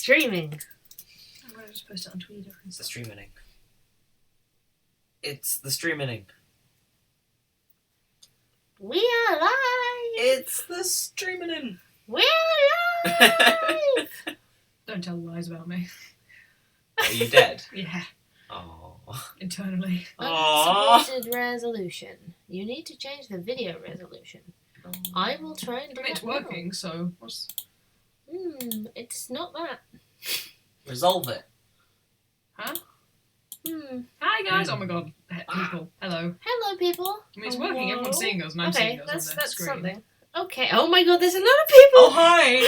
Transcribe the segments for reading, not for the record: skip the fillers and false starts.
streaming. I'm going to just post it on Twitter. It's the streaming. It's the streaming. We are live. It's the streaming. We're live. Don't tell lies about me. Are you dead? Yeah, Oh. internally. Unsupported resolution. You need to change the video resolution. I will try and do It's that working, so what's... it's not that. Resolve it. Huh? Hmm. Hi guys! Oh my god, people. Hello. Hello, people. I mean, it's working. Everyone's seeing us, and I'm Okay, seeing us on the that's screen. something. Okay. Oh my god, there's a lot of people. Oh, hi!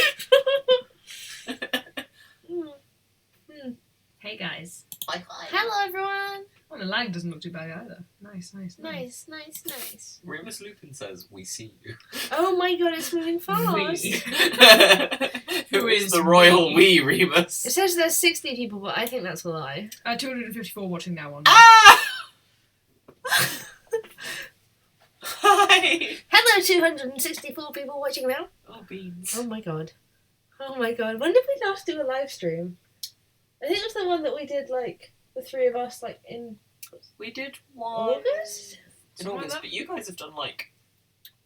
Hey guys. Hi, hi. Hello, everyone. Well, the lag doesn't look too bad either. Nice. Nice. Remus Lupin says, we see you. Oh my god, it's moving fast. Who is the royal we, Remus? It says there's 60 people, but I think that's a lie. 254 watching now on. Ah! Hi! Hello, 264 people watching now. Oh, beans. Oh my god. When did we last do a live stream? I think it was the one that we did, like, the three of us, like, in We did one... August? In August, but you guys have done, like,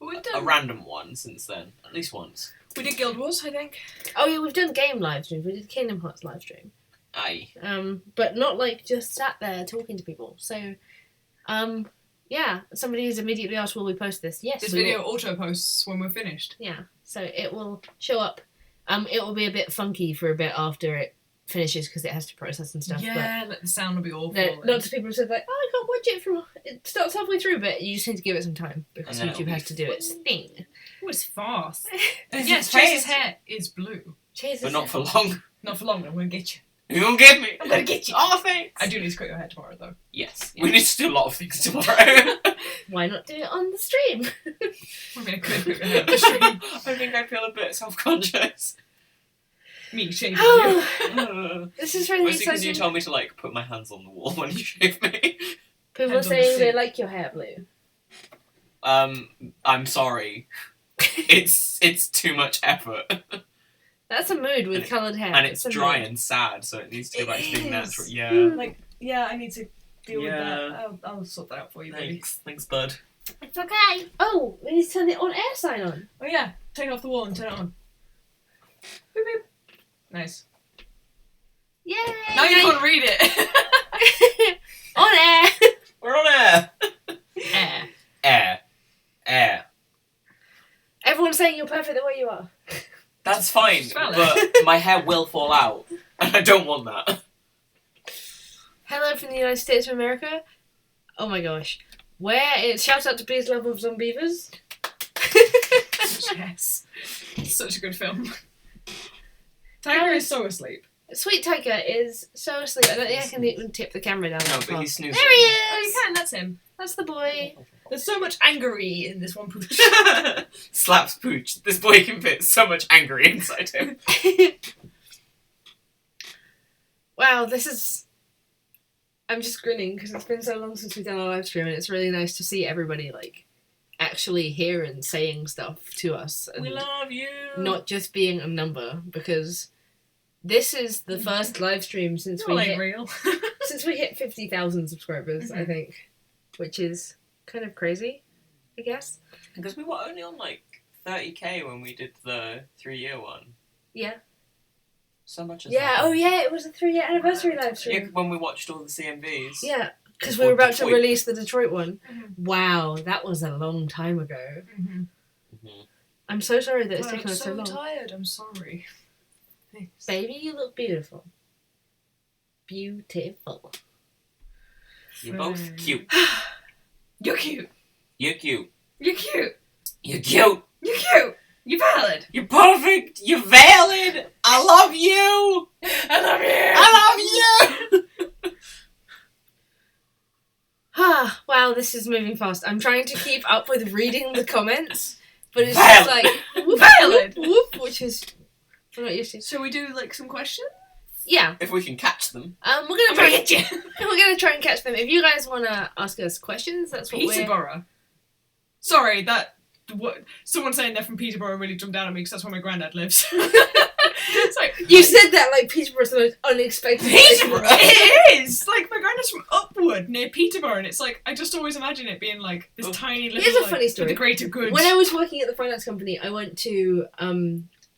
We've a done... random one since then. At least once. We did Guild Wars, I think. Oh yeah, we've done game live streams. We did Kingdom Hearts live stream. Aye. But not, like, just sat there talking to people. So, yeah. Somebody has immediately asked, will we post this? Yes. This we video will. auto-posts when we're finished. Yeah. So it will show up. It will be a bit funky for a bit after it finishes because it has to process and stuff. Yeah, like, the sound will be awful. But lots of people have said, like, oh, I can't watch it from... It starts halfway through, but you just need to give it some time because And then YouTube it'll has be to do its thing. Oh, it's fast. Yes, Yes, Chase's hair is blue. But not for long. Not for long, I'm going to get you. You're gonna get me. I'm gonna get you. Oh, thanks. I do need to cut your hair tomorrow, though. Yes. We need to do a lot of things tomorrow. Why not do it on the stream? I'm going to cut your hair on the stream. I think I feel a bit self-conscious. Me shaving you. This is really Mostly because exciting. you told me to, like, put my hands on the wall when you shave me. People are Hands on the saying they seat. like your hair blue. I'm sorry. It's too much effort. That's a mood with coloured hair. And it's a dry mood. and sad, so it needs to go back to being It natural. is. Yeah. Like, yeah, I need to deal with Yeah. that. I'll sort that out for you, baby. Thanks, bud. It's okay. Oh, we need to turn the on air sign on. Oh yeah, take it off the wall and turn it on. Boop, boop. Nice. Yay! Now you can't read it. On air. We're on air. Air. Air. Everyone's saying you're perfect the way you are. That's fine, It's valid. but my hair will fall out, and I don't want that. Hello from the United States of America. Oh my gosh. Shout out to Please Love of Zombievers. Yes. Such a good film. Tiger is so asleep. Sweet Tiger is so asleep. I don't think I can even tip the camera down. No, that but far. he's snoozing. There he Oh, you is. can, that's him. That's the boy. There's so much angry in this one pooch. Slaps Pooch. This boy can fit so much anger inside him. Wow, this is... I'm just grinning because it's been so long since we've done a live stream and it's really nice to see everybody, like, actually here and saying stuff to us. And We love you. not just being a number, because this is the first live stream since Not we like hit, real. since we hit 50,000 subscribers, I Mhm. think, which is kind of crazy, I guess. Because we were only on, like, 30k when we did the 3-year one. Yeah. So much as Yeah, oh yeah, it was a 3-year anniversary live Yeah, stream. when we watched all the CMVs. Yeah, because we were Or about to Detroit. release the Detroit one. Mhm. Wow, that was a long time ago. Mhm. Mhm. I'm so sorry that it's God, taken I'm us so so long. tired. I'm sorry. Thanks. Baby, you look beautiful. Beautiful. You're both cute. You're cute. You're cute. You're cute. You're cute. You're cute. You're valid. You're perfect. You're valid. I love you. I love you. I love you. Ah, wow, this is moving fast. I'm trying to keep up with reading the comments, but it's just Valid. like whoop, Valid. whoop, whoop, which is I'm not used to. Shall we do like some questions? Yeah, If we can catch them. we're gonna try. get you. We're gonna try and catch them. If you guys wanna ask us questions, that's what we're. Peterborough. Sorry, that what someone saying they're from Peterborough really jumped down at me because that's where my granddad lives. It's like You said that like Peterborough's the most unexpected. Peterborough. It is like my granddad's from Upwood near Peterborough, and it's like I just always imagine it being like this tiny little. Here's a like, funny for story. the greater good. When I was working at the finance company, I went to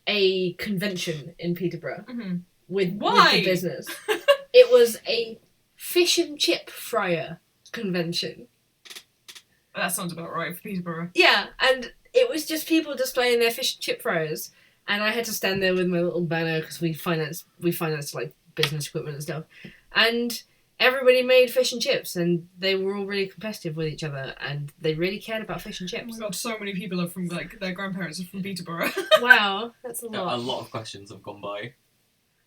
a convention in Peterborough with Why? the business. It was a fish and chip fryer convention. That sounds about right for Peterborough. Yeah, and it was just people displaying their fish and chip fryers, and I had to stand there with my little banner because we financed like business equipment and stuff, and everybody made fish and chips, and they were all really competitive with each other, and they really cared about fish and Oh chips. my god, so many people are from like their grandparents are from Peterborough. Wow, that's a lot. A lot of questions have gone by.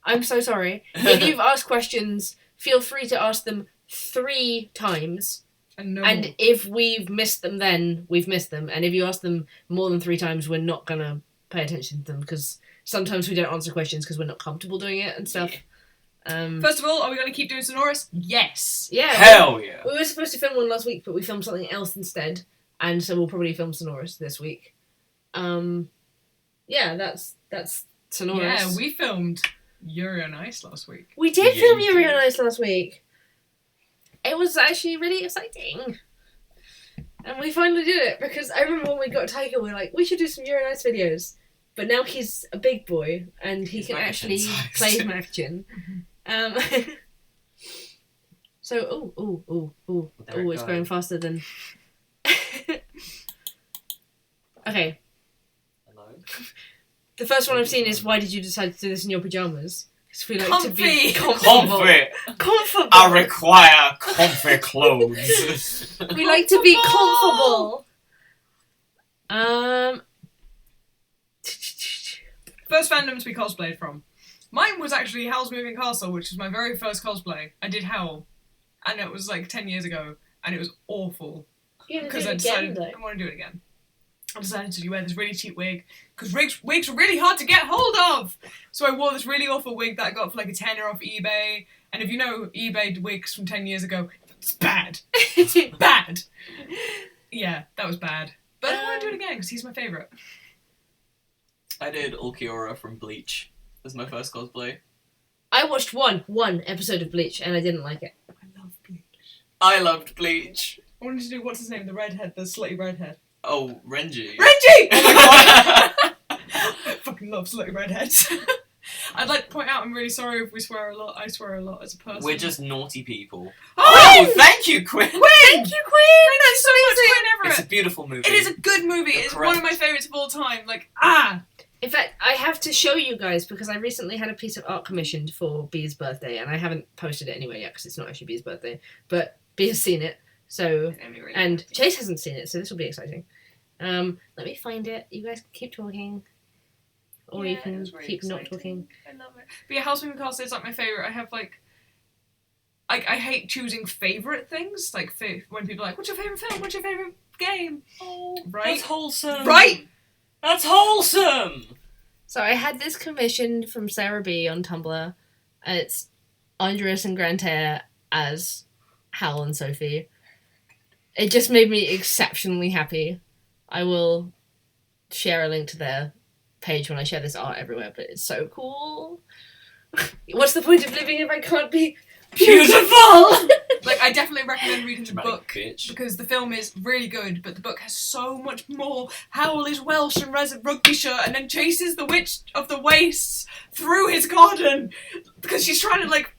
I'm so sorry. If you've asked questions, feel free to ask them 3 times. And if we've missed them, then we've missed them. And if you ask them more than 3 times, we're not going to pay attention to them because sometimes we don't answer questions because we're not comfortable doing it and stuff. First of all, are we going to keep doing Sonorous? Yes. Yeah. Hell yeah. We were supposed to film one last week, but we filmed something else instead. And so we'll probably film Sonorous this week. Yeah, that's Sonorous. Yeah, we filmed Yuri on Ice last week. We did Yeah, film you Yuri did. on Ice last week. It was actually really exciting. And we finally did it, because I remember when we got Tiger, we were like, we should do some Yuri on Ice videos. But now he's a big boy, and he He's can actually Mac-Chin-sized. play Mac-Chin. So, There it it's going goes. faster than... Okay, Hello? the first one I've seen is, why did you decide to do this in your pyjamas? Because we like to be Comfy. comfortable. Comfy! Comfortable. I require comfy clothes. We like to be comfortable. First fandom to be cosplayed from. Mine was actually Howl's Moving Castle, which was my very first cosplay. I did Howl, and it was like 10 years ago, and it was awful. You're gonna Because do I it decided again, I want to do it again. I decided to wear this really cheap wig, because wigs are really hard to get hold of! So I wore this really awful wig that I got for like a tenner off eBay, and if you know eBay wigs from 10 years ago, it's bad. It's bad! Yeah, that was bad. But I want to do it again, because he's my favourite. I did Ulquiorra from Bleach as my first cosplay. I watched one episode of Bleach and I didn't like it. I love Bleach. I loved Bleach. I wanted to do, what's his name, the redhead, the slutty redhead. Oh, Renji. Renji! Oh my god! I fucking love slutty redheads. I'd like to point out, I'm really sorry if we swear a lot. I swear a lot as a person. We're just naughty people. Oh, Thank you, Quinn! Thank you, Quinn! Thank you so much, Quinn It's Everett! a beautiful movie. It is a good movie. It's one of my favourites of all time. Like, ah! In fact, I have to show you guys because I recently had a piece of art commissioned for Bee's birthday and I haven't posted it anywhere yet because it's not actually Bee's birthday. But Bee has seen it, so... And Chase hasn't seen it, so this will be exciting. Let me find it. You guys can keep talking. Or you can keep not talking. I love it. But yeah, House Moving Castle is like my favourite. I have like... I hate choosing favourite things. Like, when people are like, what's your favourite film? What's your favourite game? Oh, Right? That's wholesome. Right? That's wholesome. So I had this commissioned from Sarah B on Tumblr. It's Andres and Grantaire as Hal and Sophie. It just made me exceptionally happy. I will share a link to their page when I share this art everywhere, but it's so cool. What's the point of living if I can't be beautiful? Like, I definitely recommend reading the Dramatic book. bitch. Because the film is really good, but the book has so much more. Howl is Welsh and wears a rugby shirt and then chases the witch of the wastes through his garden because she's trying to, like,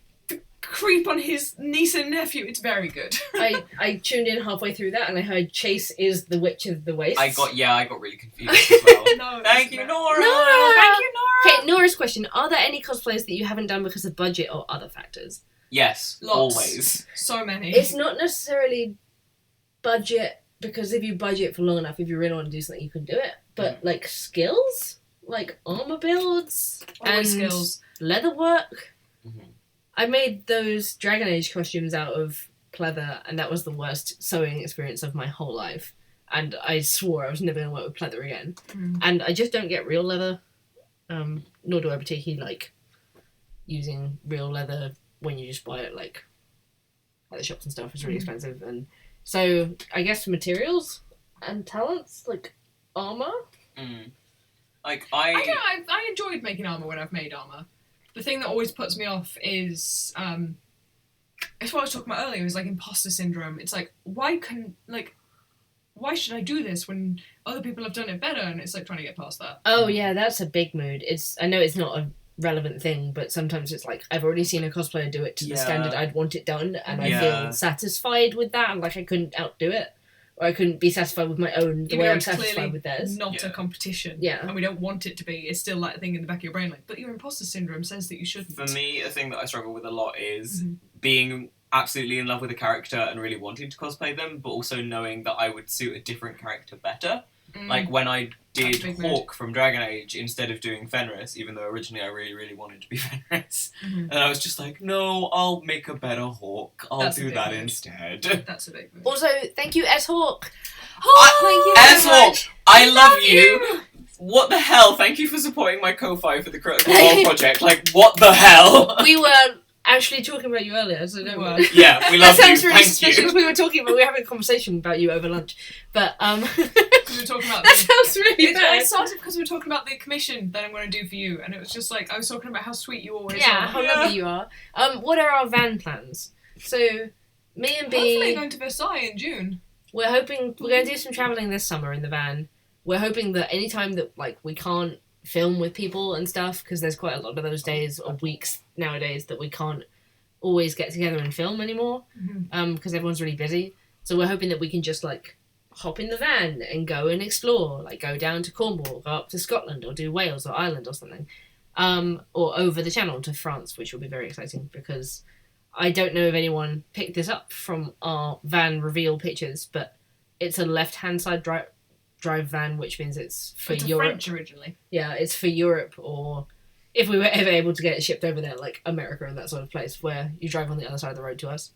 creep on his niece and nephew. It's very good. I tuned in halfway through that and I heard Chase is the Witch of the Wastes. I got really confused as well. No, Thank you, Nora. Nora! Thank you, Nora! Okay, Nora's question. Are there any cosplays that you haven't done because of budget or other factors? Yes, Lots. always. So many. It's not necessarily budget, because if you budget for long enough, if you really want to do something, you can do it. But, like, skills? Like, armor builds? Always and skills. leather work? Mhm. I made those Dragon Age costumes out of pleather, and that was the worst sewing experience of my whole life. And I swore I was never going to work with pleather again. Mm. And I just don't get real leather. Nor do I particularly like using real leather when you just buy it like at the shops and stuff. It's really expensive. And so I guess materials and talents, like armor. Mm. Like, I don't know, I enjoyed making armour when I've made armour. The thing that always puts me off is, it's what I was talking about earlier, is like imposter syndrome. It's like, why should I do this when other people have done it better? And it's like trying to get past that. Oh yeah, that's a big mood. I know it's not a relevant thing, but sometimes it's like, I've already seen a cosplayer do it to the standard I'd want it done, and I feel satisfied with that, and like I couldn't outdo it. Or I couldn't be satisfied with my own, the way I'm satisfied with theirs. Not a competition. Yeah. And we don't want it to be. It's still that thing in the back of your brain, like, but your imposter syndrome says that you shouldn't. For me, a thing that I struggle with a lot is being absolutely in love with a character and really wanting to cosplay them, but also knowing that I would suit a different character better. Like when I did Hawk from Dragon Age instead of doing Fenris, even though originally I really, really wanted to be Fenris. And I was just like, no, I'll make a better Hawk. I'll do that instead. That's a big move. Also, thank you, S-Hawk. Thank you S Hawk, I love you. What the hell? Thank you for supporting my Ko-Fi for the Critical Role project. Like, what the hell? We were actually talking about you earlier, so don't worry. Yeah, we love you. That sounds really Thank suspicious. you. We were having a conversation about you over lunch, but We were talking about that sounds really bad. It started because we were talking about the commission that I'm going to do for you, and it was just like I was talking about how sweet you always Yeah, are. how lovely you are. What are our van plans? So, me and Hopefully B, going to Versailles in June. we're going to do some travelling this summer in the van. We're hoping that any time that like we can't film with people and stuff, because there's quite a lot of those days or weeks nowadays that we can't always get together and film anymore, because everyone's really busy. So we're hoping that we can just like hop in the van and go and explore, like go down to Cornwall, go up to Scotland, or do Wales or Ireland or something, or over the channel to France, which will be very exciting, because I don't know if anyone picked this up from our van reveal pictures, but it's a left-hand side drive van, which means it's for Europe. French originally. Yeah, it's for Europe, or if we were ever able to get it shipped over there, like America and that sort of place, where you drive on the other side of the road to us.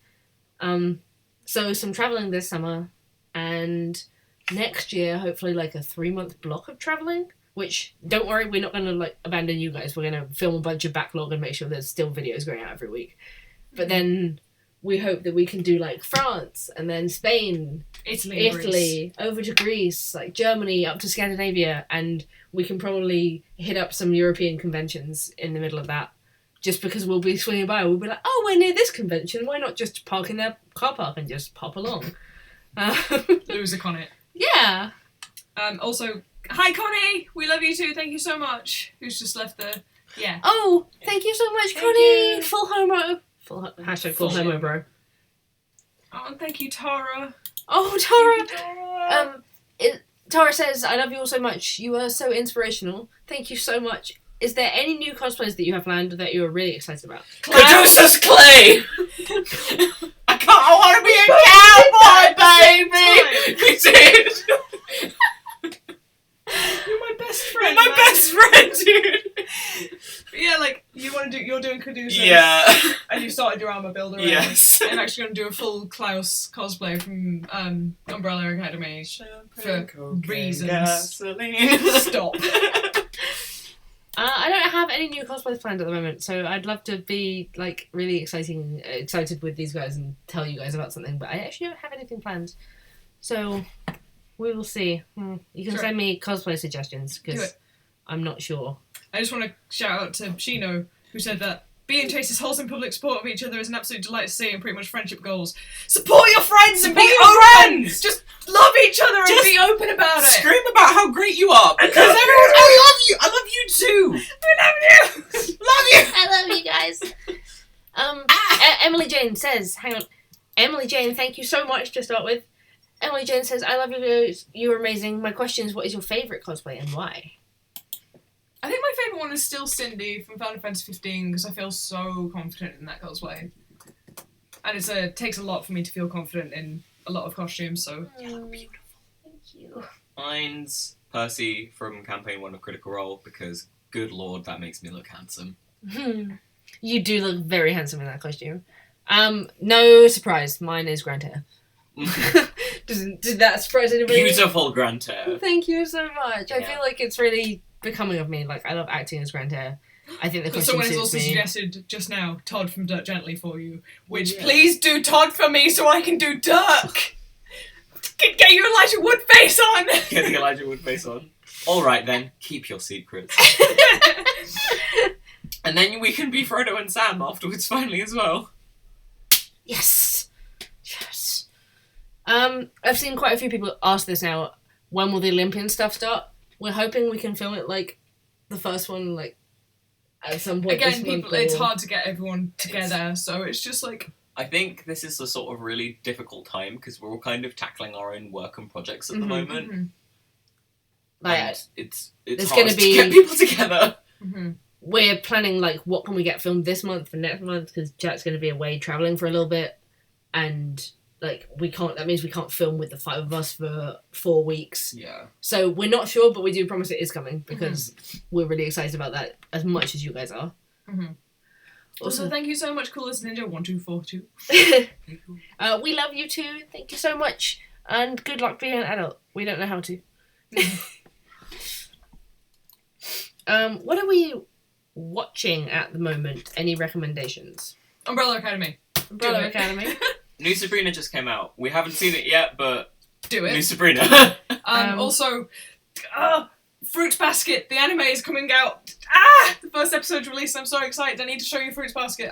So some travelling this summer, and next year, hopefully like a 3-month block of travelling, which, don't worry, we're not going to like abandon you guys. We're going to film a bunch of backlog and make sure there's still videos going out every week. But then we hope that we can do like France, and then Spain, Italy, over to Greece, like Germany, up to Scandinavia, and we can probably hit up some European conventions in the middle of that, just because we'll be swinging by. We'll be like, oh, we're near this convention, why not just park in their car park and just pop along? Loser con it. Yeah. Also, hi Connie, we love you too. Thank you so much. Who's just left the Oh, thank you so much, Thank Connie. you. Full homo. Hashtag full homo, bro. Oh, and thank you, Tara. Oh, Tara. Tara. Tara says, I love you all so much. You are so inspirational. Thank you so much. Is there any new cosplays that you have planned that you are really excited about? Caduceus Clay! I want to be a cowboy, baby! We did! You're my best friend. You're my man. best friend, dude! But yeah, like, you're doing Caduceus. Yeah. And you started your armor builder. Right? Yes. I'm actually going to do a full Klaus cosplay from Umbrella Academy. For reasons. Gasoline. Stop. I don't have any new cosplays planned at the moment, so I'd love to be like really excited with these guys and tell you guys about something, but I actually don't have anything planned. So we will see. You can send me cosplay suggestions, because I'm not sure. I just want to shout out to Shino, who said that being Chase's wholesome public support of each other is an absolute delight to see, and pretty much friendship goals. Support your friends and be open! Just love each other and be open about it! Scream about how great you are, because everyone, I love you! I love you too! We love you! Love you! I love you guys. Emily Jane says, hang on. Emily Jane, thank you so much to start with. Emily Jane says, I love you guys. You're amazing. My question is, what is your favourite cosplay and why? I think my favourite one is still Cindy from Final Fantasy 15, because I feel so confident in that cosplay. And it takes a lot for me to feel confident in a lot of costumes, so... You're beautiful. Thank you. Mine's Percy from Campaign 1 of Critical Role, because, good lord, that makes me look handsome. You do look very handsome in that costume. No surprise, mine is Grantair. Did that surprise anybody? Beautiful Grantair. Thank you so much. I Yeah. feel like it's really becoming of me. Like, I love acting as Grantair. I think the But costume someone has suits also me. suggested just now Todd from Dirt Gently for you, which Yeah. please do Todd for me so I can do Dirk! Get your Elijah Wood face on! Get the Elijah Wood face on. All right then, keep your secrets. And then we can be Frodo and Sam afterwards, finally, as well. Yes. Yes. I've seen quite a few people ask this now. When will the Olympian stuff start? We're hoping we can film it like the first one, like at some point. Again, it's hard to get everyone together, so it's just like. I think this is a sort of really difficult time because we're all kind of tackling our own work and projects at the moment. Mm-hmm. And it's there's hard gonna be to get people together. Mm-hmm. We're planning like what can we get filmed this month for next month because Jack's going to be away traveling for a little bit, and like we can't. That means we can't film with the 5 of us for 4 weeks. Yeah. So we're not sure, but we do promise it is coming because we're really excited about that as much as you guys are. Mm-hmm. Also, thank you so much, Coolest Ninja 1242. We love you too. Thank you so much, and good luck being an adult. We don't know how to. What are we watching at the moment? Any recommendations? Umbrella Academy. Umbrella Academy. New Sabrina just came out. We haven't seen it yet, but Do it. New Sabrina. Also, Fruits Basket. The anime is coming out. The first episode's released. I'm so excited. I need to show you Fruits Basket.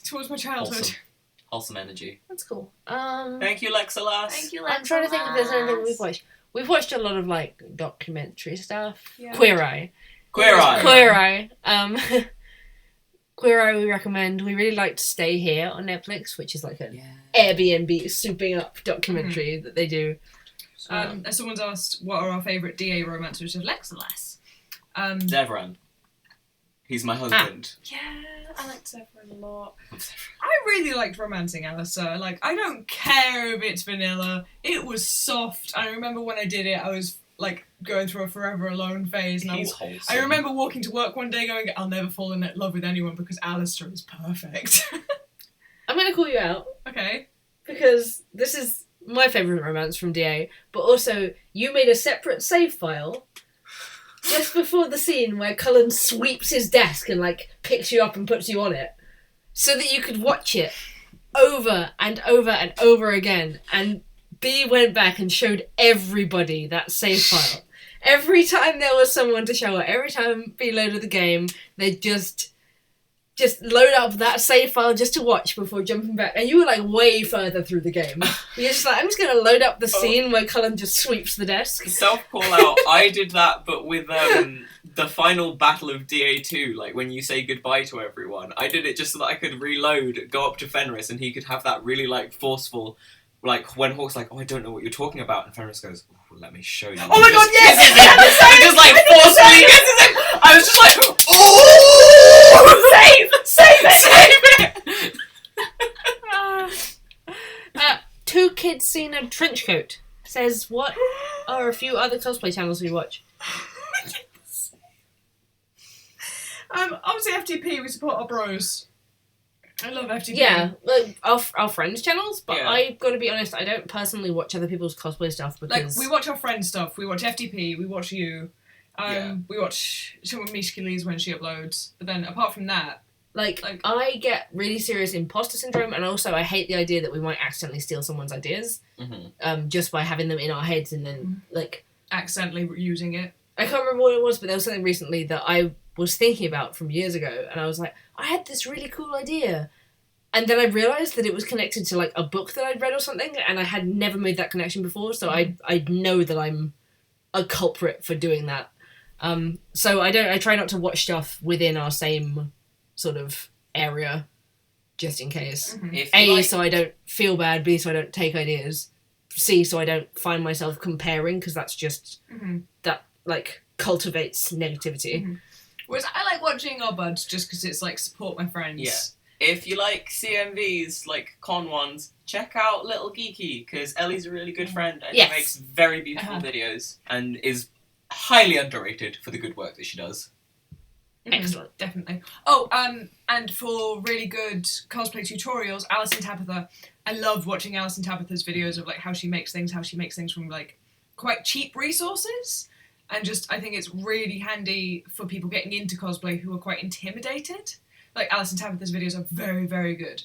Towards my childhood. Wholesome energy. That's cool. Thank you, Lexalas. Thank you, I'm trying to think if there's anything we've watched. We've watched a lot of like documentary stuff. Yeah. Queer Eye. Queer Eye. Queer Eye. Queer Eye we recommend. We really liked Stay Here on Netflix, which is like an Airbnb souping up documentary that they do. As someone's asked, what are our favourite DA romancers of Lexalas? Devran. He's my husband. Yeah, I like Zephyrin a lot. I really liked Romancing Alistair. Like, I don't care if it's vanilla. It was soft. I remember when I did it, I was like going through a forever alone phase. And He's wholesome. I remember walking to work one day going, I'll never fall in love with anyone because Alistair is perfect. I'm going to call you out. Okay. Because this is my favourite romance from DA, but also you made a separate save file just before the scene where Cullen sweeps his desk and like picks you up and puts you on it so that you could watch it over and over and over again. And B went back and showed everybody that save file. Every time there was someone to show it, every time B loaded the game, they'd just load up that save file just to watch before jumping back. And you were like way further through the game. You're just like, I'm just going to load up the scene where Cullen just sweeps the desk. Self-call out. I did that, but with the final battle of DA2, like when you say goodbye to everyone. I did it just so that I could reload, go up to Fenris, and he could have that really like forceful, like when Hawk's like, oh, I don't know what you're talking about, and Fenris goes, oh, let me show you. Oh my god, yes! And just like forcefully kisses him. I was just like, oh! Save it! Two Kids Seen a Trench Coat says, what are a few other cosplay channels we watch? Yes. Obviously FTP, we support our bros. I love FTP. Yeah, like our friends' channels, but Yeah. I've got to be honest, I don't personally watch other people's cosplay stuff because... Like, we watch our friends' stuff, we watch FTP, we watch you, we watch some of Mishka Lee's when she uploads, but then apart from that... Like, I get really serious imposter syndrome, and also I hate the idea that we might accidentally steal someone's ideas, just by having them in our heads and then, like... accidentally using it. I can't remember what it was, but there was something recently that I was thinking about from years ago, and I was like, I had this really cool idea. And then I realised that it was connected to, like, a book that I'd read or something, and I had never made that connection before, so I know that I'm a culprit for doing that. So I try not to watch stuff within our same sort of area, just in case. A, so I don't feel bad, B, so I don't take ideas, C, so I don't find myself comparing, because that's just, that, like, cultivates negativity. Whereas I like watching our buds just because it's like support my friends. Yeah. If you like CMVs, like con ones, check out Little Geeky, because Ellie's a really good friend and she makes very beautiful videos and is highly underrated for the good work that she does. Excellent. Definitely. Oh, and for really good cosplay tutorials, Alison Tabitha. I love watching Alison Tabitha's videos of like how she makes things from like quite cheap resources. And just, I think it's really handy for people getting into cosplay who are quite intimidated. Like, Alison Tabitha's videos are very, very good.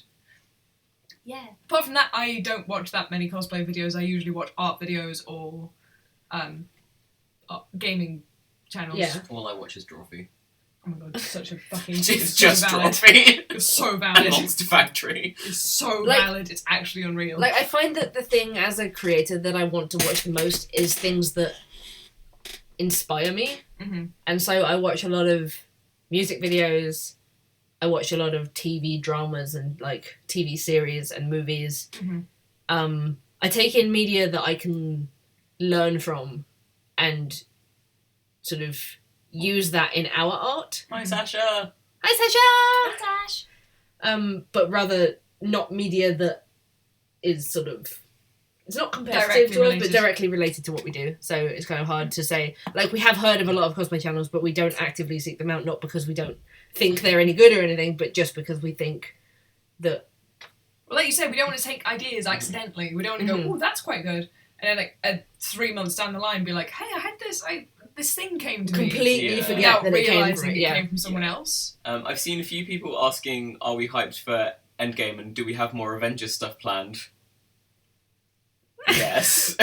Yeah. Apart from that, I don't watch that many cosplay videos. I usually watch art videos or gaming channels. Yeah. All I watch is Drawfee. Oh my god, it's such a fucking... It's just so valid. Drawfee. It's so And valid. Monster Factory. It's so Like- valid, it's actually unreal. Like, I find that the thing as a creator that I want to watch the most is things that inspire me. Mm-hmm. And so I watch a lot of music videos, I watch a lot of TV dramas and, like, TV series and movies. Mm-hmm. I take in media that I can learn from and sort of use that in our art. Hi, Sasha. Hi, Sasha! But rather not media that is sort of... It's not competitive Directly to us, related. but directly related to what we do. So it's kind of hard to say. Like, we have heard of a lot of cosplay channels, but we don't actively seek them out, not because we don't think they're any good or anything, but just because we think that... Well, like you said, we don't want to take ideas accidentally. We don't want to go, oh, that's quite good. And then, like, 3 months down the line, be like, hey, I had this, this thing came to me. Completely Yeah. forget Without that it came realising from it. it Yeah. came from someone else. I've seen a few people asking, are we hyped for Endgame and do we have more Avengers stuff planned? Yes.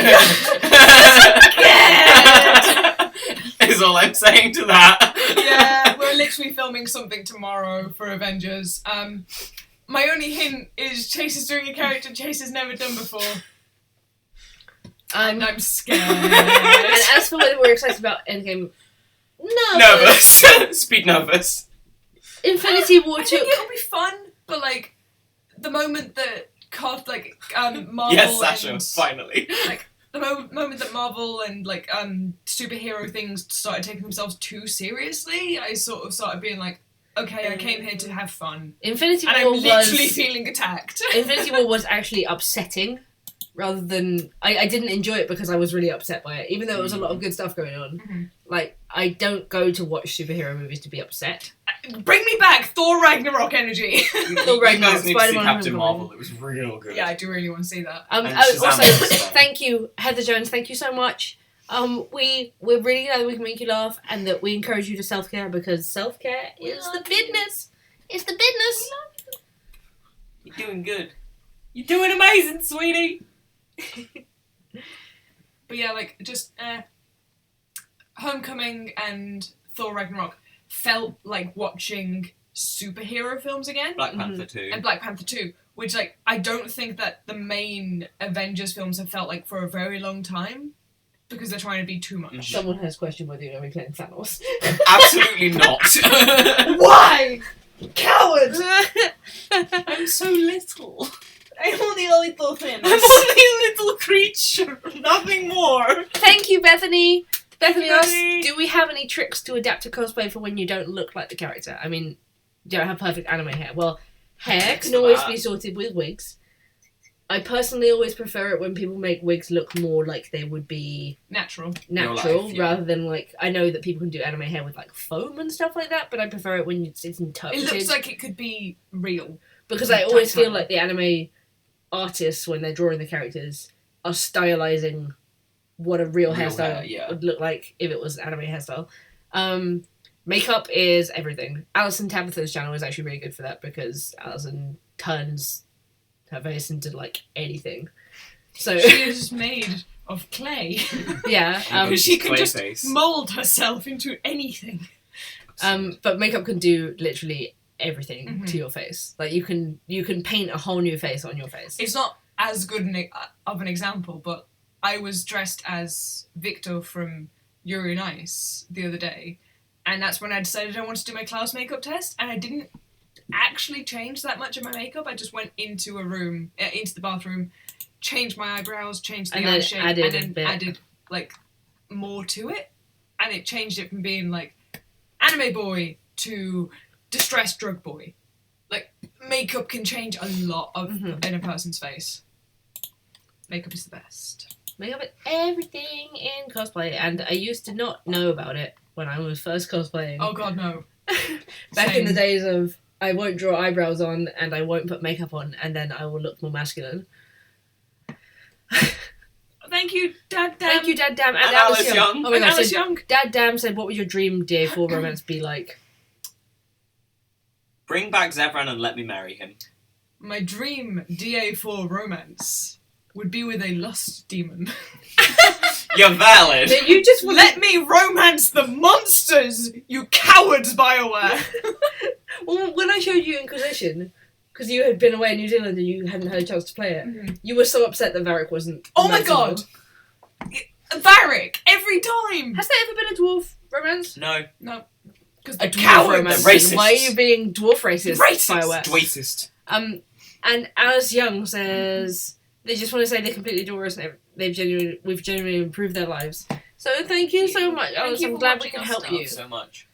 Is all I'm saying to that. Yeah, we're literally filming something tomorrow for Avengers. My only hint is Chase is doing a character Chase has never done before. And I'm scared. And as for whether we're excited about Endgame, no. Nervous. Speak nervous. Infinity War I 2... think it'll be fun, but like the moment that Marvel Yes, Sasha, and finally. like the moment that Marvel and like superhero things started taking themselves too seriously, I sort of started being like, okay, I came here to have fun, Infinity and War I'm literally was... feeling attacked. Infinity War was actually upsetting, rather than... I didn't enjoy it because I was really upset by it, even though there was a lot of good stuff going on. Mm-hmm. Like, I don't go to watch superhero movies to be upset. Bring me back, Thor Ragnarok energy. You Ragnarok, guys need to see Spider-Man Captain Homecoming. Marvel. It was real good. Yeah, I do really want to see that. And Also, Shazam was fun. thank you, Heather Jones. Thank you so much. We're really glad that we can make you laugh and that we encourage you to self-care because self-care is the business. It's the business. You're doing good. You're doing amazing, sweetie. But yeah, like just Homecoming and Thor Ragnarok felt like watching superhero films again. Black Panther 2. And Black Panther 2, which like I don't think that the main Avengers films have felt like for a very long time because they're trying to be too much. Someone has questioned whether you're going to be playing Thanos. Absolutely not. Why? Coward! I'm so little. I'm only a little thin. I'm only a little creature. Nothing more. Thank you, Bethany. Bethany asks, Bethany. do we have any tricks to adapt to cosplay for when you don't look like the character? I mean, you don't have perfect anime hair. Well, hair Thanks can for always that. be sorted with wigs. I personally always prefer it when people make wigs look more like they would be Natural. natural life, yeah. rather than like... I know that people can do anime hair with like foam and stuff like that, but I prefer it when it's interpreted. It looks like it could be real. Because I always feel tactile. like the anime artists, when they're drawing the characters, are stylizing what a real Real hairstyle hair, yeah. would look like if it was an anime hairstyle. Makeup is everything. Alison Tabitha's channel is actually really good for that because Alison turns her face into like anything. So She is made of clay. yeah, She can just Clayface. mold herself into anything. but makeup can do literally everything Mhm. to your face. Like you can paint a whole new face on your face. It's not as good of an example, but I was dressed as Victor from Yuri on Ice the other day, and that's when I decided I wanted to do my class makeup test, and I didn't actually change that much of my makeup. I just went into a room, into the bathroom, changed my eyebrows, changed the And eye then shape, added a and then bit. added like more to it, and it changed it from being like anime boy to distressed drug boy. Like makeup can change a lot of in a person's face. Makeup is the best. Makeup is everything in cosplay, and I used to not know about it when I was first cosplaying. Oh god, no. Back Same. in the days of I won't draw eyebrows on and I won't put makeup on, and then I will look more masculine. Thank you, Dad. Damn. Thank you, Dad Damn, and And Alice Alice Young. Young. Oh my And gosh, Alice so Young. Dad Damn said, "What would your dream day for romance be like?" Bring back Zevran and let me marry him. My dream DA4 romance would be with a lust demon. You're valid. No, you just want Let me romance the monsters, you cowards, BioWare! Well, when I showed you Inquisition, because you had been away in New Zealand and you hadn't had a chance to play it, you were so upset that Varric wasn't. Oh my god! Varric, every time! Has there ever been a dwarf romance? No. Because A the dwarf cowards! romance. They're racist. Why are you being dwarf racist? Racist. BioWare? Dweetist. And Alice Young says they just want to say they completely adore us and we've genuinely improved their lives. So thank you so much, Alice. you I'm for glad we watching can our help stuff. you. So much.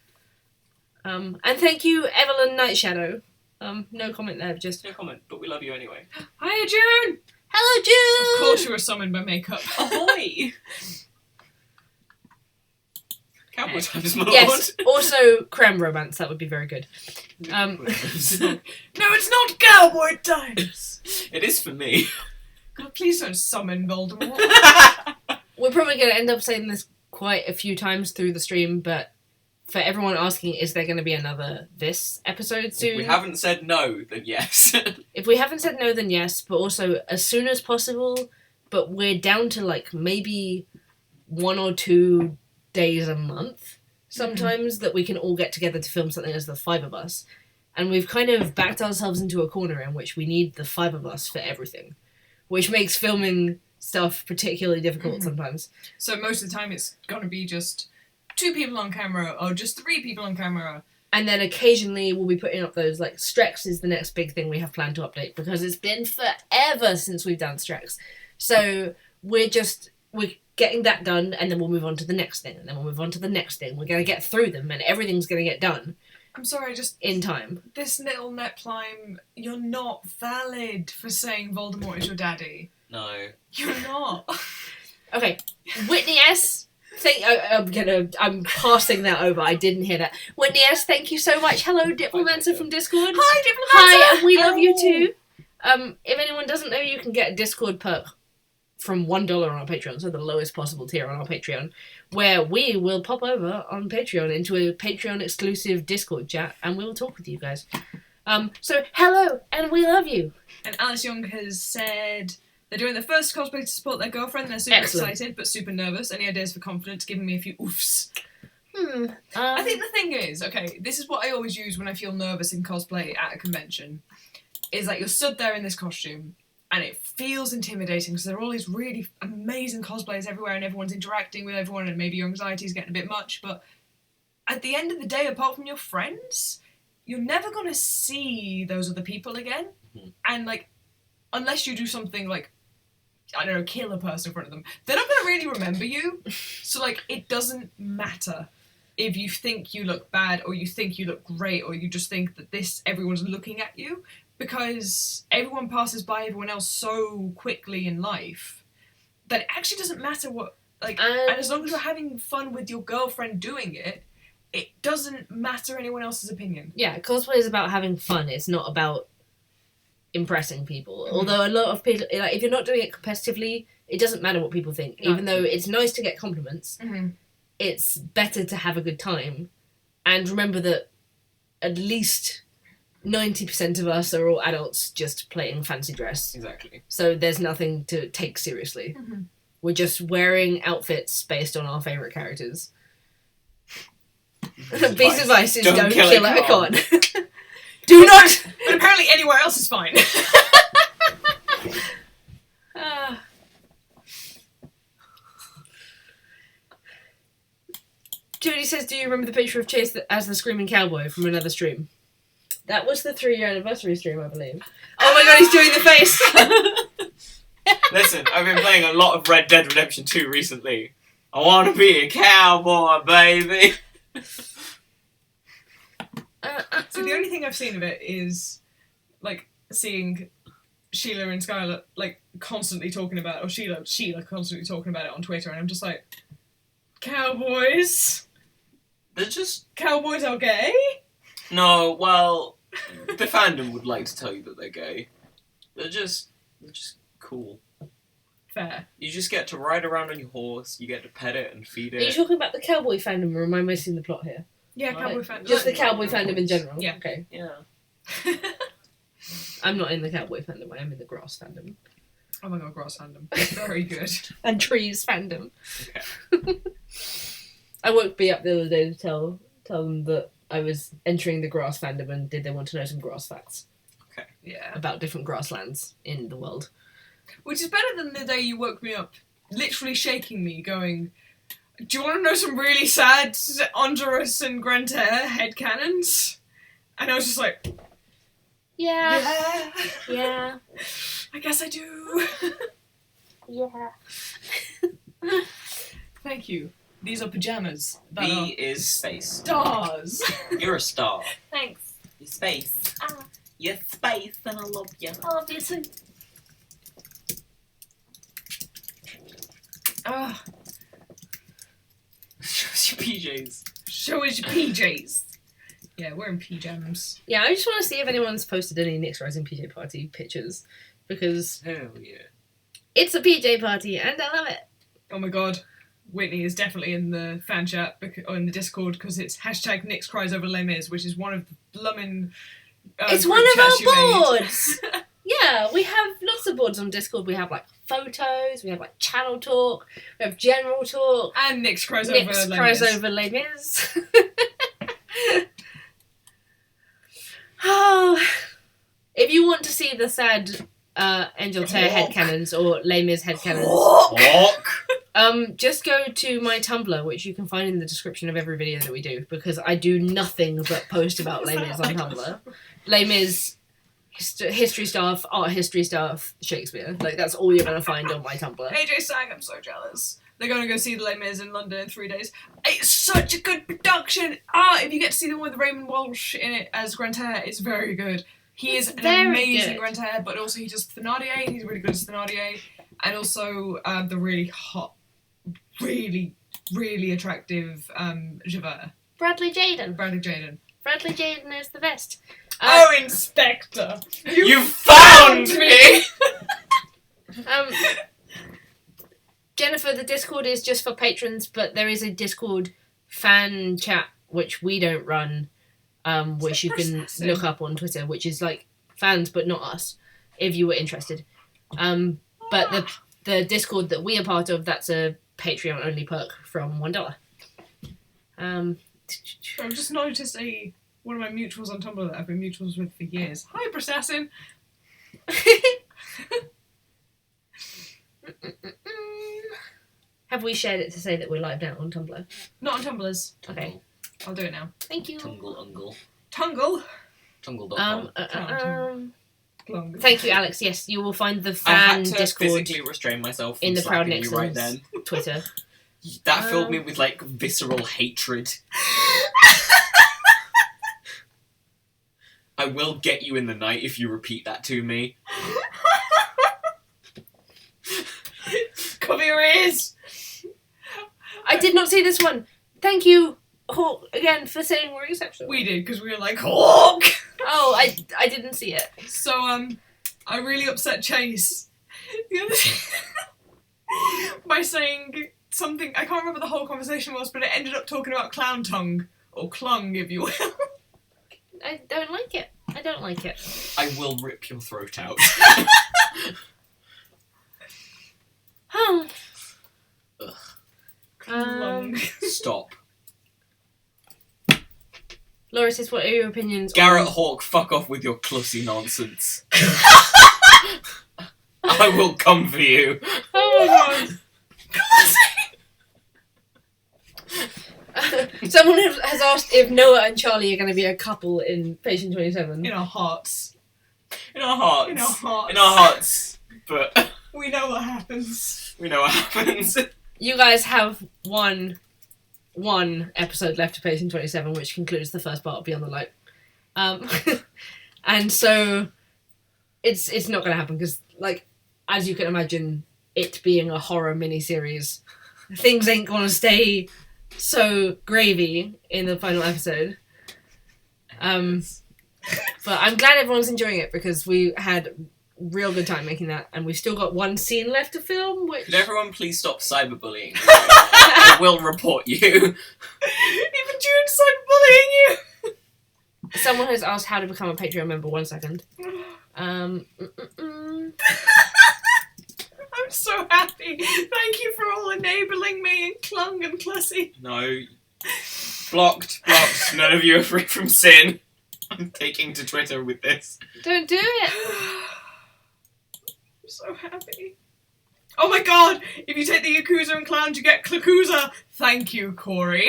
And thank you, Evelyn Nightshadow. No comment there, just No comment, but we love you anyway. Hiya, June! hello, June. Of course you were summoned by makeup. Ahoy! Cowboy times, my Yes. Also, creme romance. That would be very good. lord. No, it's not cowboy times! It is for me. God, please don't summon Voldemort. We're probably going to end up saying this quite a few times through the stream, but for everyone asking, is there going to be another this episode soon? If we haven't said no, then yes. If we haven't said no, then yes, but also as soon as possible. But we're down to like maybe 1 or 2 days a month sometimes that we can all get together to film something as the 5 of us. And we've kind of backed ourselves into a corner in which we need the 5 of us for everything, which makes filming stuff particularly difficult sometimes. So most of the time it's gonna be just 2 people on camera, or just 3 people on camera. And then occasionally we'll be putting up those, like, Strex is the next big thing we have planned to update, because it's been forever since we've done Strex. So we're getting that done, and then we'll move on to the next thing, and then we'll move on to the next thing. We're going to get through them, and everything's going to get done I'm sorry, just in time. this little Neplime, you're not valid for saying Voldemort is your daddy. No. You're not. Okay, Whitney S. I'm passing that over. I didn't hear that. Whitney S. Thank you so much. Hello, Diplomancer from Discord. Hi, Diplomancer! Hi, and we love you too. If anyone doesn't know, you can get a Discord perk from $1 on our Patreon, so the lowest possible tier on our Patreon, where we will pop over on Patreon into a Patreon exclusive Discord chat, and we will talk with you guys. So hello, and we love you. And Alice Young has said they're doing their first cosplay to support their girlfriend. They're super Excellent. excited, but super nervous. Any ideas for confidence? Giving me a few oofs. I I think the thing is, okay, this is what I always use when I feel nervous in cosplay at a convention, is like you're stood there in this costume, and it feels intimidating because there are all these really amazing cosplayers everywhere and everyone's interacting with everyone, and maybe your anxiety is getting a bit much, but at the end of the day, apart from your friends, you're never going to see those other people again. And, like, unless you do something like, I don't know, kill a person in front of them, they're not going to really remember you. So, like, it doesn't matter if you think you look bad or you think you look great or you just think that everyone's looking at you, because everyone passes by everyone else so quickly in life that it actually doesn't matter what, like, and as long as you're having fun with your girlfriend doing it, it doesn't matter anyone else's opinion. Yeah, cosplay is about having fun. It's not about impressing people. Although a lot of people, like, if you're not doing it competitively, it doesn't matter what people think. No. Even though it's nice to get compliments, it's better to have a good time. And remember that at least 90% of us are all adults just playing fancy dress. Exactly. So there's nothing to take seriously. We're just wearing outfits based on our favourite characters. Piece of advice is don't kill a con. Do not! But apparently anywhere else is fine. Judy says, do you remember the picture of Chase as the Screaming Cowboy from another stream? That was the 3-year anniversary stream, I believe. Oh my god, he's doing the face! Listen, I've been playing a lot of Red Dead Redemption 2 recently. I want to be a cowboy, baby! So the only thing I've seen of it is, like, seeing Sheila and Skylar, like, constantly talking about it, or Sheila constantly talking about it on Twitter, and I'm just like, cowboys? They're just... Cowboys are gay? No, well, the fandom would like to tell you that they're gay. They're just cool. Fair. You just get to ride around on your horse, you get to pet it and feed Are you it. talking about the cowboy fandom, or am I missing the plot here? Yeah, Right. cowboy fandom. Just the cowboy fandom in general? Yeah. Okay. Yeah. I'm not in the cowboy fandom, I am in the grass fandom. Oh my god, grass fandom. Very good. And trees fandom. Okay. I woke B up the other day to tell them that I was entering the grass fandom and did they want to know some grass facts Yeah. about different grasslands in the world. Which is better than the day you woke me up, literally shaking me, going, do you want to know some really sad Honduras and Grantaire headcanons? And I was just like, Yeah. I guess I do. Yeah. Thank you. These are pajamas. That B are is space. stars. You're a star. Thanks. You're space. Ah. You're space and I love you. I love you too. Ah, Show us your PJs. show us your PJs. Yeah, we're in pajamas. Yeah, I just want to see if anyone's posted any NyxRising PJ party pictures because Hell yeah. it's a PJ party and I love it. Oh my god. Whitney is definitely in the fan chat or in the Discord because it's hashtag Nyx cries over Les Mis, which is one of the blummin' It's group one of chats you our made. boards. Yeah, we have lots of boards on Discord. We have like photos, we have like channel talk, we have general talk. And Nyx cries over Nyx Les cries Mis. over Les Mis. Oh, if you want to see the sad Angel Tear headcanons or Les Mis headcanons, Walk. just go to my Tumblr, which you can find in the description of every video that we do, because I do nothing but post about Les Mis on Tumblr. Les Mis, history stuff, art history stuff, Shakespeare. Like, that's all you're going to find on my Tumblr. AJ sang, I'm so jealous. They're going to go see the Les Mis in London in 3 days. It's such a good production. If you get to see the one with Raymond Walsh in it as Grantaire, it's very good. He is an very amazing good. Grantaire, but also he does Thénardier. He's really good as Thénardier. And also the really hot, really, really attractive Javert. Bradley Jaden. Bradley Jaden. Bradley Jaden is the best. Oh, Inspector! You found me! Jennifer, the Discord is just for patrons, but there is a Discord fan chat which we don't run, which you can Processing. look up on Twitter, which is like fans but not us, if you were interested. But the Discord that we are part of, that's a Patreon only perk from $1. I've just noticed one of my mutuals on Tumblr that I've been mutuals with for years. Hi, Processing! Have we shared it to say that we're live now on Tumblr? Not on Tumblr's. Okay. I'll do it now. Thank you. Tungle ungle. Tungle! Tungle.com. Long. Thank you, Alex. Yes, you will find the I fan had to Discord physically restrain myself from in the Proud slapping you right Nixons then. Twitter. That filled me with like visceral hatred. I will get you in the night if you repeat that to me. Cover your ears! I did not see this one. Thank you, Hawk, again for saying we're exceptional. We did, because we were like, Hawk! Oh, I didn't see it. So, I really upset Chase the other day by saying something, I can't remember the whole conversation was, but it ended up talking about clown tongue, or clung, if you will. I don't like it. I don't like it. I will rip your throat out. Oh. Clung. Stop. Laura says, what are your opinions Garrett on... Hawk, fuck off with your clussy nonsense. I will come for you. Oh my god. Someone has asked if Noah and Charlie are going to be a couple in Patient 27. In our hearts. In our hearts. In our hearts. In our hearts. But We know what happens. we know what happens. You guys have one episode left of Patient 27, which concludes the first part of Beyond the Light. And so it's not going to happen because, like, as you can imagine, it being a horror miniseries, things ain't going to stay so gravy in the final episode. But I'm glad everyone's enjoying it because we had real good time making that, and we've still got one scene left to film, which... Could everyone please stop cyberbullying me? I will report you. Even June's cyberbullying you! Someone has asked how to become a Patreon member. 1 second. so happy. Thank you for all enabling me and Clung and Clussy. No. Blocked. None of you are free from sin. I'm taking to Twitter with this. Don't do it. I'm so happy. Oh my god! If you take the Yakuza and Clowns, you get Clakuza. Thank you, Corey.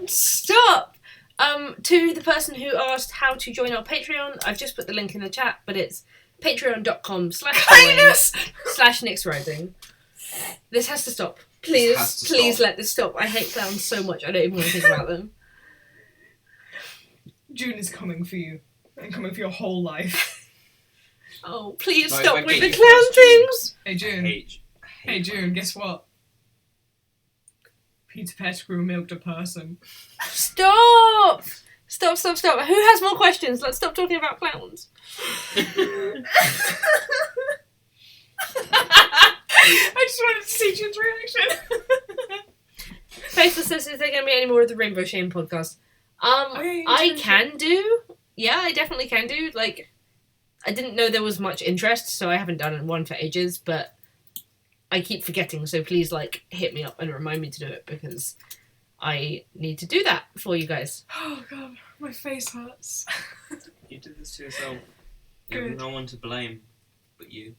Stop! To the person who asked how to join our Patreon, I've just put the link in the chat, but it's patreon.com/NyxRising. This has to stop. Please let this stop. I hate clowns so much, I don't even want to think about them. June is coming for you. And coming for your whole life. Oh, please No, stop if I with get the you clown first, June. things! Hey, June. Hey, June, guess what? Peter Pettigrew milked a person. Stop! Stop. Who has more questions? Let's stop talking about clowns. I just wanted to see June's reaction. Faithful says, is there going to be any more of the Rainbow Shame podcast? I can do. Yeah, I definitely can do. Like, I didn't know there was much interest, so I haven't done one for ages, but I keep forgetting, so please, like, hit me up and remind me to do it, because I need to do that for you guys. Oh god, my face hurts. You did this to yourself. You have no one to blame but you.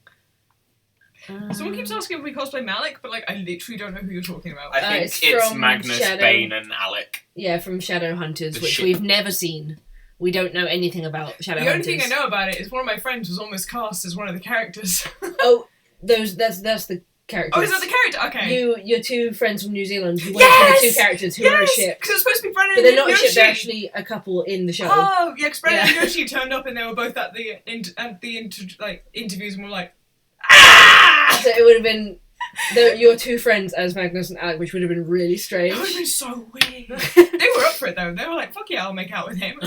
Someone keeps asking if we cosplay Malik, but, like, I literally don't know who you're talking about. I think it's it's from Magnus, Shadow. Bane, and Alec. Yeah, from Shadowhunters, The which ship. we've never seen. We don't know anything about Shadowhunters. The only thing I know about it is one of my friends was almost cast as one of the characters. Oh, that's the characters. Oh, is that the character? Okay. Your two friends from New Zealand who went for the two characters who are a ship. Because it was supposed to be Brennan But they're and not a Yoshi. ship, they're actually a couple in the show. Oh, yeah, because Brennan Yeah. and Yoshi turned up and they were both at the interviews and were like, So it would have been your two friends as Magnus and Alec, which would have been really strange. that would have been so weird. They were up for it though. They were like, fuck yeah, I'll make out with him.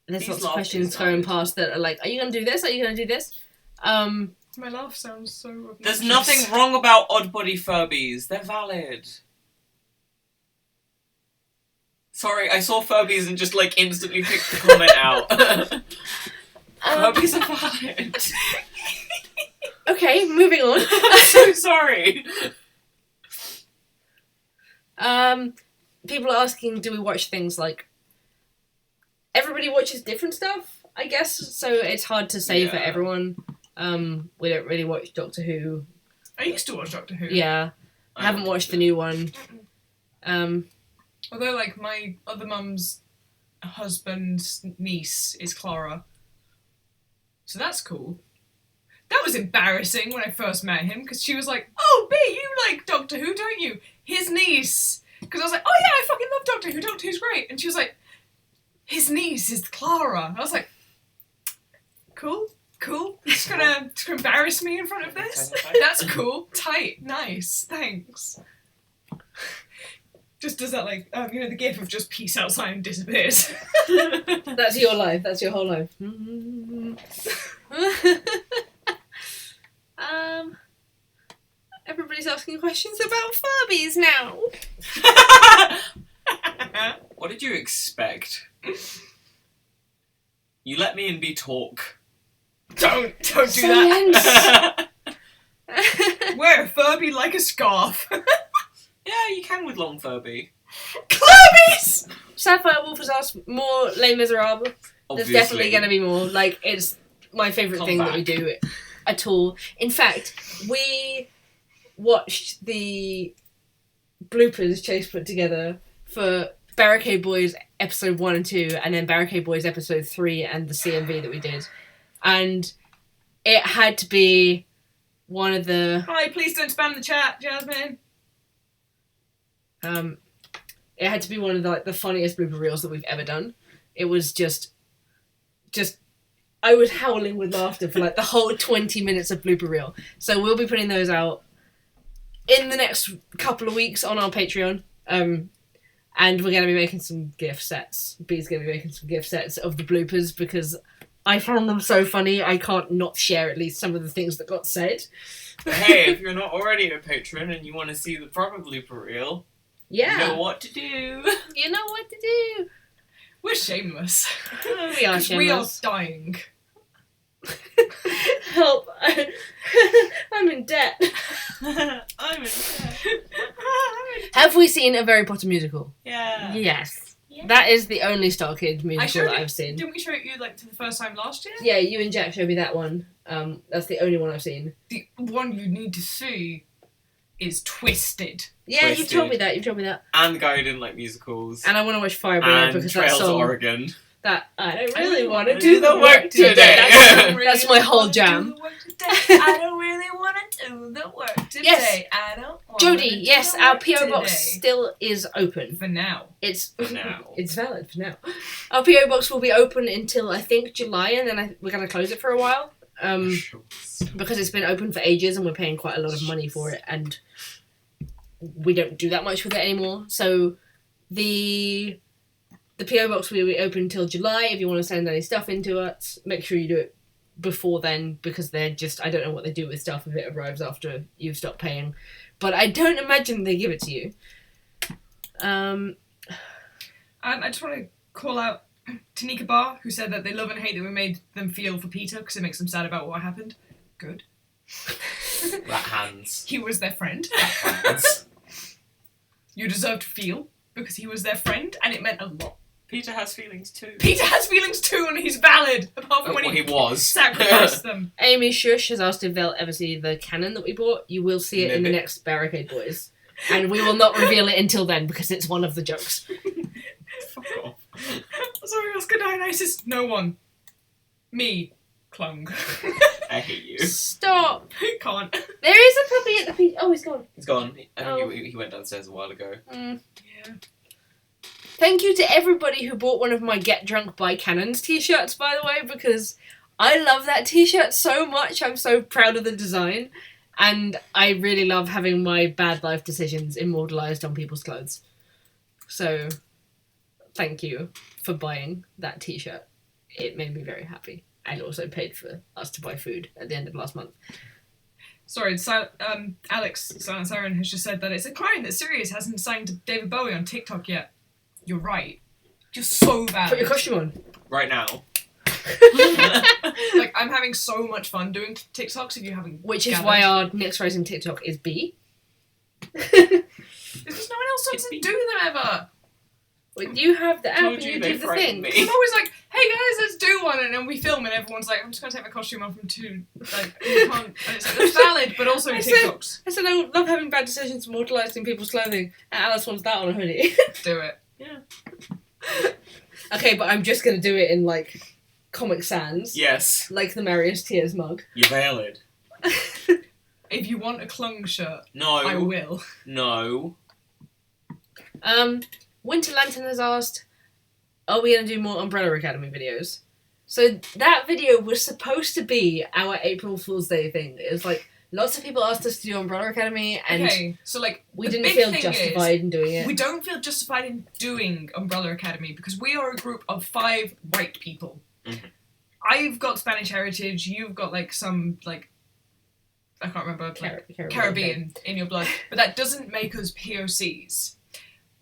There's He's lots of laughing questions inside. going past that are like, are you going to do this? Are you going to do this? My laugh sounds so obnoxious. There's nothing wrong about odd body Furbies. They're valid. Sorry, I saw Furbies and just, like, instantly picked the comment out. Furbies are valid. Okay, moving on. I'm so sorry. People are asking, do we watch things like... Everybody watches different stuff, I guess, so it's hard to say for Yeah. everyone. We don't really watch Doctor Who. I used to watch Doctor Who. Yeah, I haven't watched the new one. Although, like, my other mum's husband's niece is Clara. So that's cool. That was embarrassing when I first met him, because she was like, oh, B, you like Doctor Who, don't you? His niece. Because I was like, oh yeah, I fucking love Doctor Who. Doctor Who's great. And she was like, his niece is Clara. I was like, cool. Just gonna embarrass me in front of this? That's cool. Tight. Nice. Thanks. Just does that, like, the gif of just peace outside and disappears. That's your life. That's your whole life. Everybody's asking questions about Furbies now. What did you expect? You let me and B talk. Don't do that. Wear a Furby like a scarf. Yeah, you can with long Furby. Clabbies! Sapphire Wolf has asked more Les Miserables. There's Obviously. definitely going to be more. Like, it's my favourite Come thing that we back. do at all. In fact, we watched the bloopers Chase put together for Barricade Boys episode 1 and 2, and then Barricade Boys episode 3 and the CMV that we did. And it had to be one of the... Hi, please don't spam the chat, Jasmine. It had to be one of the funniest blooper reels that we've ever done. It was just I was howling with laughter for like the whole 20 minutes of blooper reel. So we'll be putting those out in the next couple of weeks on our Patreon. And we're going to be making some gift sets. B's going to be making some gift sets of the bloopers because I found them so funny. I can't not share at least some of the things that got said. But hey, if you're not already a patron and you want to see the proper blooper reel, Yeah. you know what to do. You know what to do. We're shameless. We are 'Cause we are shameless. dying. Help! I'm in debt. I'm in debt. Have we seen a Harry Potter musical? Yeah. Yes. Yeah. That is the only Star Kids I musical showed that it. I've seen. Didn't we show it you like for the first time last year? Yeah, you and Jack showed me that one. That's the only one I've seen. The one you need to see is Twisted. Yeah, you've Twisted. told me that. You've told me that. And the guy who didn't like musicals. And I want to watch Firebringer And because Trails that to song. Oregon. That I don't I really really want to wanna do the work today. That's my whole jam. I don't really want to do the work today. Yes. I don't want Jodie, to do yes, the our work PO box today. still is open. For now. It's For now. it's valid for now. Our PO box will be open until I think July, and then we're gonna close it for a while. Because it's been open for ages, and we're paying quite a lot of money for it, and we don't do that much with it anymore. So the PO box will be open until July. If you want to send any stuff into us, make sure you do it before then, because they're just, I don't know what they do with stuff if it arrives after you've stopped paying, but I don't imagine they give it to you. And I just want to call out Tanika Barr, who said that they love and hate that we made them feel for Peter because it makes them sad about what happened. Good. Rat hands. He was their friend. Hands. You deserve to feel because he was their friend, and it meant a lot. Peter has feelings too. Peter has feelings too, and he's valid, apart from when Well, he was. sacrificed them. Amy Shush has asked if they'll ever see the cannon that we bought. You will see it in the Maybe. next Barricade Boys. And we will not reveal it until then, because it's one of the jokes. Fuck off. Sorry, Oscar Dionysus. No one. Me. Clung. I hate you. Stop! Can't. There is a puppy at the Oh, he's gone. He's gone. I Oh. think he went downstairs a while ago. Yeah. Thank you to everybody who bought one of my Get Drunk by Cannons t-shirts, by the way, because I love that t-shirt so much. I'm so proud of the design. And I really love having my bad life decisions immortalised on people's clothes. So, thank you for buying that t-shirt. It made me very happy. And also paid for us to buy food at the end of last month. Sorry, Alex Silent Siren has just said that it's a crime that Sirius hasn't signed David Bowie on TikTok yet. You're right. You're so bad. Put your costume on. Right now. Like, I'm having so much fun doing TikToks if you haven't Which is gathered. why our NyxRising TikTok is B. Because no one else wants to do them ever. Well, you have the app Told and you you they do the frightened thing. me. I'm always like, hey guys, let's do one, and then we film and everyone's like, I'm just gonna take my costume off and you can't, and it's like, that's valid, but also I said- TikToks. I said I love having bad decisions immortalised in people's clothing. And Alice wants that on a hoodie. Do it. Okay, but I'm just going to do it in, like, Comic Sans. Yes. Like the Marius Tears mug. You're valid. If you want a clung shirt, No. I will. No. Winter Lantern has asked, are we going to do more Umbrella Academy videos? So that video was supposed to be our April Fool's Day thing. It was like, lots of people asked us to do Umbrella Academy, and Okay, so like, we the didn't big feel thing justified in doing it. We don't feel justified in doing Umbrella Academy because we are a group of 5 white people. Mhm. I've got Spanish heritage, you've got like some like I can't remember like, Caribbean in your blood, but that doesn't make us POCs.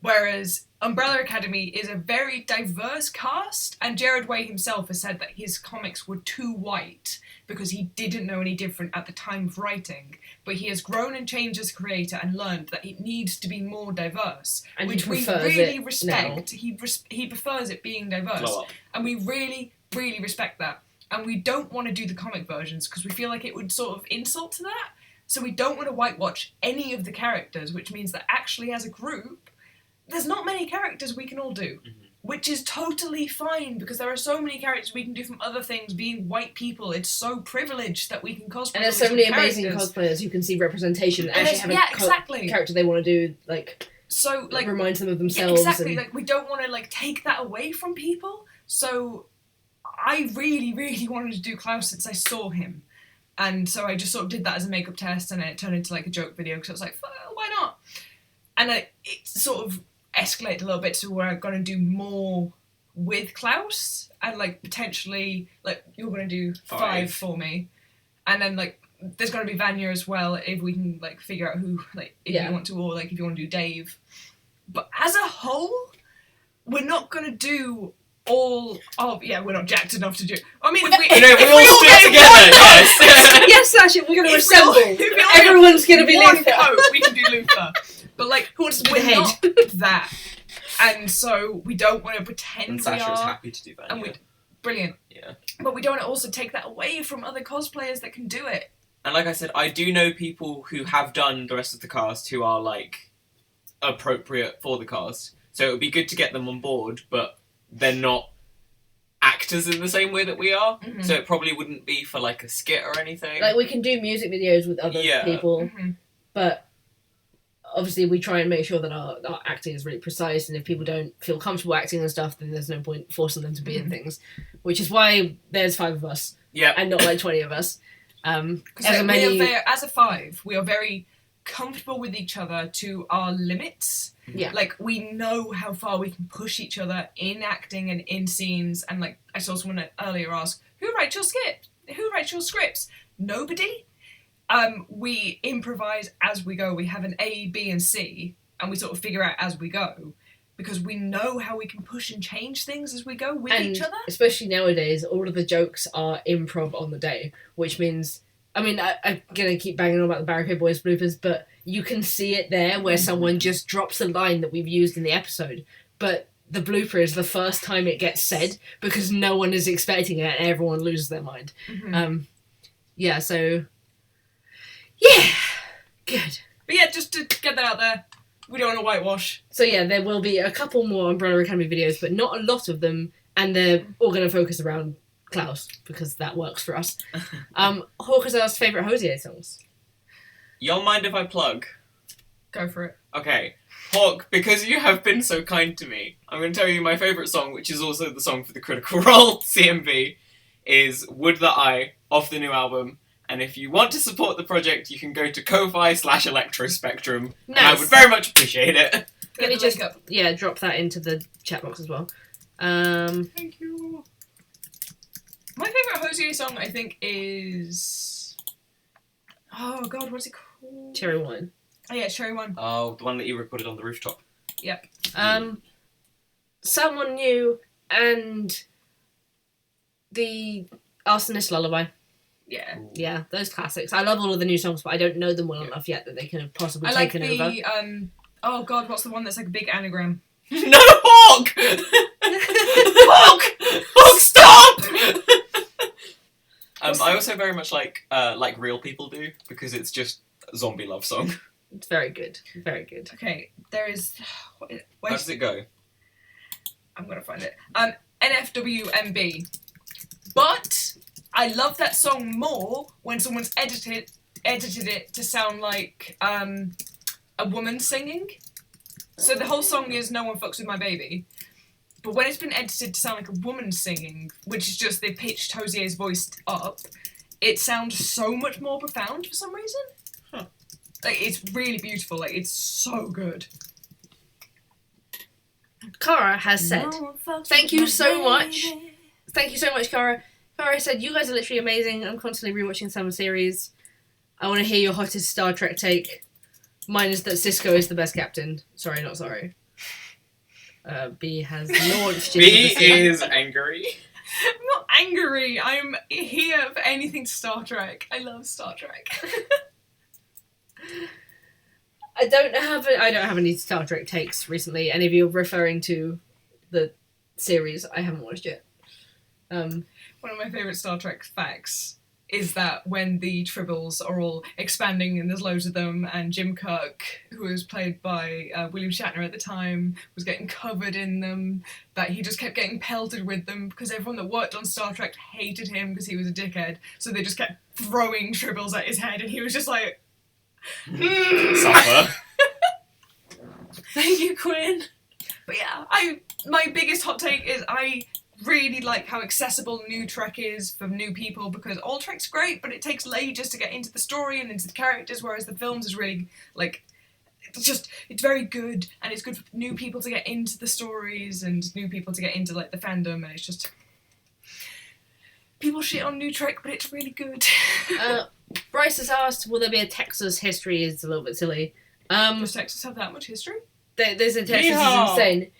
Whereas Umbrella Academy is a very diverse cast, and Jared Way himself has said that his comics were too white because he didn't know any different at the time of writing, but he has grown and changed as a creator and learned that it needs to be more diverse, And he which we prefers really it respect. He prefers it being diverse, Blow up. and we really, really respect that. And we don't want to do the comic versions because we feel like it would sort of insult to that. So we don't want to whitewash any of the characters, which means that actually as a group, there's not many characters we can all do. Mhm. Which is totally fine because there are so many characters we can do from other things. Being white people, it's so privileged that we can cosplay. And there's all so these many amazing characters. cosplayers who can see representation and And actually have there's- a exactly. character they want to do, like, So like reminds them of yeah, themselves. exactly. And Like we don't want to like take that away from people. So I really, really wanted to do Klaus since I saw him. And so I just sort of did that as a makeup test, and it turned into like a joke video because I was like, why not? And it sort of escalated a little bit to where I'm going to do more with Klaus, and like potentially like you're going to do 5 for me, and then like there's going to be Vanya as well if we can like figure out who like if Yeah. you want to, or like if you want to do Dave. But as a whole, we're not going to do all of we're not jacked enough to do. I mean, we all stick together. Yes. Yes, Sasha, we're going to assemble. If we all Everyone's going to be one Luther. coat, we can do Luther. But like, Who wants to be we're the head? not that, and so we don't want to pretend And we Sasha was are. happy to do that. And brilliant. Yeah. But we don't want to also take that away from other cosplayers that can do it. And like I said, I do know people who have done the rest of the cast who are like appropriate for the cast. So it would be good to get them on board, but they're not actors in the same way that we are. Mm-hmm. So it probably wouldn't be for like a skit or anything. Like, we can do music videos with other people, Mm-hmm. but obviously we try and make sure that our acting is really precise, and if people don't feel comfortable acting and stuff, then there's no point forcing them to be in things, which is why there's 5 of us Yeah. and not like 20 of us. Because as a 5, we are very comfortable with each other to our limits. Yeah. Like, we know how far we can push each other in acting and in scenes. And like, I saw someone earlier ask, who writes your scripts? Nobody. We improvise as we go. We have an A, B, and C, and we sort of figure out as we go, because we know how we can push and change things as we go with each other. Especially nowadays, all of the jokes are improv on the day, which means, I mean, I'm going to keep banging on about the Barricade Boys bloopers, but you can see it there where someone just drops a line that we've used in the episode, but the blooper is the first time it gets said because no one is expecting it and everyone loses their mind. Mm-hmm. So... yeah, good. But yeah, just to get that out there, we don't want to whitewash. So yeah, there will be a couple more Umbrella Academy videos, but not a lot of them, and they're all going to focus around Klaus, because that works for us. Hawk has asked favourite Hosier songs. Y'all mind if I plug? Go for it. Okay. Hawk, because you have been so kind to me, I'm going to tell you my favourite song, which is also the song for the Critical Role CMV, is Would That I, off the new album. And if you want to support the project, you can go to Ko-Fi/Electrospectrum. Nice. And I would very much appreciate it. Let me just drop that into the chat box as well. Thank you. My favourite Hosier song, I think, is... oh, God, what's it called? Cherry Wine. Oh, yeah, Cherry One. Oh, the one that you recorded on the rooftop. Yep. Someone New and the Arsonist Lullaby. Yeah. Yeah, those classics. I love all of the new songs, but I don't know them well enough yet that they can have possibly I like taken the, over. oh, God, what's the one that's like a big anagram? No, Hawk! Hawk! Hawk, stop! I also very much like Real People Do, because it's just a zombie love song. It's very good. Very good. Okay, there is... How does it go? I'm going to find it. NFWMB. But I love that song more when someone's edited it to sound like a woman singing. So the whole song is No One Fucks With My Baby. But when it's been edited to sound like a woman singing, which is just they pitched Hosier's voice up, it sounds so much more profound for some reason. Huh. Like, it's really beautiful. Like, it's so good. Cara has said, thank you so much. Thank you so much, Cara. Cara said, you guys are literally amazing. I'm constantly rewatching some series. I want to hear your hottest Star Trek take. Mine is that Cisco is the best captain. Sorry, not sorry. B has launched. B is angry. I'm not angry. I'm here for anything Star Trek. I love Star Trek. I don't have any Star Trek takes recently. And if you're referring to the series, I haven't watched it. One of my favourite Star Trek facts is that when the Tribbles are all expanding and there's loads of them, and Jim Kirk, who was played by William Shatner at the time, was getting covered in them, that he just kept getting pelted with them because everyone that worked on Star Trek hated him because he was a dickhead, so they just kept throwing Tribbles at his head, and he was just like... Suffer. Thank you, Quinn. But yeah, my biggest hot take is I really like how accessible new Trek is for new people, because old Trek's great, but it takes ages to get into the story and into the characters, whereas the films is really, like, it's very good, and it's good for new people to get into the stories and new people to get into, like, the fandom, and it's just... people shit on new Trek, but it's really good. Bryce has asked, will there be a Texas history? It's a little bit silly. Does Texas have that much history? There's a Texas Yeehaw! is insane.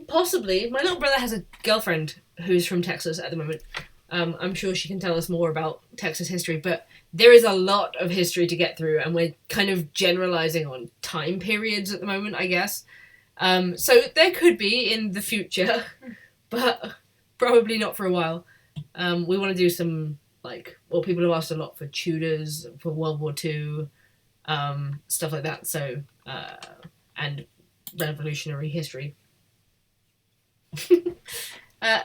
Possibly. My little brother has a girlfriend who's from Texas at the moment. I'm sure she can tell us more about Texas history, but there is a lot of history to get through, and we're kind of generalizing on time periods at the moment, I guess. So there could be in the future, but probably not for a while. We want to do some, people have asked a lot for Tudors, for World War II, stuff like that, so, and revolutionary history.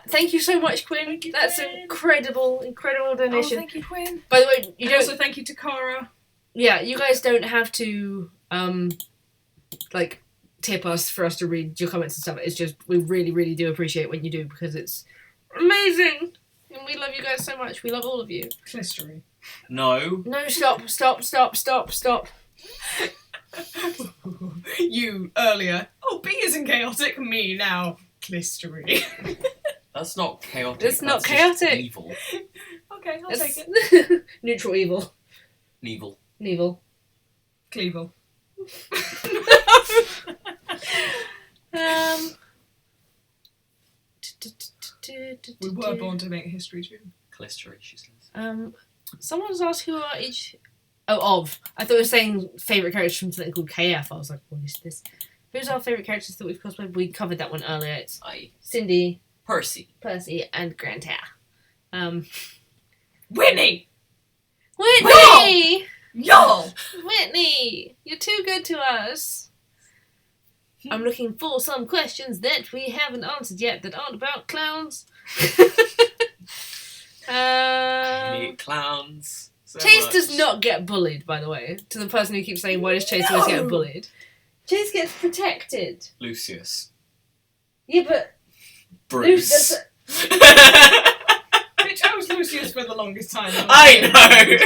Thank you so much, Quinn. Thank you, That's Quinn. incredible donation. Oh, thank you, Quinn. By the way, And also thank you to Cara. Yeah, you guys don't have to tip us for us to read your comments and stuff. It's just we really, really do appreciate when you do because it's amazing. And we love you guys so much. We love all of you. History. No. No, stop. You earlier. Oh, B isn't chaotic. Me now. Clistery. That's not chaotic. It's not that's just chaotic. evil. Okay, I'll take it. It's neutral evil. Evil. Evil. Clevel. We were born to make history too. Clistery, she says. Someone's asked who are each. Oh, of. I thought it was saying favourite characters from something called KF. I was like, what is this? Who's our favourite characters that we've cosplayed? We covered that one earlier. It's Cindy, Percy, and Grantaire. Whitney! Whitney! Y'all! Whitney! You're too good to us. I'm looking for some questions that we haven't answered yet that aren't about clowns. clowns. So Chase much. does not get bullied, by the way. To the person who keeps saying, why does Chase always get bullied? Chase gets protected. Lucius. Yeah, but... Bruce. Bitch, I was Lucius for the longest time. I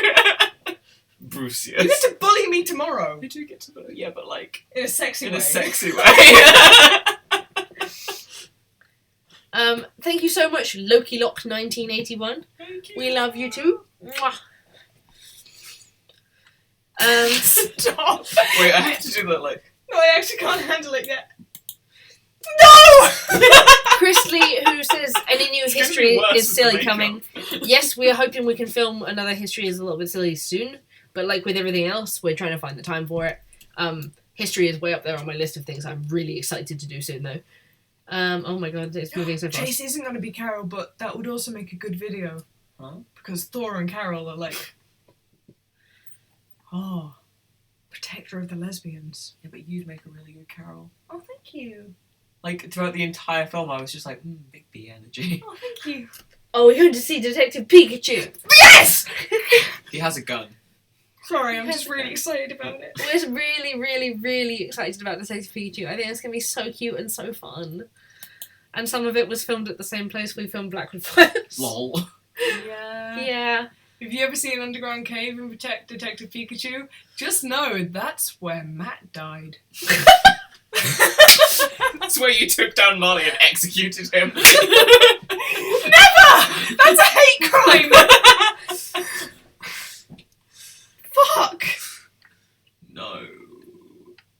know! Brucius. You get to bully me tomorrow. You do get to bully, yeah, but In a sexy way. in a sexy way. Thank you so much, Loki Lock 1981. Thank you. We love you too. Mwah. Stop. Wait, I have to do that No, I actually can't handle it yet. No! Chris Lee, who says any new It's gonna history be worse is with silly the coming. Yes, we are hoping we can film another history is a little bit silly soon, but like with everything else, we're trying to find the time for it. History is way up there on my list of things I'm really excited to do soon though. Oh my god, it's moving so fast. Chase isn't going to be Carol, but that would also make a good video. Huh? Because Thor and Carol are like... Oh. Protector of the lesbians. Yeah, but you'd make a really good Carol. Oh, thank you. Throughout the entire film, I was just like, big B energy. Oh, thank you. Oh, we're going to see Detective Pikachu. Yes! He has a gun. Sorry, I'm just really excited about it. We're really, really, really excited about Detective Pikachu. I think it's going to be so cute and so fun. And some of it was filmed at the same place we filmed Blackwood Fires. Lol. Yeah. Yeah. If you ever see an underground cave and protect Detective Pikachu, just know that's where Matt died. That's where you took down Molly and executed him. Never! That's a hate crime! Fuck! No,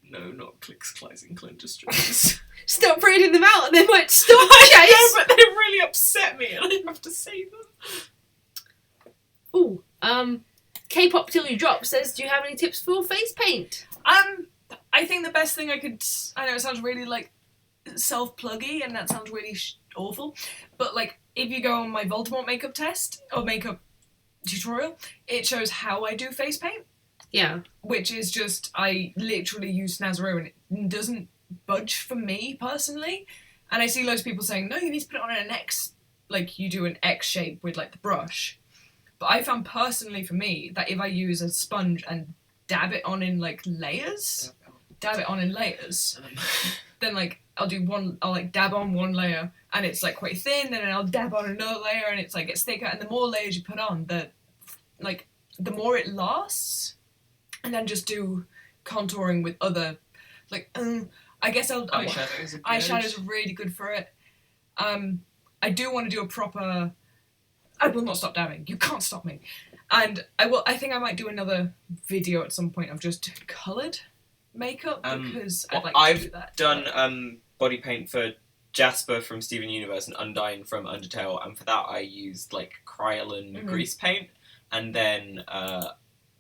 not Clixclising Industries. Stop reading them out and they might stop, Chase! I know, but they really upset me and I have to say them. Ooh, K-pop Till You Drop says, do you have any tips for face paint? I think the best thing I know it sounds really, self-pluggy, and that sounds really awful, but, if you go on my Voldemort makeup test, or makeup tutorial, it shows how I do face paint. Yeah. Which is just, I literally use Snazaroo, and it doesn't budge for me, personally. And I see loads of people saying, no, you need to put it on an X, you do an X shape with, the brush. But I found personally for me that if I use a sponge and dab it on in layers, then I'll dab on one layer and it's quite thin, and then I'll dab on another layer and it's gets thicker, and the more layers you put on, the more it lasts. And then just do contouring with other I guess eyeshadows are really good for it. I do want to do a proper... I will not stop dabbing. You can't stop me. And I think I might do another video at some point of just coloured makeup, because I'd like to do that. I've done body paint for Jasper from Steven Universe and Undyne from Undertale, and for that I used like Kryolan grease paint, and then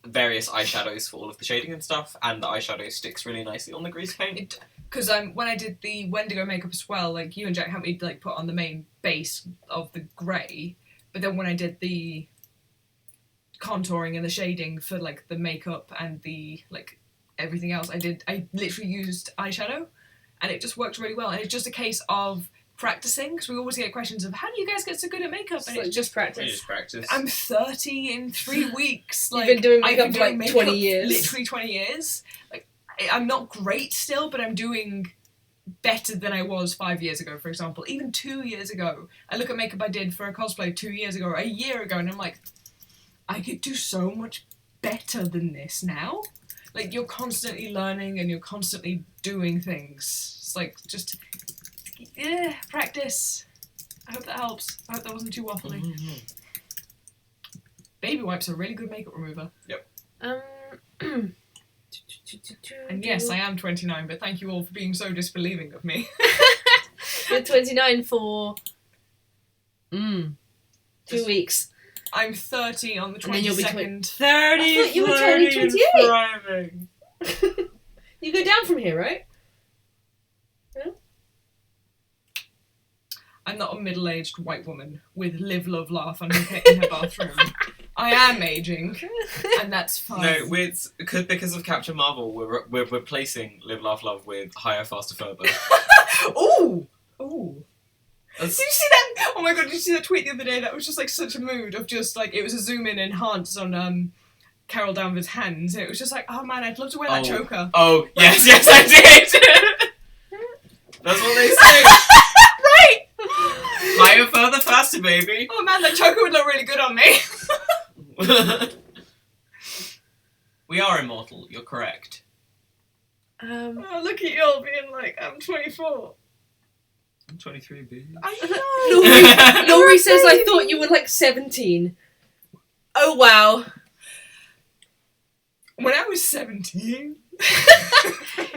various eyeshadows for all of the shading and stuff, and the eyeshadow sticks really nicely on the grease paint. Because when I did the Wendigo makeup as well, like you and Jack helped me like put on the main base of the grey, but then when I did the contouring and the shading for like the makeup and the like everything else, I literally used eyeshadow, and it just worked really well. And it's just a case of practicing, because we always get questions of how do you guys get so good at makeup, and it's just practice. Just practice. I'm 30 in 3 weeks. Like, You've been doing I've makeup been for doing like makeup 20 years. Literally 20 years. Like, I'm not great still, but I'm doing better than I was 5 years ago, for example. Even 2 years ago. I look at makeup I did for a cosplay 2 years ago, or a year ago, and I'm like, I could do so much better than this now. Like, you're constantly learning and you're constantly doing things. It's like, just, yeah, practice. I hope that helps. I hope that wasn't too waffly. Baby wipes are a really good makeup remover. Yep. And yes, I am 29, but thank you all for being so disbelieving of me. You're 29 for 2 weeks. I'm 30 on the 22nd. And then you'll be 30, I thought you were turning 28. thriving. You go down from here, right? I'm not a middle-aged white woman with live, love, laugh in her bathroom. I am aging, and that's fine. No, because of Captain Marvel, we're replacing Live, Laugh, Love with Higher, Faster, Further. Ooh! Ooh. Did you see that? Oh my god, did you see that tweet the other day? That was just like such a mood of just like, it was a zoom in enhance on Carol Danvers' hands. And it was just like, oh man, I'd love to wear that choker. Oh, yes, I did! That's what they say. Right! Higher, further, faster, baby. Oh man, that choker would look really good on me. We are immortal, you're correct. Oh, look at y'all being like, I'm 24. I'm 23, baby. I know! Laurie says I thought you were like 17. Oh wow. When I was 17...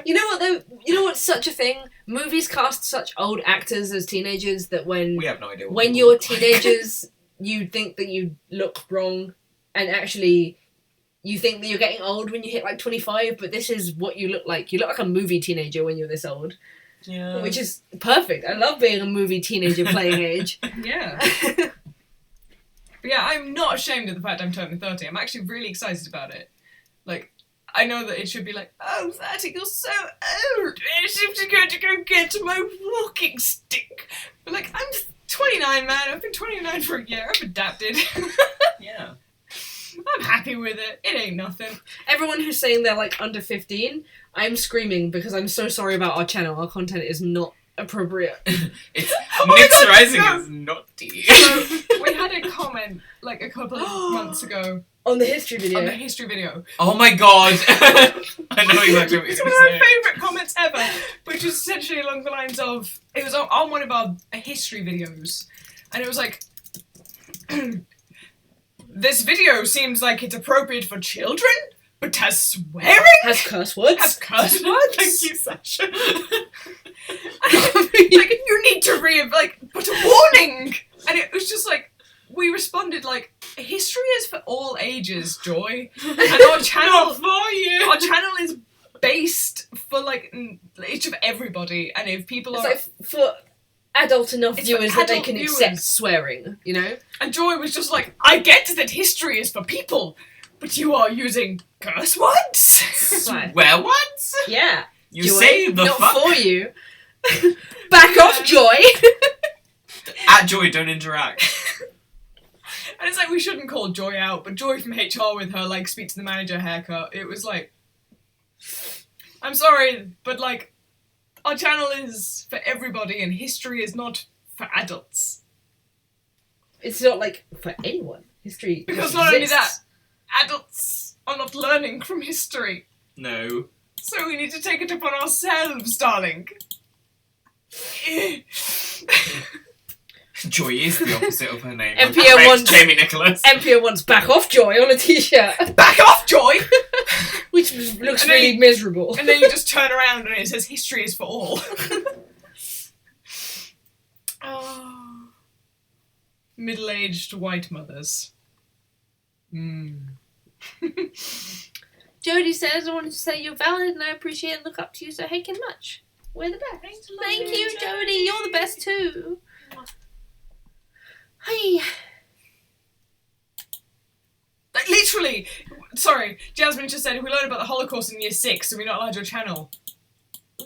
You know what though? You know what's such a thing? Movies cast such old actors as teenagers that when We have no idea what when people you're look like. teenagers, you think that you look wrong, and actually, you think that you're getting old when you hit like 25. But this is what you look like. You look like a movie teenager when you're this old, Yeah. which is perfect. I love being a movie teenager playing age. Yeah. But yeah, I'm not ashamed of the fact I'm turning 30. I'm actually really excited about it. Like, I know that it should be like, oh, 30, you're so old. I seem to go get my walking stick. But like, I'm 29, man. I've been 29 for a year. I've adapted. Yeah. I'm happy with it. It ain't nothing. Everyone who's saying they're like under 15, I'm screaming because I'm so sorry about our channel. Our content is not appropriate. It's Oh my God, NyxRising no. is naughty. So, we had a comment like a couple of months ago On the history video. on the history video. Oh my god. I know exactly what It's you're one going of to my say. favourite comments ever, which is essentially along the lines of, it was on one of our history videos, and it was like, this video seems like it's appropriate for children, but has swearing, Has curse words. has curse words. Thank you, Sasha. Like, you need to put a warning. And it was just like, we responded like, history is for all ages, Joy. And our channel, Not for you. our channel is based for like each of everybody. And if people It's are, like for adult enough It's for viewers that they adult can viewers. accept swearing, you know? and Joy was just like, I get that history is for people, but you are using curse words. Where what? Yeah. You Joy, say the not fuck? for you. Back off, Joy! At Joy, don't interact. And it's like, we shouldn't call Joy out, but Joy from HR with her, like, speak to the manager haircut, it was like, I'm sorry, but, like, our channel is for everybody, and history is not for adults. It's not like for anyone. History Because just not only that, exists. adults are not learning from history. No. So we need to take it upon ourselves, darling. Joy is the opposite of her name. MPO Correct, wants- Jamie Nicholas. Empia wants back off Joy on a t-shirt, Back off, Joy! which looks And then really miserable. And then you just turn around and it says history is for all. middle-aged white mothers. Jodie says, I wanted to say you're valid and I appreciate and look up to you so heckin' much. We're the best. Thank you, Jodie. You're the best too. Hi. Like, literally, sorry, Jasmine just said, if we learn about the Holocaust in year 6, are we not allowed your channel?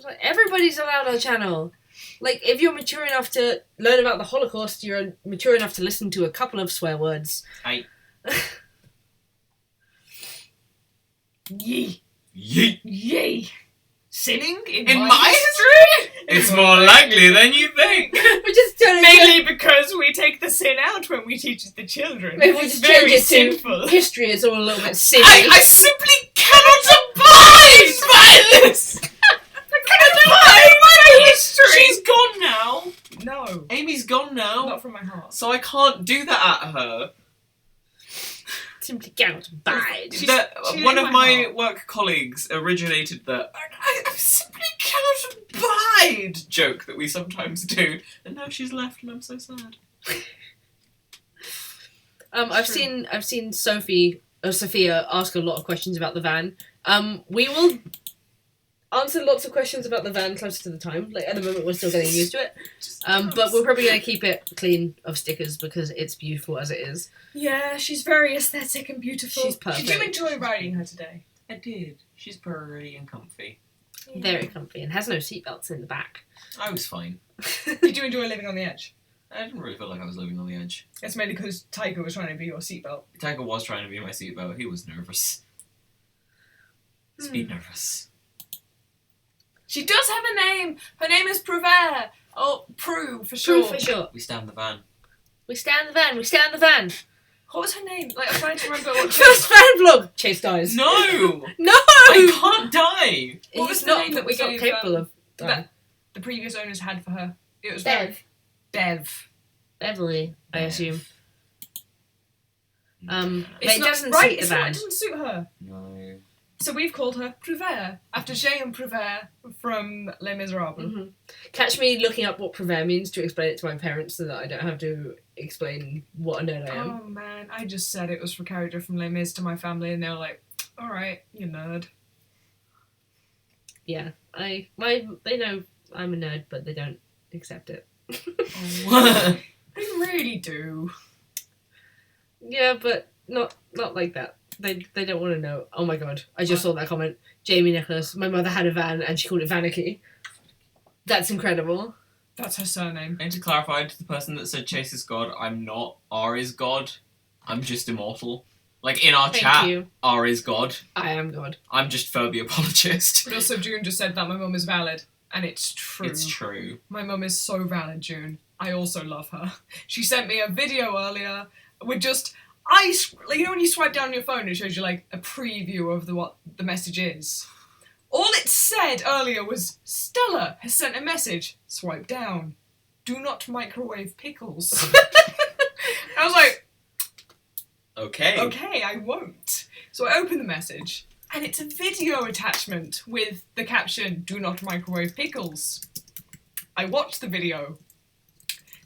Like, everybody's allowed our channel. Like, if you're mature enough to learn about the Holocaust, you're mature enough to listen to a couple of swear words. Aye. Yee. Yeet. Yay. Sinning in my history? It's more likely than you think. We're just turning Mainly because we take the sin out when we teach the children. Maybe we It's just very change it sinful. to history. It's all a little bit silly. I simply cannot abide by this! I cannot abide by history! She's gone now. No. Amy's gone now. Not from my heart. So I can't do that at her. Simply cannot abide. She's One in of my my heart. work colleagues originated the I simply cannot abide joke that we sometimes do, and now she's left, and I'm so sad. I've seen Sophia ask a lot of questions about the van. We will answer lots of questions about the van closer to the time. Like, at the moment, we're still getting used to it. But we're probably going to keep it clean of stickers because it's beautiful as it is. Yeah, she's very aesthetic and beautiful. She's perfect. Did you enjoy riding her today? I did. She's pretty and comfy. Very comfy and has no seatbelts in the back. I was fine. Did you enjoy living on the edge? I didn't really feel like I was living on the edge. It's mainly because Tiger was trying to be your seatbelt. Tiger was trying to be my seatbelt. He was nervous. Speed nervous. She does have a name. Her name is Prouvaire. Oh, Prue for sure. Proof for sure. We stand the van. We stand the van. We stand the van. What was her name? Like, I'm trying to remember what. First fan vlog. Chase dies. No! No. I can't die! What was He's the not name that we he's not gave, capable of. that the previous owners had for her? It was Bev. Bev. Beverly, I assume. But It's it not- doesn't right, suit the it's not- van. It doesn't suit her. No. So we've called her Prouvaire after Jean Prouvaire from Les Miserables. Mm-hmm. Catch me looking up what Prouvaire means to explain it to my parents so that I don't have to explain what a nerd I am. Oh man, I just said it was for character from Les Mis to my family, and they were like, "All right, you nerd." Yeah, they know I'm a nerd, but they don't accept it. They really do. Yeah, but not like that. They don't want to know. Oh my god, I just saw that comment. Jamie Nicholas, my mother had a van and she called it Vanicky. That's incredible. That's her surname. And to clarify to the person that said Chase is God, I'm not. R is God. I'm just immortal. Like, in our Thank chat, you. R is God. I am God. I'm just Furby apologist. But also, June just said that my mum is valid, and it's true. It's true. My mum is so valid, June. I also love her. She sent me a video earlier with just like, you know when you swipe down your phone, it shows you like a preview of what the message is. All it said earlier was Stella has sent a message. Swipe down. Do not microwave pickles. I was like, Okay. okay, I won't. So I open the message, and it's a video attachment with the caption, "Do not microwave pickles." I watched the video.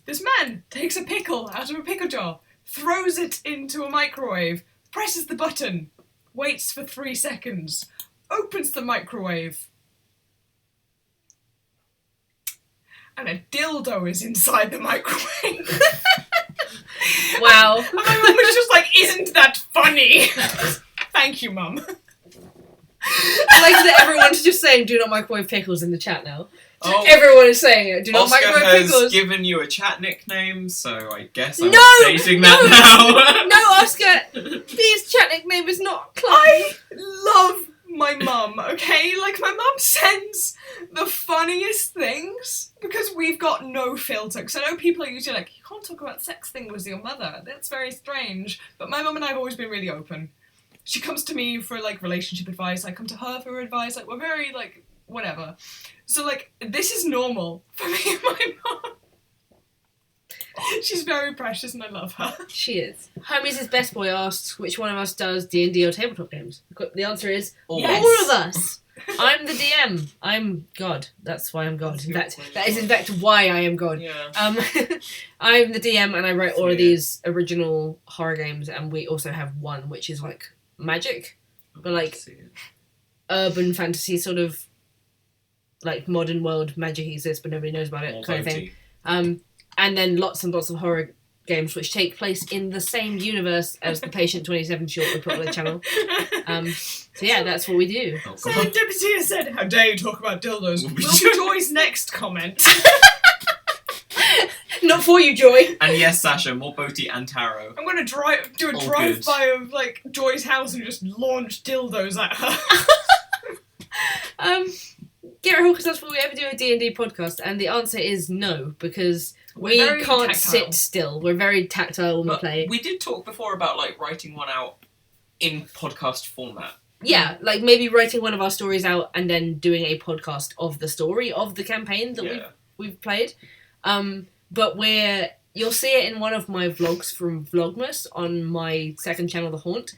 This man takes a pickle out of a pickle jar, throws it into a microwave, presses the button, waits for 3 seconds, opens the microwave, and a dildo is inside the microwave. Wow. And my mum was just like, "Isn't that funny?" Thank you, Mum. I like that everyone's just saying do not microwave pickles in the chat now. Oh, Everyone is saying it. Do not Oscar microwave has pickles. given you a chat nickname, so I guess I'm No! updating that now. No, Oscar! Please, chat nickname is not Clive. I love my mum, okay? Like, my mum sends the funniest things because we've got no filter. Because I know people are usually like, you can't talk about sex things with your mother. That's very strange. But my mum and I have always been really open. She comes to me for, like, relationship advice. I come to her for advice. Like, we're very, like, whatever. So, like, this is normal for me and my mum. She's very precious and I love her. She is. Homies' best boy asks which one of us does D&D or tabletop games. The answer is All. all of us. I'm the DM. I'm God. That's why I'm God. That's In your fact, point. that is in fact why I am God. Yeah. I'm the DM and I write all of Yeah. these original horror games, and we also have one which is like magic, but like urban fantasy sort of like modern world magic exists, but nobody knows about it More kind of thing. voting. And then lots and lots of horror games which take place in the same universe as the Patient 27 short we put on the channel. So yeah, that's what we do. Oh, So God. Deputy has said, "How dare you talk about dildos?" Will Will be be Joy's next comment. Not for you, Joy. And yes, Sasha, more Boaty and Tarot. I'm gonna do a All drive-by of like Joy's house and just launch dildos at her. Garrett Hawkins asked, will we ever do a D&D podcast? And the answer is no, because We're we very can't tactile. sit still. We're very tactile when we But play. we did talk before about like writing one out in podcast format. Yeah, like maybe writing one of our stories out and then doing a podcast of the story of the campaign that we've played. But you'll see it in one of my vlogs from Vlogmas on my second channel, The Haunt.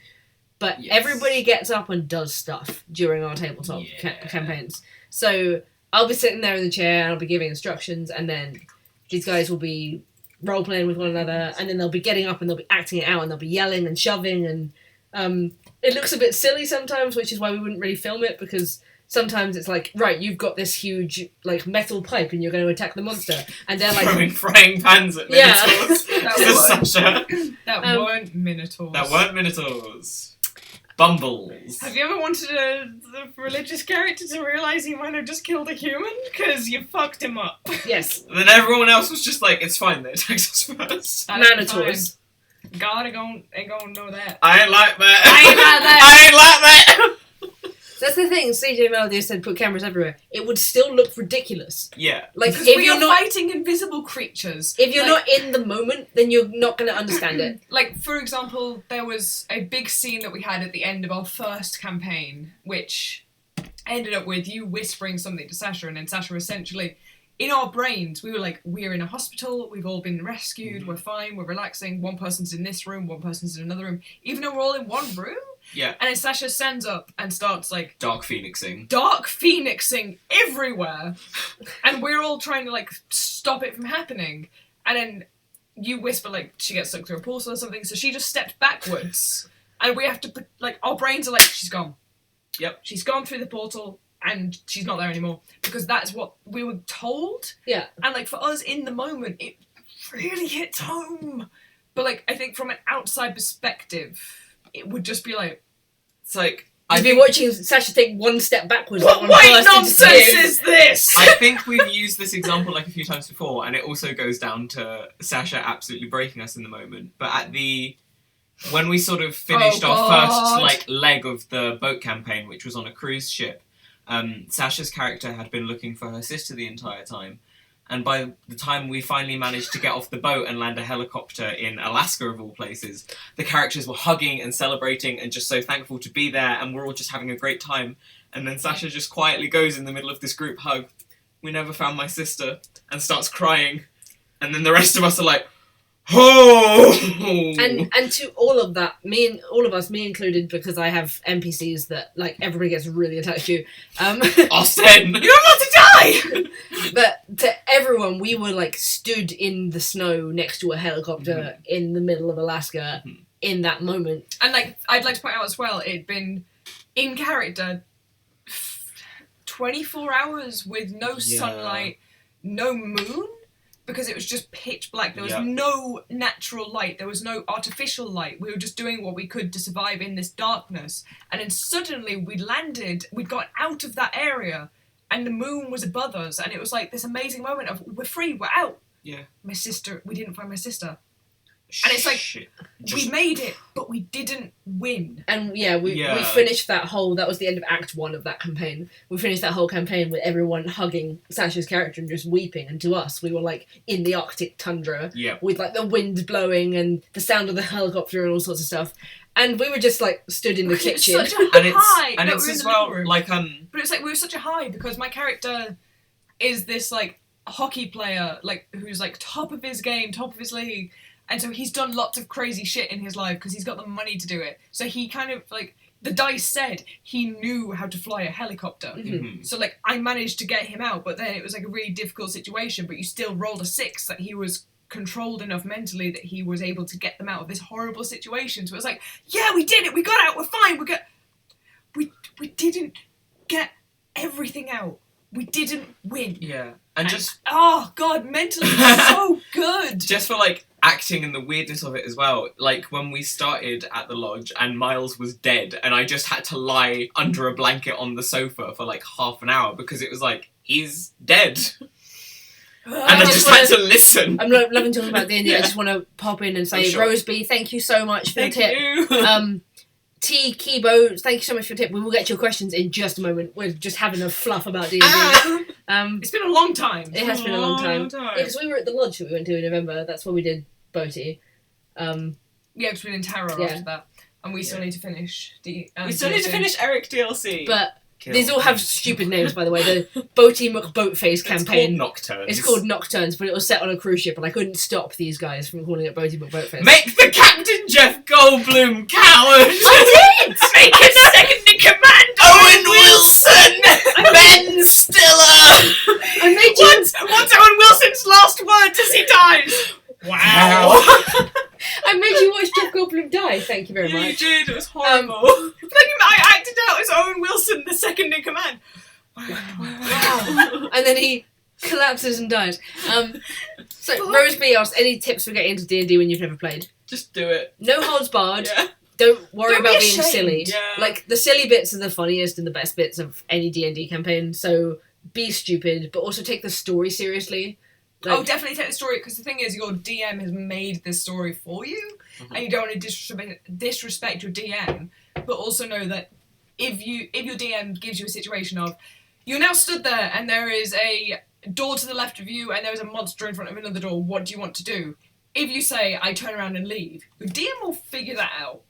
But Yes. everybody gets up and does stuff during our tabletop Yeah. campaigns. So I'll be sitting there in the chair and I'll be giving instructions, and then these guys will be role playing with one another, and then they'll be getting up and they'll be acting it out, and they'll be yelling and shoving, and it looks a bit silly sometimes, which is why we wouldn't really film it, because sometimes it's like, right, you've got this huge like metal pipe and you're going to attack the monster, and they're like, Throwing frying pans at Yeah. minotaurs. That Sasha. weren't minotaurs. That weren't minotaurs. Bumbles. Have you ever wanted a religious character to realise he might have just killed a human? Because you fucked him up. yes, Then everyone else was just like, it's fine, they attacked us first. Manitors. God ain't gonna know that. I ain't like that. I ain't like that. I ain't like that. That's the thing. CJ Melody said put cameras everywhere. It would still look ridiculous. Yeah. Like Because if we you're are not fighting invisible creatures. if you're Like- not in the moment, then you're not going to understand it. Like, for example, there was a big scene that we had at the end of our first campaign, which ended up with you whispering something to Sasha, and then Sasha essentially, in our brains, we were like, we're in a hospital, we've all been rescued, we're fine, we're relaxing, one person's in this room, one person's in another room, even though we're all in one room. Yeah. And then Sasha stands up and starts, like, Dark Phoenixing. dark phoenixing everywhere, and we're all trying to like stop it from happening, and then you whisper like she gets stuck through a portal or something, so she just stepped backwards, and we have to like our brains are like, she's gone. Yep. She's gone through the portal and she's not there anymore, because that's what we were told. Yeah. And like for us in the moment it really hits home, but like I think from an outside perspective it would just be like, It's like, I've been watching Sasha take one step backwards. what one white burst into nonsense tears. is this? I think we've used this example like a few times before, and it also goes down to Sasha absolutely breaking us in the moment. But when we sort of finished Oh, our God. first leg of the boat campaign, which was on a cruise ship, Sasha's character had been looking for her sister the entire time. And by the time we finally managed to get off the boat and land a helicopter in Alaska, of all places, the characters were hugging and celebrating and just so thankful to be there, and we're all just having a great time. And then Sasha just quietly goes in the middle of this group hug, "We never found my sister," and starts crying. And then the rest of us are like, "Oh!" And to all of that, all of us, me included, because I have NPCs that like everybody gets really attached to. Austin! You're about to die! But to everyone, we were like stood in the snow next to a helicopter in the middle of Alaska in that moment. And like, I'd like to point out as well, it'd been in character 24 hours with no sunlight, no moon, because it was just pitch black. There was no natural light. There was no artificial light. We were just doing what we could to survive in this darkness. And then suddenly we'd got out of that area, and the moon was above us, and it was like this amazing moment of, we're free, we're out. Yeah. My sister, we didn't find my sister. And it's like, Shit. we made it, but we didn't win. And we finished that was the end of Act 1 of that campaign. We finished that whole campaign with everyone hugging Sasha's character and just weeping. And to us, we were like in the Arctic tundra with like the wind blowing and the sound of the helicopter and all sorts of stuff. And we were just like stood in the kitchen. It's such a high. And No, it's we were in as the well, living room. like, But it's like we were such a high because my character is this like hockey player, like who's like top of his game, top of his league, and so he's done lots of crazy shit in his life because he's got the money to do it. So he kind of like the dice said he knew how to fly a helicopter. So, like, I managed to get him out, but then it was, like, a really difficult situation, but you still rolled a 6 that he was controlled enough mentally that he was able to get them out of this horrible situation. So it was like, yeah, we did it, we got out, we're fine, we didn't get everything out. We didn't win. Yeah. And just... Oh, God, mentally, so good. Just for, like, acting and the weirdness of it as well. Like, when we started at the lodge and Miles was dead and I just had to lie under a blanket on the sofa for, like, half an hour because it was like, he's dead. And I just had to listen. I'm loving talking about D&D. I just want to pop in and say, Roseby, thank you so much for the tip. You. T. Kibo, thank you so much for the tip. We will get to your questions in just a moment. We're just having a fluff about D&D. It's been a long time. It has been a long time. Yeah, because we were at the lodge that we went to in November. That's where we did Boaty. Yeah, because we were in Tarot after that. And we still need to finish the... we still need to finish Eric DLC. But these all have stupid names, by the way. The Boaty McBoatface campaign. It's called Nocturnes. It's called Nocturnes, but it was set on a cruise ship, and I couldn't stop these guys from calling it Boaty McBoatface. Make the Captain Jeff Goldblum coward! I did! Make him second in command! Owen Wilson! Ben Stiller! I made you... What's Owen Wilson's last words as he dies? Wow! I made you watch Jeff Goldblum die, thank you very much. You did, it was horrible. But then I acted out as Owen Wilson, the second in command. Wow. And then he collapses and dies. So, Roseby asked, any tips for getting into D&D when you've never played? Just do it. No holds barred. Yeah. Don't worry Don't about be being ashamed. silly. Yeah. Like, the silly bits are the funniest and the best bits of any D&D campaign, so be stupid, but also take the story seriously. Like, Oh, definitely take the story, because the thing is, your DM has made this story for you, and you don't want to disrespect your DM, but also know that if your DM gives you a situation of, you're now stood there, and there is a door to the left of you, and there is a monster in front of another door, what do you want to do? If you say, I turn around and leave, your DM will figure that out.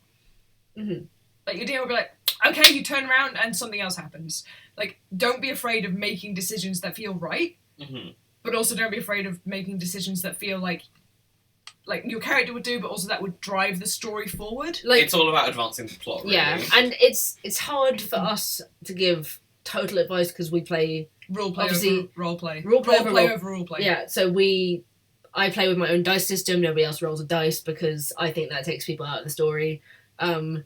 Like, your DM will be like, okay, you turn around, and something else happens. Like, don't be afraid of making decisions that feel right. But also don't be afraid of making decisions that feel like your character would do, but also that would drive the story forward. like, It's all about advancing the plot, really. yeah, and it's hard for us to give total advice because we play Roleplay Obviously- over roleplay. Roleplay over Roleplay over roleplay. Yeah, so I play with my own dice system. Nobody else rolls a dice because I think that takes people out of the story. And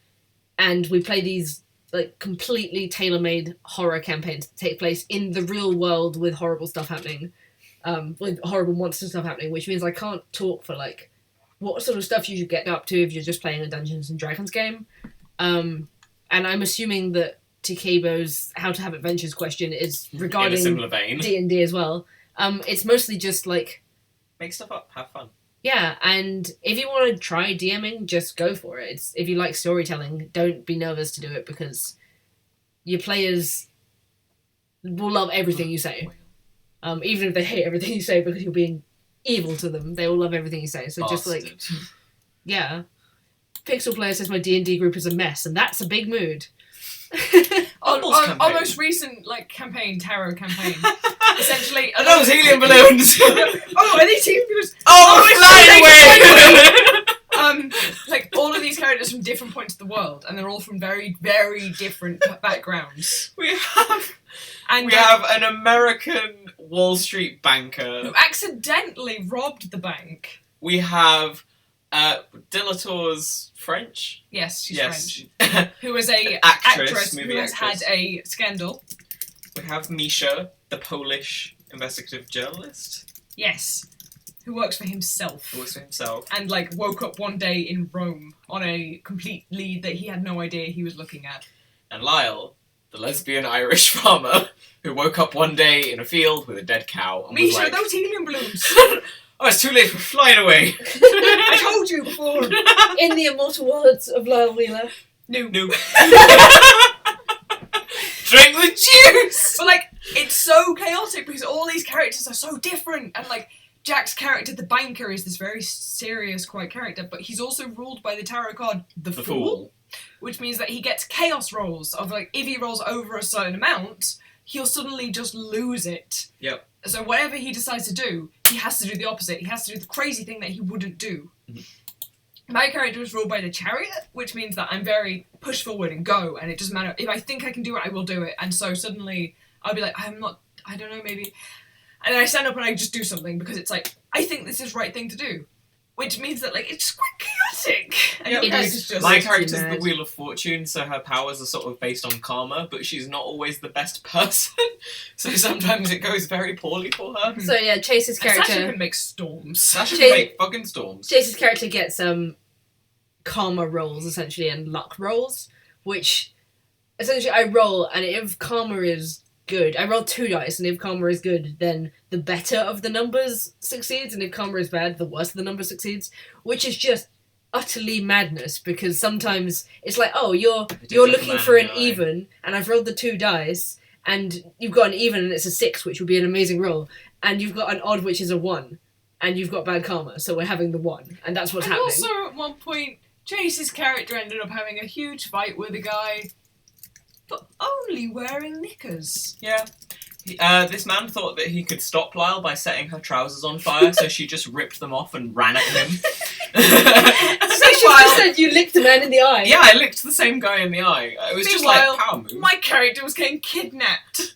we play these like completely tailor-made horror campaigns that take place in the real world with horrible stuff happening, with horrible monster stuff happening. Which means I can't talk for like what sort of stuff you should get up to if you're just playing a Dungeons and Dragons game. And I'm assuming that Tikebo's How to Have Adventures question is In regarding a similar vein. D&D as well. It's mostly just like, Make stuff up, have fun. yeah, and if you want to try DMing, just go for it. If you like storytelling, don't be nervous to do it because your players will love everything you say. Even if they hate everything you say because you're being evil to them, they will love everything you say. So just like, yeah. Pixel Player says my D&D group is a mess, and that's a big mood. Our most recent campaign, tarot campaign, essentially. Are those helium balloons? Oh, are these helium balloons? Oh, flying away! Like all of these characters from different points of the world, and they're all from very, very different backgrounds. We have an American Wall Street banker who accidentally robbed the bank. We have Dilatour's French. Yes, she's Yes. French. Who is a Actress, who movie has actress. had a scandal. We have Misha, the Polish investigative journalist, Yes. Who works for himself. who works for himself. And woke up one day in Rome on a complete lead that he had no idea he was looking at. And Lyle, the lesbian Irish farmer, who woke up one day in a field with a dead cow and was Misha, like, those helium balloons! "Oh, it's too late for flying away." I told you before! In the immortal words of Lyle Wheeler. No. Drink the juice! But it's so chaotic because all these characters are so different, and Jack's character, the banker, is this very serious, quiet character, but he's also ruled by the tarot card, the Fool, which means that he gets chaos rolls of if he rolls over a certain amount, he'll suddenly just lose it. Yep. So whatever he decides to do, he has to do the opposite. He has to do the crazy thing that he wouldn't do. My character is ruled by the chariot, which means that I'm very push forward and go, and it doesn't matter. If I think I can do it, I will do it. And so suddenly I'll be like, I don't know, maybe. And then I stand up and I just do something because it's like, I think this is the right thing to do. Which means that, like, it's just quite chaotic. And your character's just... My character's the Wheel of Fortune, so her powers are sort of based on karma, but she's not always the best person. So sometimes it goes very poorly for her. So yeah, Chase's character... Sasha can make storms. Sasha can make fucking storms. Chase's character gets karma rolls, essentially, and luck rolls, which, essentially, I roll, and if karma is good, I roll 2 dice, and if karma is good, then the better of the numbers succeeds, and if karma is bad, the worse of the number succeeds, which is just utterly madness, because sometimes it's like, oh, you're looking for an even, and I've rolled the 2 dice, and you've got an even, and it's a 6, which would be an amazing roll, and you've got an odd, which is a 1, and you've got bad karma, so we're having the 1, and that's what's happening. Also, at one point, Chase's character ended up having a huge fight with a guy, but only wearing knickers. Yeah. This man thought that he could stop Lyle by setting her trousers on fire, so she just ripped them off and ran at him. So you said you licked a man in the eye. Yeah, I licked the same guy in the eye. It was just like power move. My character was getting kidnapped.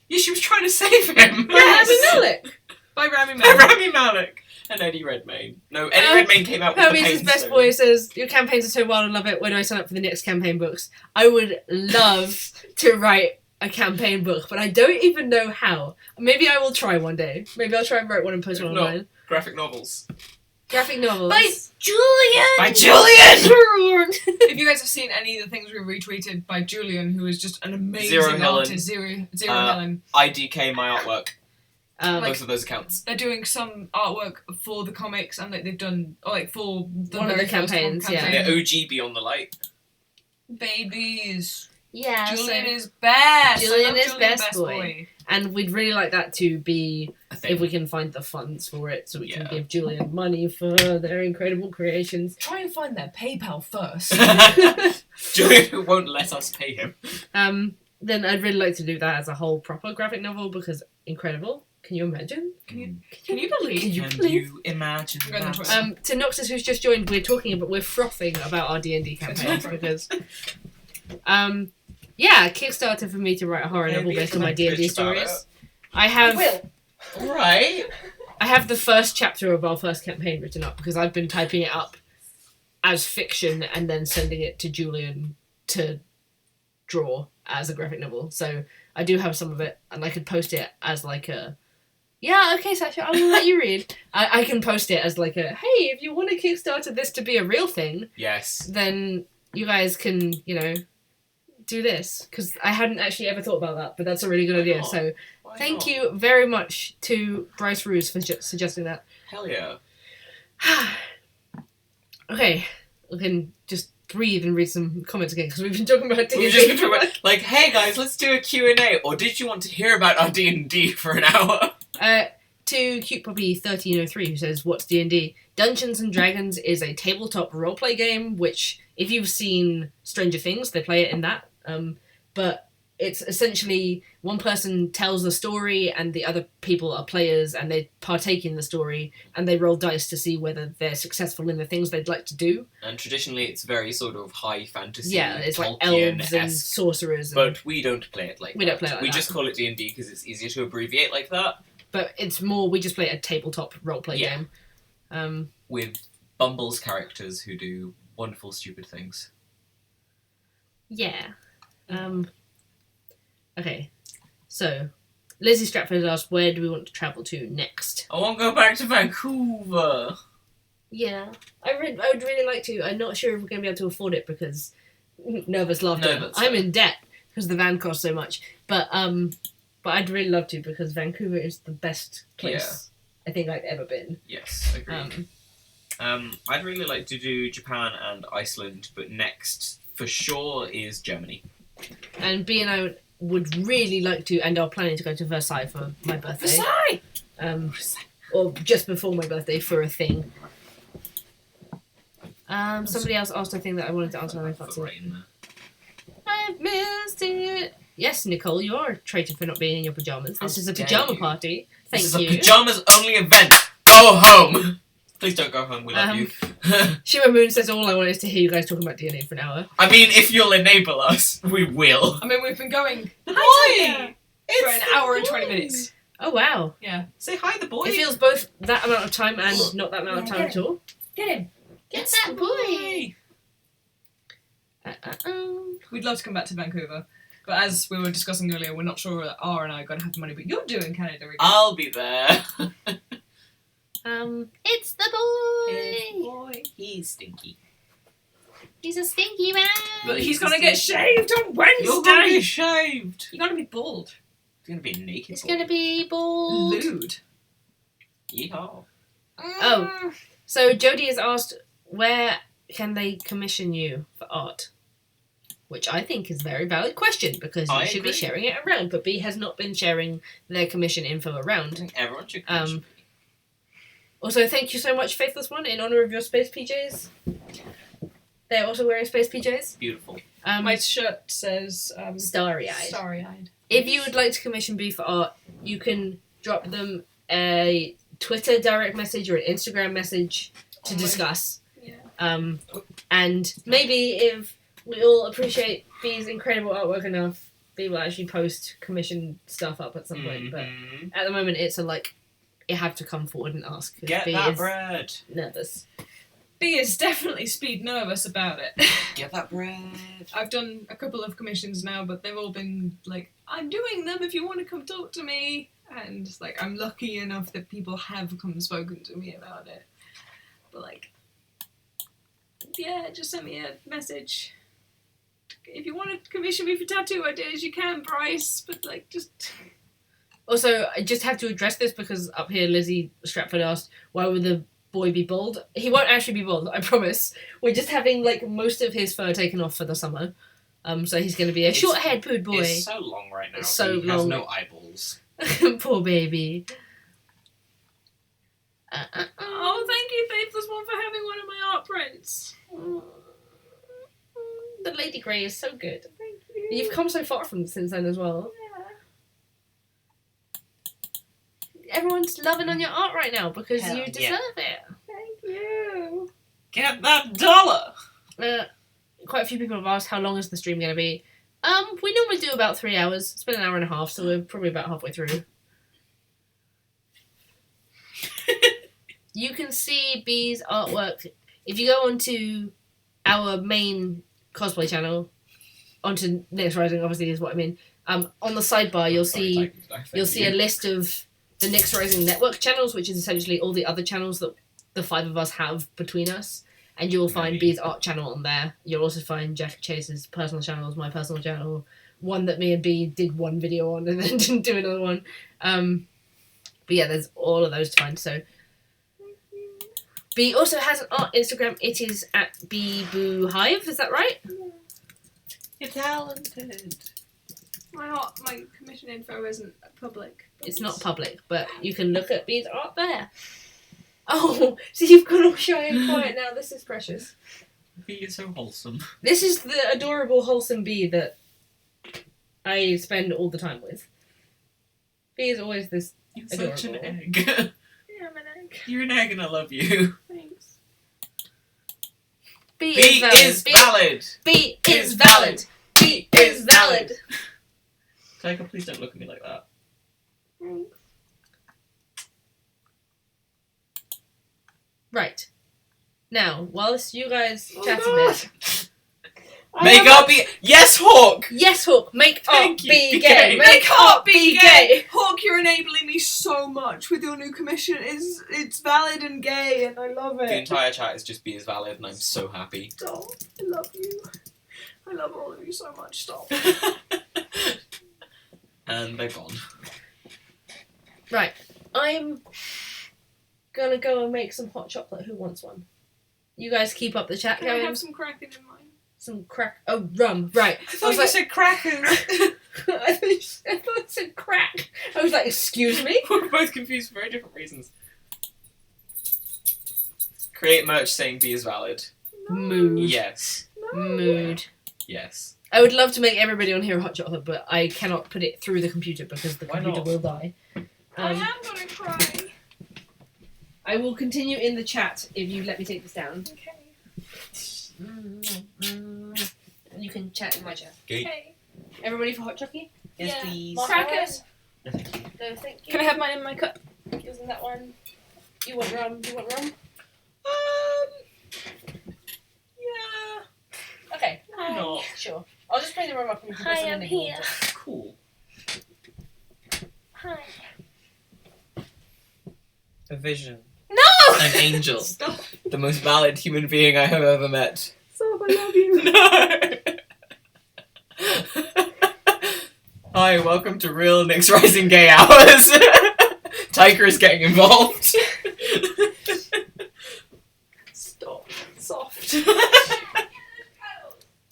Yeah, she was trying to save him. By Rami Malek. By Rami By Malek. Rami Malek. And Eddie Redmayne. No, Eddie Redmayne came out with the Hermes' Pain best Stone. boy says, your campaigns are so wild, I love it. When do I sign up for the next campaign books? I would love to write a campaign book, but I don't even know how. Maybe I will try one day. Maybe I'll try and write one and post one online. Graphic novels. Graphic novels. By Julian! By Julian! If you guys have seen any of the things we retweeted by Julian, who is just an amazing Zero Helen. artist, Zero Helen. IDK my artwork. Like- Both of those accounts. They're doing some artwork for the comics, and like they've done, or like for the One of very the first campaigns, yeah. And the OG Beyond the Light. Babies. Yeah, Julian is best. Julian I love is Julian best boy. And we'd really like that to be, I think. if we can find the funds for it, so we can Yeah. give Julian money for their incredible creations. Try and find their PayPal first. Julian won't let us pay him. Then I'd really like to do that as a whole proper graphic novel, because incredible. Can you imagine? Can you Can believe? you imagine I'm going that? to To Noxus, who's just joined, we're frothing about our D&D campaigns because, yeah, Kickstarter for me to write a horror Yeah, novel we based can on my make D&D bitch about stories. I have Alright. I have the first chapter of our first campaign written up because I've been typing it up as fiction and then sending it to Julian to draw as a graphic novel. So I do have some of it, and I could post it as like a, yeah, okay, Sasha, I will let you read. I can post it as like a, hey, if you want to Kickstarter this to be a real thing, Yes. then you guys can, do this. Because I hadn't actually ever thought about that, but that's a really good idea. not? So Why thank not? you very much to Bryce Roos for suggesting that. Hell yeah. Okay, we can just breathe and read some comments again, because we've been talking about We've just been talking about, like, hey guys, let's do a Q&A, or did you want to hear about our D&D for an hour? To Cute Puppy 1303, who says, what's D&D? Dungeons and Dragons is a tabletop roleplay game, which, if you've seen Stranger Things, they play it in that. But it's essentially one person tells the story and the other people are players and they partake in the story and they roll dice to see whether they're successful in the things they'd like to do. And traditionally it's very sort of high fantasy, Yeah, it's like Tolkien-esque, elves and sorcerers. And, but we don't play it like We that. don't play it like we that. just call it D&D because it's easier to abbreviate like that. but it's more, we just play a tabletop roleplay Yeah. game. With Bumble's characters who do wonderful stupid things. Yeah. Okay. So, Lizzie Stratford asked, where do we want to travel to next? I want to go back to Vancouver. Yeah. I would really like to. I'm not sure if we're going to be able to afford it because nervous laughter. No, that's I'm fair. in debt because the van costs so much. But I'd really love to because Vancouver is the best place I think I've ever been. Yes, agreed. I'd really like to do Japan and Iceland, but next, for sure, is Germany. And B and I would really like to, and are planning to go to Versailles for my birthday. Versailles! Or just before my birthday for a thing. Somebody else asked a thing that I wanted to answer and I can't see it. I've missed it. Yes, Nicole, you are a traitor for not being in your pajamas. This How is a dare pajama you. party. Thank This you. is a pajamas only event. Go home. Please don't go home. We love you. Shima Moon says all I want is to hear you guys talking about DNA for an hour. I mean, if you'll enable us, we will. I mean, we've been going The for boy! an hour and 20 minutes. Oh wow. Yeah. Say hi, the boy. It feels both that amount of time and not that amount of time at all. Get him. Get It's that the boy. We'd love to come back to Vancouver. But as we were discussing earlier, we're not sure that R and I are going to have the money, but you're doing Canada again. I'll be there. It's the boy. boy. He's stinky. He's a stinky man. But he's going to get shaved on You're gonna be Wednesday. shaved. You're going to be bald. He's gonna be naked. It's boy. gonna be bald. Lewd. Yeehaw. Oh. So Jodie has asked, where can they commission you for art? Which I think is a very valid question because you I should agree. be sharing it around. But B has not been sharing their commission info I around. think everyone should. Also, thank you so much, Faithless One, in honour of your space PJs. They're also wearing space PJs. Beautiful. My shirt says Starry-eyed. Starry-eyed. If you would like to commission B for art, you can drop them a Twitter direct message or an Instagram message to discuss. Yeah. And maybe if we all appreciate B's incredible artwork enough, B will actually post commission stuff up at some point. But Mhm. at the moment, it's you have to come forward and ask. 'Cause Get B that is bread. nervous. B is definitely speed nervous about it. Get that bread. I've done a couple of commissions now, but they've all been like, I'm doing them if you want to come talk to me. And like, I'm lucky enough that people have come and spoken to me about it. But like, yeah, just send me a message. If you want to commission me for tattoo ideas, you can, Bryce. But like, just... Also, I just have to address this because up here, Lizzie Stratford asked, why would the boy be bald? He won't actually be bald, I promise. We're just having, like, most of his fur taken off for the summer. So he's going to be a short-haired pooed boy. It's so long right now. It's so he has long. no eyeballs. Poor baby. Oh, thank you, Faithless One, for having one of my art prints. The Lady Grey is so good. Thank you. You've come so far from since then as well. Everyone's loving on your art right now because Hell you deserve it. Thank you. Get that dollar. Quite a few people have asked how long is the stream going to be. We normally do about 3 hours. It's been an hour and a half, so we're probably about halfway through. You can see B's artwork if you go onto our main cosplay channel, onto NyxRising, obviously is what I mean. On the sidebar, you'll see a list of the NyxRising network channels, which is essentially all the other channels that the five of us have between us. And you will find B's art channel on there. You'll also find Jack Chase's personal channels, my personal channel, one that me and B did one video on and then didn't do another one. But yeah, there's all of those to find. So B also has an art Instagram. It is at BBooHive. Is that right? You're talented. My commission info isn't public. It's not public, but you can look at B's art there. Oh, so you've gone all shy and quiet now. This is precious. He is so wholesome. This is the adorable, wholesome Bee that I spend all the time with. Bee is always this You're adorable. such an egg. Yeah, I'm an egg. You're an egg and I love you. Thanks. Bee B is valid. is valid. B is valid. B is valid. Taika, please don't look at me like that. Thanks. Right. Now, whilst you guys chat a God. bit. Make up be yes, Hawk. Yes, Hawk. Make Thank art you. be Be gay. gay. Make art be gay. Hawk, you're enabling me so much with your new commission. It's valid and gay, and I love The it. entire chat is just B is valid, and I'm so happy. Stop. I love you. I love all of you so much. Stop. And they're gone. Right. I'm gonna go and make some hot chocolate. Who wants one? You guys keep up the chat Can I going. have some Kraken in mine? Some crack. Oh, rum. Right. I thought you said Kraken. I thought it said crack. I was like, excuse me? We're both confused for very different reasons. Create merch saying B is valid. Mood. Yes. Mood. Yes. I would love to make everybody on here a hot chocolate, but I cannot put it through the computer because the Why computer not? will die. I am gonna cry. I will continue in the chat if you let me take this down. Okay. And you can chat in my chat. Okay. Everybody for hot chocolate? Yes, Yeah. please. Crackers. No, thank you. No, thank you. Can I have mine in my cup? Using that one. You want rum? You want rum? Yeah. Okay. Why not? Sure. I'll just bring the rum up and we can put Hi, some in I'm the here. water. Cool. Hi. A vision. No! An angel. Stop. The most valid human being I have ever met. Stop, I love you. No! Hi, welcome to Real NyxRising Gay Hours. Tiger is getting involved. Stop. Soft.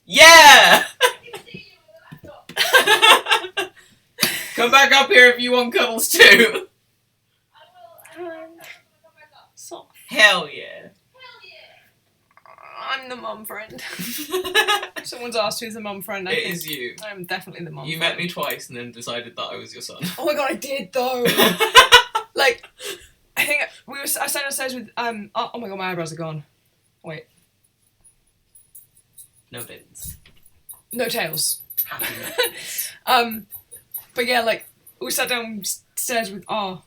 Yeah! Come back up here if you want cuddles too. Soft. Hell yeah. I'm the mum friend. Someone's asked who's the mum friend. I It think is you. I'm definitely the mum You friend. met me twice and then decided that I was your son. Oh my god, I did though. Like, I think I sat downstairs with oh my god, my eyebrows are gone. Wait, No bins. no tails. Happy But yeah, like we sat downstairs with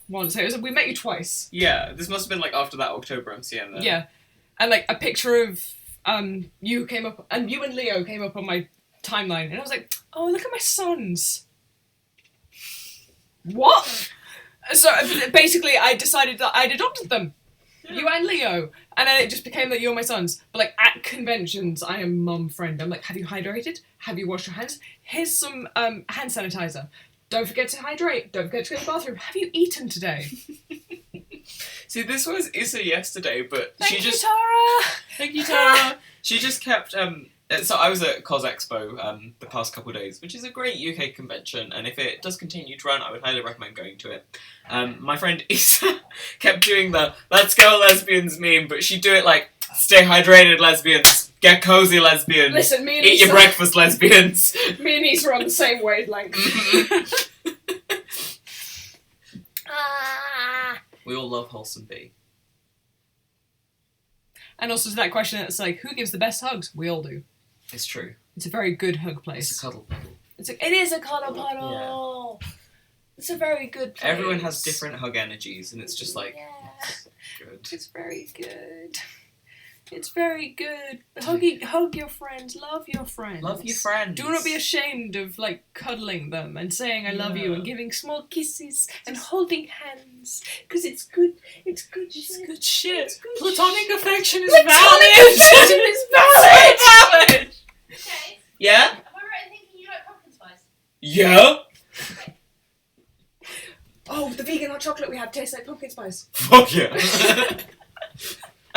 once. We met you twice. Yeah, this must have been like after that October MCM then. Yeah, and like a picture of you came up, and you and Leo came up on my timeline, and I was like, oh look at my sons. What? So basically, I decided that I'd adopted them. Yeah. You and Leo. And then it just became that you're my sons. But like at conventions, I am mum friend. I'm like, have you hydrated? Have you washed your hands? Here's some hand sanitizer. Don't forget to hydrate. Don't forget to go to the bathroom. Have you eaten today? See, this was Issa yesterday, but Thank she you, just... Tara. Thank you, Tara. She just kept... So I was at Cos Expo the past couple of days, which is a great UK convention, and if it does continue to run, I would highly recommend going to it. My friend Issa kept doing the "let's go lesbians" meme, but she'd do it like "stay hydrated lesbians, get cozy lesbians, Listen, me and eat your Issa, breakfast lesbians." me and Issa are on the same wavelength. We all love wholesome B. And also to that question, it's like, who gives the best hugs? We all do. It's true. It's a very good hug It's place. a cuddle. It is a cuddle puddle. It's a very good place. Everyone has different hug energies, and it's just like Yeah. good. It's very good. It's very good. Hug your friends. Love your friends. Love your friends. Do not be ashamed of like cuddling them and saying I love you Yeah. and giving small kisses and holding hands because it's good. It's good. It's shit. good shit. It's good Platonic shit. affection is Platonic valid. affection is valid. So valid. Okay. Yeah. Am I right in thinking you like pumpkin spice? Yeah. Oh, the vegan hot chocolate we have tastes like pumpkin spice. Fuck yeah.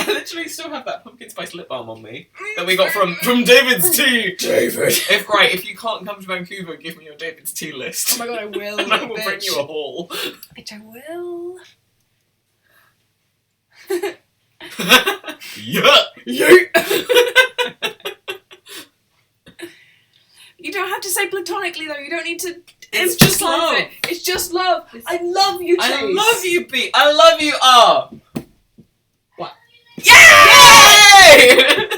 I literally still have that pumpkin spice lip balm on me that we got from David's Tea. David. If you can't come to Vancouver, give me your David's Tea list. Oh my god, I will. And I will bitch. bring you a haul. Bitch, I will. Yeah. You don't have to say platonically though. You don't need to. It's just emphasize love. it. It's just love. I love you, Chase. I love you, B. I love you, R. What? Yay!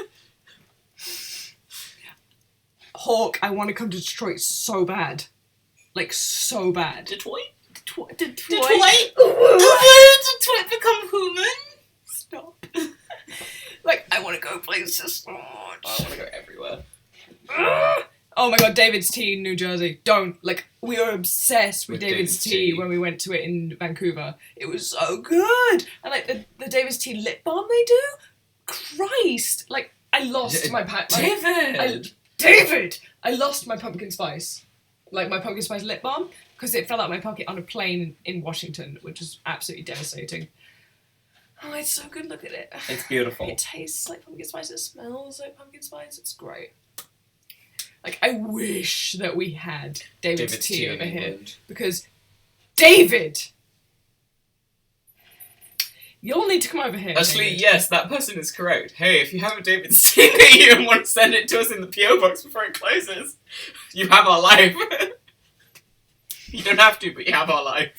Hawk, I want to come to Detroit so bad. Like, so bad. Detroit? Detroit? Detroit? Detroit become human? Stop. Like, I want to go places so much. I want to go everywhere. Oh my god, David's Tea in New Jersey. Don't. Like, we were obsessed with With David's David's Tea Tea. when we went to it in Vancouver. It was so good. And like, the David's Tea lip balm they do? Christ. Like, I lost my David! I lost my pumpkin spice. Like, my pumpkin spice lip balm. Because it fell out of my pocket on a plane in Washington, which was absolutely devastating. Oh, it's so good. Look at it. It's beautiful. It tastes like pumpkin spice. It smells like pumpkin spice. It's great. Like, I wish that we had David's Tea over in here. England. Because, David! You'll need to come over here. Actually, David. yes, that person is correct. Hey, if you have a David's Tea near you and want to send it to us in the PO box before it closes, you have our life. You don't have to, but you have our life.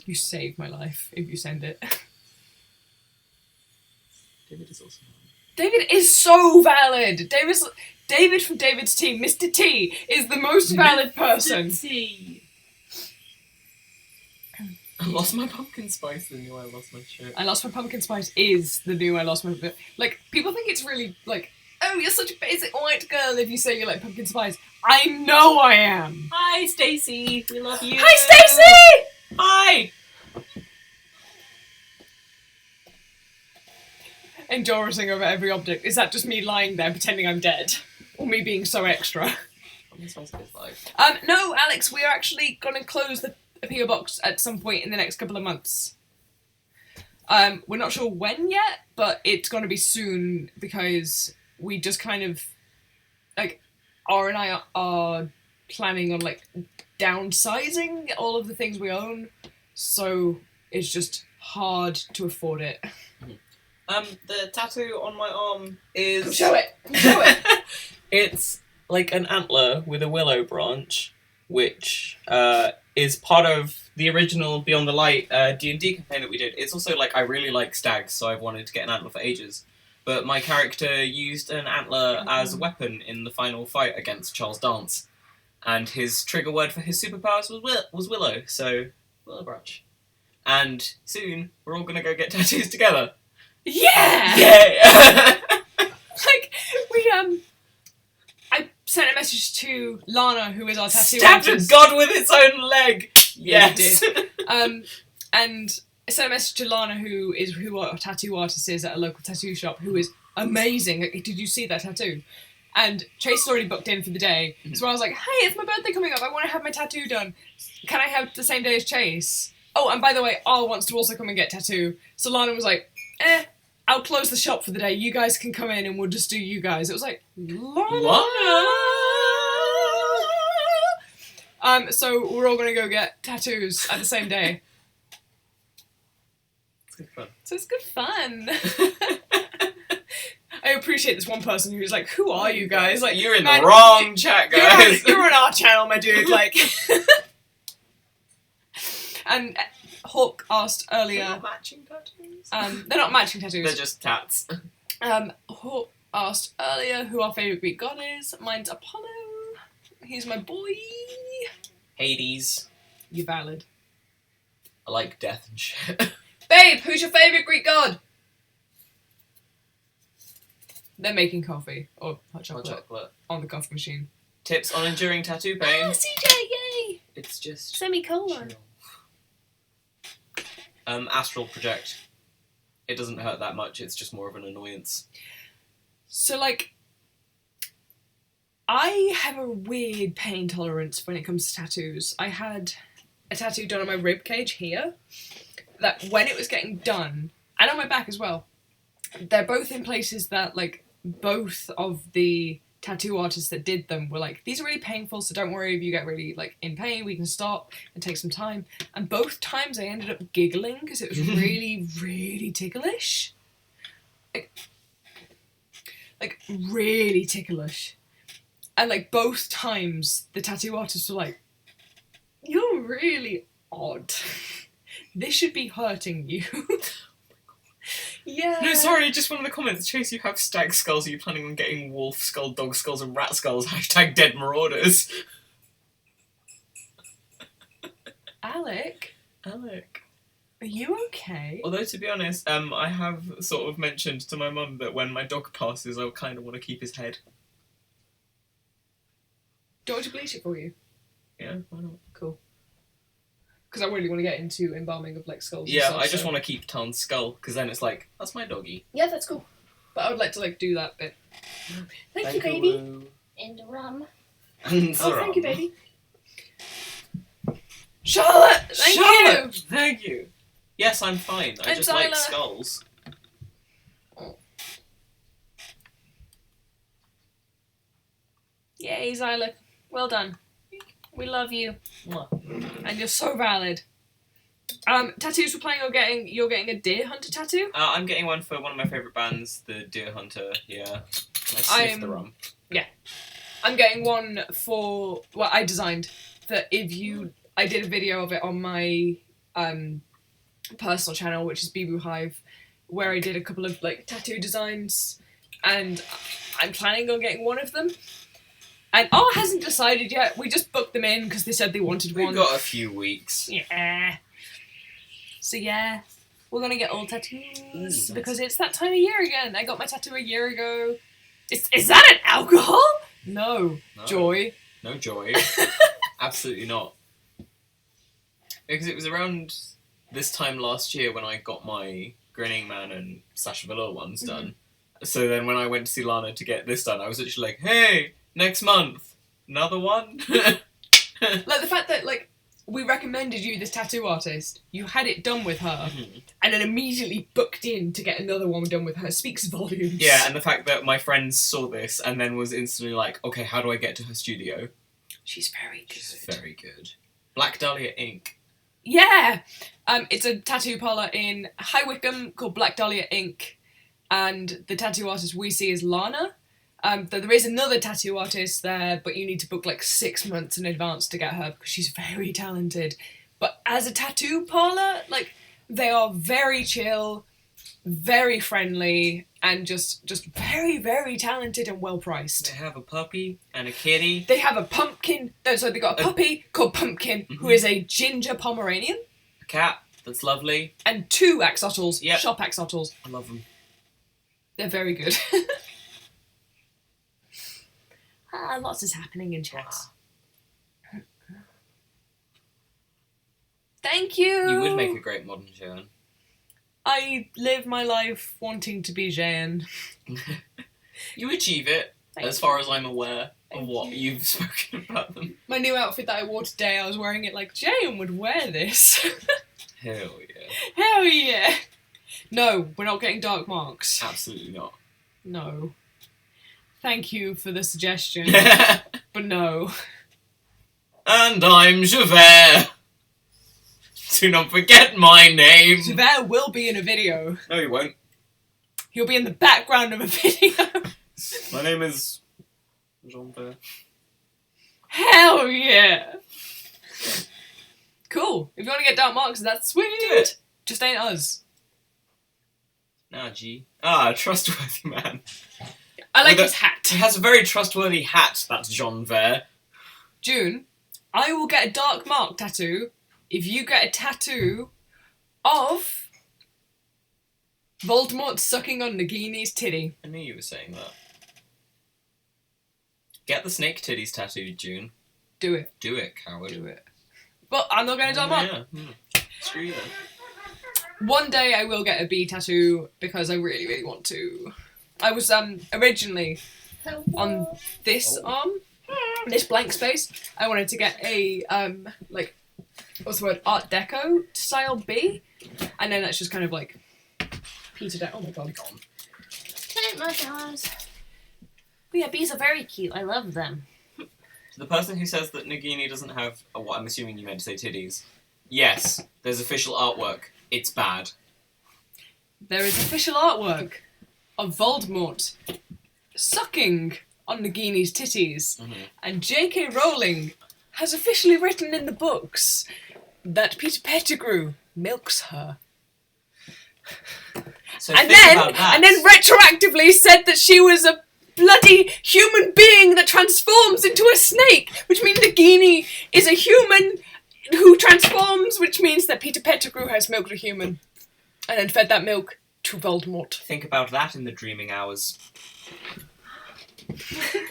You saved my life if you send it. David is also. David is so valid. David from David's team, Mr. T, is the most valid person. T. I lost my pumpkin spice. The new I lost my shit. I lost my pumpkin spice is the new I lost my... Like, people think it's really, like, oh, you're such a basic white girl if you say you like pumpkin spice. I know I am. Hi, Stacey. We love you. Hi, Stacey! Hi. Endorsing over every object. Is that just me lying there pretending I'm dead? Or me being so extra? Pumpkin spice is like. No, Alex, we are actually going to close the PO box at some point in the next couple of months. We're not sure when yet, but it's going to be soon because we just kind of, like, R and I are planning on, like, downsizing all of the things we own, so it's just hard to afford it. The tattoo on my arm is. Come show it! Come show it! It's like an antler with a willow branch, which is part of the original Beyond the Light D&D campaign that we did. It's also like I really like stags, so I've wanted to get an antler for ages. But my character used an antler as a weapon in the final fight against Charles Dance, and his trigger word for his superpowers was willow, so willow branch. And soon we're all gonna go get tattoos together. Yeah! Yay! Like, I sent a message to Lana, who is our tattoo Stabbed artist. God with its own leg. Yeah, Yes. it did. And I sent a message to Lana, who our tattoo artist is at a local tattoo shop, who is amazing. Like, did you see that tattoo? And Chase is already booked in for the day, so I was like, hey, it's my birthday coming up, I want to have my tattoo done. Can I have the same day as Chase? Oh, and by the way, R wants to also come and get tattoo. So Lana was like, I'll close the shop for the day, you guys can come in and we'll just do you guys. It was like, Lana! So we're all gonna go get tattoos at the same day. It's good fun. So it's good fun. I appreciate this one person who's like, who are you guys? Like, You're in man, the wrong chat, guys. You're on our channel, my dude. Like, and Hawk asked earlier. They're not matching tattoos. They're not matching tattoos. They're just tats. Hawk asked earlier who our favourite Greek god is. Mine's Apollo. He's my boy. Hades. You're valid. I like death and shit. Babe, who's your favourite Greek god? They're making coffee or hot chocolate on the coffee machine. Tips on enduring tattoo pain. CJ, yay! It's just Semicolon. chill. Astral project. It doesn't hurt that much, it's just more of an annoyance. So, like, I have a weird pain tolerance when it comes to tattoos. I had a tattoo done on my rib cage here, that when it was getting done, and on my back as well, they're both in places that, like, both of the tattoo artists that did them were like, these are really painful, so don't worry if you get really, like, in pain, we can stop and take some time. And both times I ended up giggling because it was really, really ticklish. Like, really ticklish. And, like, both times the tattoo artists were like, you're really odd. This should be hurting you. Yeah. No, sorry, just one of the comments. Chase, you have stag skulls. Are you planning on getting wolf skull, dog skulls, and rat skulls? # dead marauders. Alec, are you okay? Although, to be honest, I have sort of mentioned to my mum that when my dog passes, I kind of want to keep his head. Do you want me to bleach it for you? Yeah, why not? Cool. Because I really want to get into embalming of, like, skulls. Yeah, and stuff, I just so. want to keep Tarn's skull, because then it's like, that's my doggy. Yeah, that's cool. But I would like to, like, do that bit. Thank you, baby. And rum. Thank you, baby. Charlotte! Thank you! Thank you! Yes, I'm fine. I And just like Tyler. skulls. Yay, Zyla. Well done. We love you. Mwah. And you're so valid. Tattoos we're planning on getting. You're getting a deer hunter tattoo? I'm getting one for one of my favourite bands, the Deer Hunter. Yeah. I sniff the rum. I'm getting one for. Well, I designed that if you. I did a video of it on my personal channel, which is Bibu Hive. where I did a couple of like tattoo designs, and I'm planning on getting one of them. And hasn't decided yet. We just booked them in because they said they wanted one. We've got a few weeks. Yeah. So yeah, we're gonna get all tattoos Ooh, because it's that time of year again. I got my tattoo a year ago. Is that an alcohol? No. Joy. No joy. Absolutely not. Because it was around this time last year when I got my Grinning Man and Sasha Velour ones done. So then when I went to see Lana to get this done, I was literally like, hey, next month, another one? Like the fact that like we recommended you this tattoo artist, you had it done with her, and then immediately booked in to get another one done with her speaks volumes. Yeah, and the fact that my friends saw this and then was instantly like, okay, how do I get to her studio? She's very good. She's very good. Black Dahlia Ink. Yeah! It's a tattoo parlour in High Wycombe called Black Dahlia Ink, and the tattoo artist we see is Lana. There is another tattoo artist there, but you need to book like 6 months in advance to get her because she's very talented. But as a tattoo parlour, like, they are very chill, very friendly, and just very, very talented and well priced. They have a puppy and a kitty. They have a pumpkin. So they got a puppy called Pumpkin, who is a ginger Pomeranian. A cat that's lovely. And 2 axolotls, Yep. shop axolotls. I love them. They're very good. Lots is happening in chat. Wow. Thank you. You would make a great modern Jeanne. I live my life wanting to be Jeanne. You achieve it, Thank as far as I'm aware of Thank what you. you've spoken about them. My new outfit that I wore today, I was wearing it like Jeanne would wear this. Hell yeah. Hell yeah. No, we're not getting dark marks. Absolutely not. No. Thank you for the suggestion, but no. And I'm Javert. Do not forget my name. Javert will be in a video. No, you won't. He'll be in the background of a video. My name is Jean-Pierre. Hell yeah. Cool. If you want to get dark marks, that's sweet. it. Just ain't us. Nah, G. Ah, trustworthy man. I like With his hat. He has a very trustworthy hat, that's Jean Vert. June, I will get a dark mark tattoo if you get a tattoo of Voldemort sucking on Nagini's titty. I knew you were saying that. Get the snake titties tattooed, June. Do it. Do it, coward. Do it. But I'm not getting a dark mark. Yeah. Screw you then. One day I will get a bee tattoo because I really, really want to. I was originally on this arm, this blank space. I wanted to get a like, what's the word, Art Deco style bee, and then that's just kind of like petered out. Oh my god, gone. Oh my god. But yeah, bees are very cute. I love them. To the person who says that Nagini doesn't have what I'm assuming you meant to say titties, yes, there's official artwork. It's bad. There is official artwork of Voldemort sucking on Nagini's titties, and J.K. Rowling has officially written in the books that Peter Pettigrew milks her. So And think then, about that. and then retroactively said that she was a bloody human being that transforms into a snake, which means Nagini is a human who transforms, which means that Peter Pettigrew has milked a human and then fed that milk to Voldemort. Think about that in the dreaming hours. This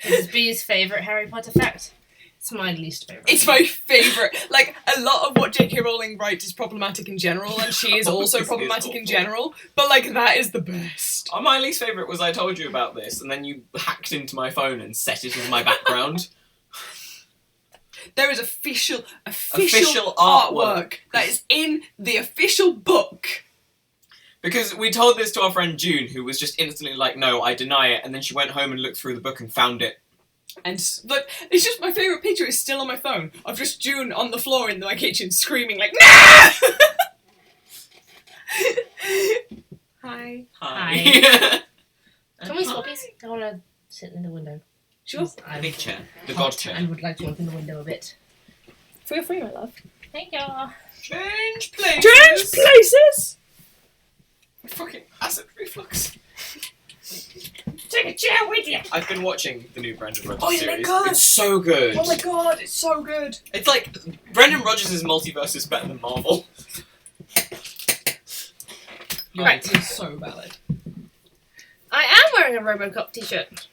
is Bee's favourite Harry Potter fact. It's my least favourite. It's my favourite. Like, a lot of what J.K. Rowling writes is problematic in general, and she is also This is problematic in awful. general, but, like, that is the best. My least favourite was I told you about this, and then you hacked into my phone and set it as my background. There is official Official artwork artwork. that is in the official book. Because we told this to our friend June, who was just instantly like, no, I deny it, and then she went home and looked through the book and found it. And, look, it's just my favourite picture is still on my phone of just June on the floor in my kitchen screaming like, nah! Hi. Hi. Can we swap these? I want to sit in the window. Sure. I'm Big chair. The god hot chair. and would like to open the window a bit. Feel free, my love. Thank you. Change places. Change places. I've been watching the new Brendan Rogers Oh, isn't it series. good? It's so good. Oh my god, it's so good. It's like Brendan Rogers' multiverse is better than Marvel. Right. You're so valid. I am wearing a RoboCop t-shirt.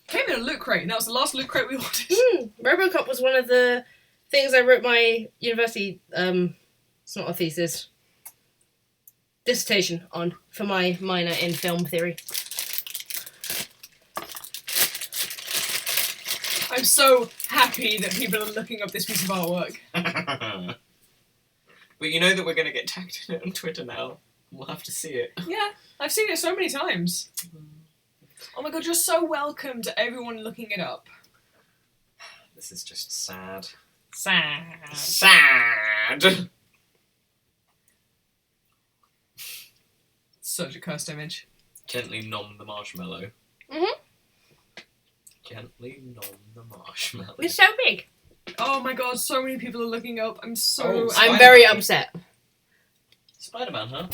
Came in a loot crate, and that was the last loot crate we wanted. RoboCop was one of the things I wrote my university, it's not a thesis, dissertation on for my minor in film theory. I'm so happy that people are looking up this piece of artwork. But you know that we're going to get tagged in it on Twitter now. We'll have to see it. Yeah, I've seen it so many times. Oh my god, you're so welcome to everyone looking it up. This is just sad. Sad. Sad! Such a cursed image. Gently nom the marshmallow. Mhm. Gently nom the marshmallow. It's so big. Oh my god, so many people are looking up. I'm so... Oh, I'm Spider-Man. very upset. Spider-Man, huh?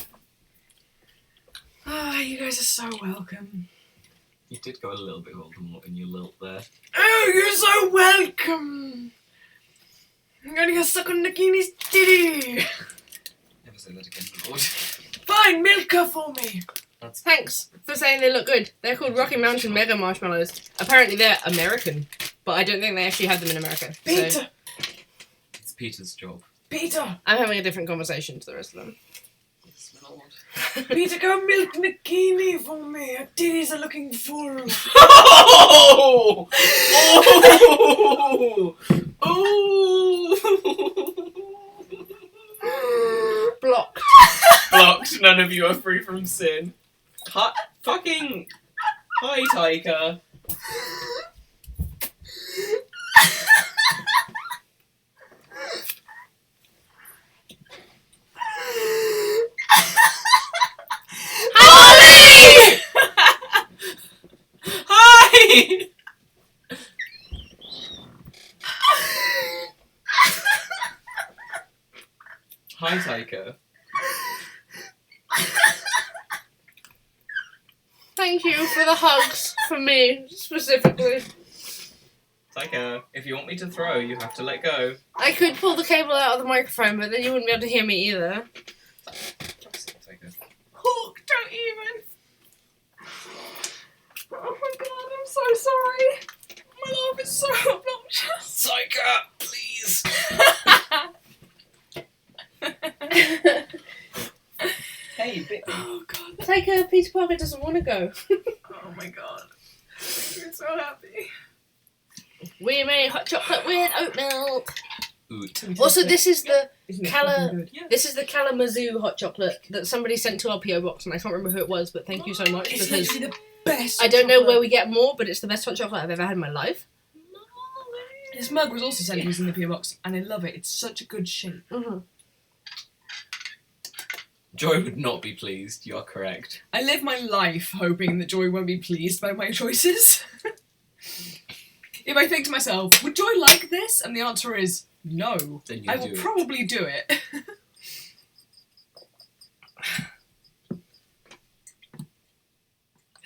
Ah, you guys are so welcome. You did go a little bit Voldemort in your lilt there. Oh, you're so welcome. I'm gonna go suck on Nagini's titty. Never say that again, Lord. Fine, milk her for me. Thanks for saying they look good. They're called Rocky Mountain Mega Marshmallows. Apparently they're American, but I don't think they actually have them in America. Peter, So It's Peter's job. Peter, I'm having a different conversation to the rest of them. Yes, my lord. Peter, go milk Nagini for me. Her titties are looking full. Oh! Oh! Oh! Blocked. Blocked. None of you are free from sin. Fucking. Hi, Taika. Hi! Hi! Hi, Taika. Thank you for the hugs for me, specifically. Taika, if you want me to throw, you have to let go. I could pull the cable out of the microphone, but then you wouldn't be able to hear me either. Taika. Hawk, don't even. Oh my god, I'm so sorry. My love is so obnoxious. Taika, please. Hey, bit me. Oh god. Taika, Peter Parker doesn't want to go. Oh my god. I'm so happy. We made hot chocolate with oat milk. Oot. Also, this is the Isn't it Cala- fucking good? Yeah. this is the Kalamazoo hot chocolate that somebody sent to our PO box, and I can't remember who it was, but thank you so much It's because literally the best. I don't know chocolate. where we get more, but it's the best hot chocolate I've ever had in my life. This mug was also sent to us in the PO box, and I love it. It's such a good shape. Mm-hmm. Joy would not be pleased, you're correct. I live my life hoping that Joy won't be pleased by my choices. If I think to myself, would Joy like this? And the answer is no. Then you I do will it. probably do it.